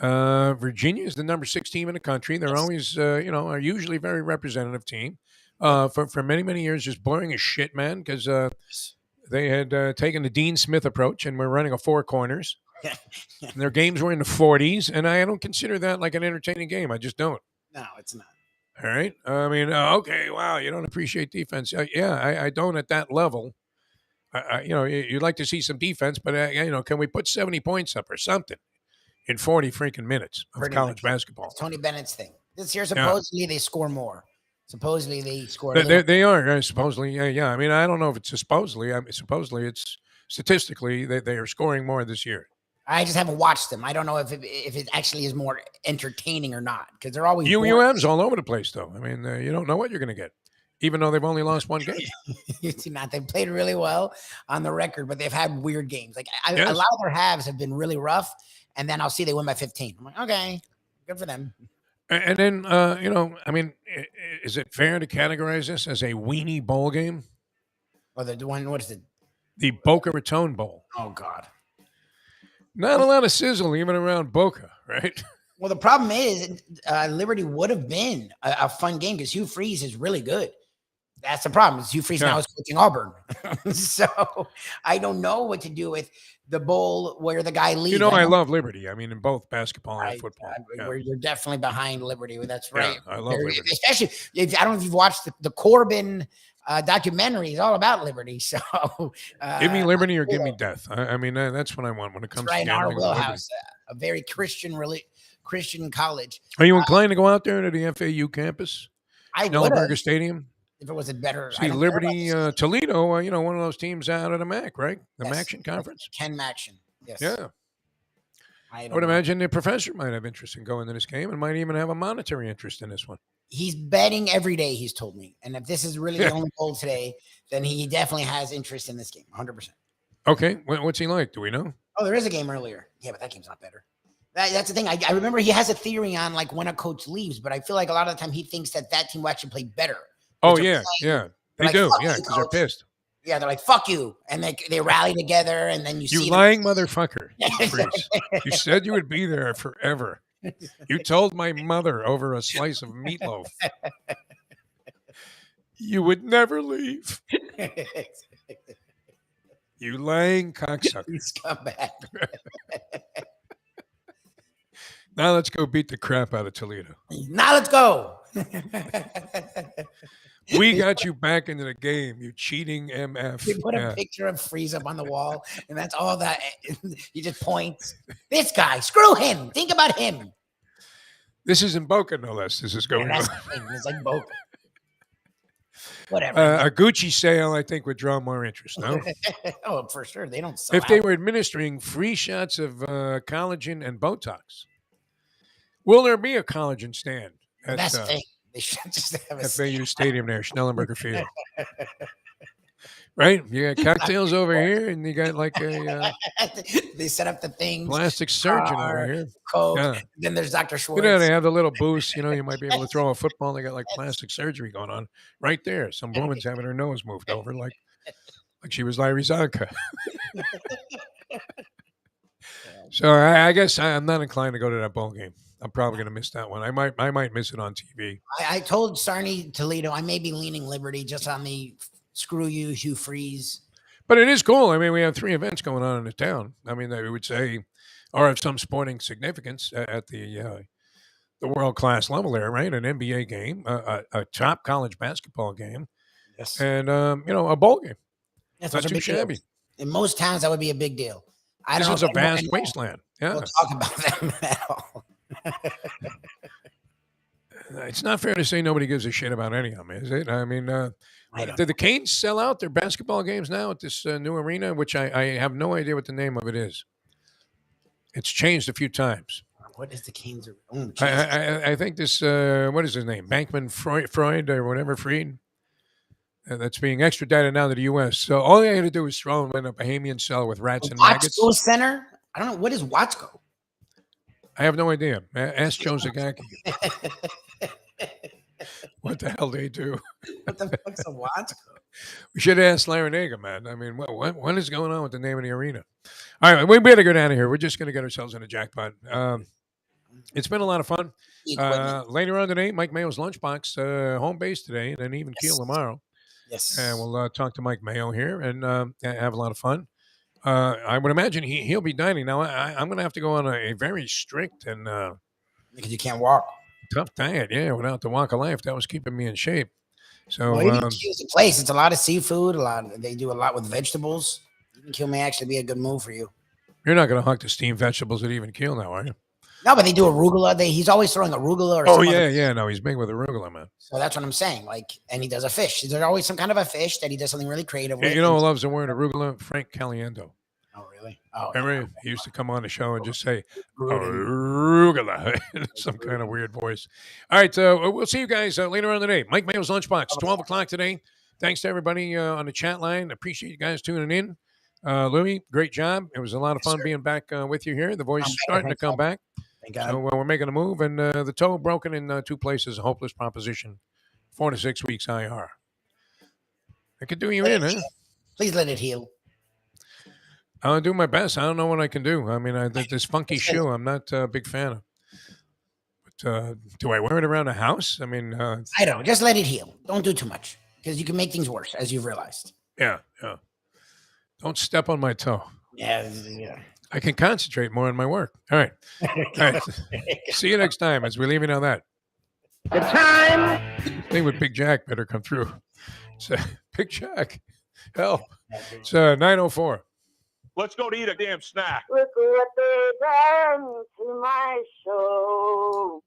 Virginia is the number 6 team in the country. They're always, are usually a very representative team. For many, many years, just boring as shit, man, because they had taken the Dean Smith approach and were running a 4 corners. And their games were in the 40s, and I don't consider that like an entertaining game. I just don't. No, it's not. All right. I mean, okay, wow, you don't appreciate defense. I don't at that level. You'd like to see some defense, but can we put 70 points up or something in 40 freaking minutes of college basketball? It's Tony Bennett's thing. This year, supposedly they score more. Supposedly they score. They are supposedly. Yeah. I mean, I don't know if it's supposedly. Supposedly it's statistically they are scoring more this year. I just haven't watched them. I don't know if it actually is more entertaining or not, because they're always UM's all over the place, though. I mean, you don't know what you're going to get, even though they've only lost 1 game. You do not. They've played really well on the record, but they've had weird games. Like a lot of their halves have been really rough, and then I'll see they win by 15. I'm like, okay, good for them. And then, is it fair to categorize this as a weenie bowl game? Or the one, what is it? The Boca Raton Bowl. Oh, God. Not a lot of sizzle even around Boca, right? Well, the problem is Liberty would have been a fun game because Hugh Freeze is really good. That's the problem. Hugh Freeze now is coaching Auburn. So I don't know what to do with the bowl where the guy leaves. I love Liberty. I mean, in both basketball and football. You're definitely behind Liberty. That's right. Yeah, I love Liberty. Especially, I don't know if you've watched the Corbin documentary. Is all about Liberty. So give me liberty or give me death. I mean, that's what I want when it comes to in our wheelhouse. A very Christian college. Are you inclined to go out there to the FAU campus? Schnellenberger Stadium? If it was a better. See, Liberty, Toledo, one of those teams out of the MAC, right? The Maction Conference? Ken Maction, yes. Yeah. I would imagine the professor might have interest in going to this game and might even have a monetary interest in this one. He's betting every day, he's told me. And if this is really the only goal today, then he definitely has interest in this game, 100%. Okay. What's he like? Do we know? Oh, there is a game earlier. Yeah, but that game's not better. That's the thing. I remember he has a theory on like when a coach leaves, but I feel like a lot of the time he thinks that team will actually play better. Oh, yeah. They do. Yeah, because they're pissed. Yeah, they're like, fuck you. And they rally together, and then you see you lying motherfucker. You said you would be there forever. You told my mother over a slice of meatloaf you would never leave. You lying cocksucker. Please come back. Now let's go beat the crap out of Toledo. Now let's go. We got you back into the game, you cheating MF. We put a picture of Freeze up on the wall, and that's all that. He just points. This guy, screw him. Think about him. This is in Boca, no less. This is going on. It's like Boca. Whatever. A Gucci sale, I think, would draw more interest, no? Oh, for sure. They don't sell if they were administering free shots of collagen and Botox. Will there be a collagen stand? That's the thing. They should just have a FAU Stadium there, Schnellenberger Field. Right? You got cocktails over here, and you got like a... they set up the things. Plastic surgeon over here. Coke. Then there's Dr. Schwartz. They have the little booths. You might be able to throw a football. They got like plastic surgery going on right there. Some woman's having her nose moved over like she was Larry Zonka. So I guess I'm not inclined to go to that ball game. I'm probably going to miss that one. I might miss it on TV. I told Sarny Toledo I may be leaning Liberty just on the screw you, Hugh Freeze. But it is cool. I mean, we have 3 events going on in the town. I mean, they would say, or of some sporting significance at the world class level there, right? An NBA game, a top college basketball game, Yes. and a bowl game. Yes, Not those are too big shabby. deals. In most towns, that would be a big deal. This is a vast wasteland. Yeah. We'll talk about them at all. It's not fair to say nobody gives a shit about any of them, is it? I mean, did the Canes sell out their basketball games now at this new arena, which I have no idea what the name of it is. It's changed a few times. What is the Canes? Oh, I think this, what is his name? Bankman Freud or whatever, Freed. That's being extradited now to the U.S. So all they had to do was throw him in a Bahamian cell with rats and maggots. Watsco Center? I don't know. What is Watsco? I have no idea. Ask Joe Zagacki. What the hell they do? What the fuck's a Watsco? We should ask Larinaga, man. I mean, what is going on with the name of the arena? All right, we better get out of here. We're just going to get ourselves in a jackpot. It's been a lot of fun. Later on today, Mike Mayo's Lunchbox, home base today, and then even Keel tomorrow. Yes. And we'll talk to Mike Mayo here and have a lot of fun. I would imagine he'll be dining. Now, I'm going to have to go on a very strict and because you can't walk. Tough diet, without the walk of life. That was keeping me in shape. So Keel's a place. It's a lot of seafood. They do a lot with vegetables. Even Keel may actually be a good move for you. You're not going to huck the steamed vegetables at Even Keel now, are you? No, but they do arugula. He's always throwing arugula. No, he's big with arugula, man. So that's what I'm saying. And he does a fish. There's always some kind of a fish that he does something really creative with. You know who loves the word arugula? Frank Caliendo. Oh, really? Oh, remember he used to come on the show and just say arugula, some kind of weird voice. All right, we'll see you guys later on today. Mike Mayo's Lunchbox, 12 o'clock today. Thanks to everybody on the chat line. Appreciate you guys tuning in. Louie, great job. It was a lot of fun being back with you here. The voice is starting to come back. Thank God. So we're making a move, and the toe broken in 2 places, a hopeless proposition. 4 to 6 weeks IR. I could do you in, huh? Please let it heal. I'll do my best. I don't know what I can do. I mean, this funky shoe, I'm not a big fan of. But do I wear it around the house? I mean, I don't. Just let it heal. Don't do too much because you can make things worse, as you've realized. Yeah. Don't step on my toe. Yeah. I can concentrate more on my work. All right. See you next time as we leave it on that. The time. Thing with Big Jack better come through. So, Big Jack, help. It's 9:04. Let's go to eat a damn snack. Look what they done to my soul.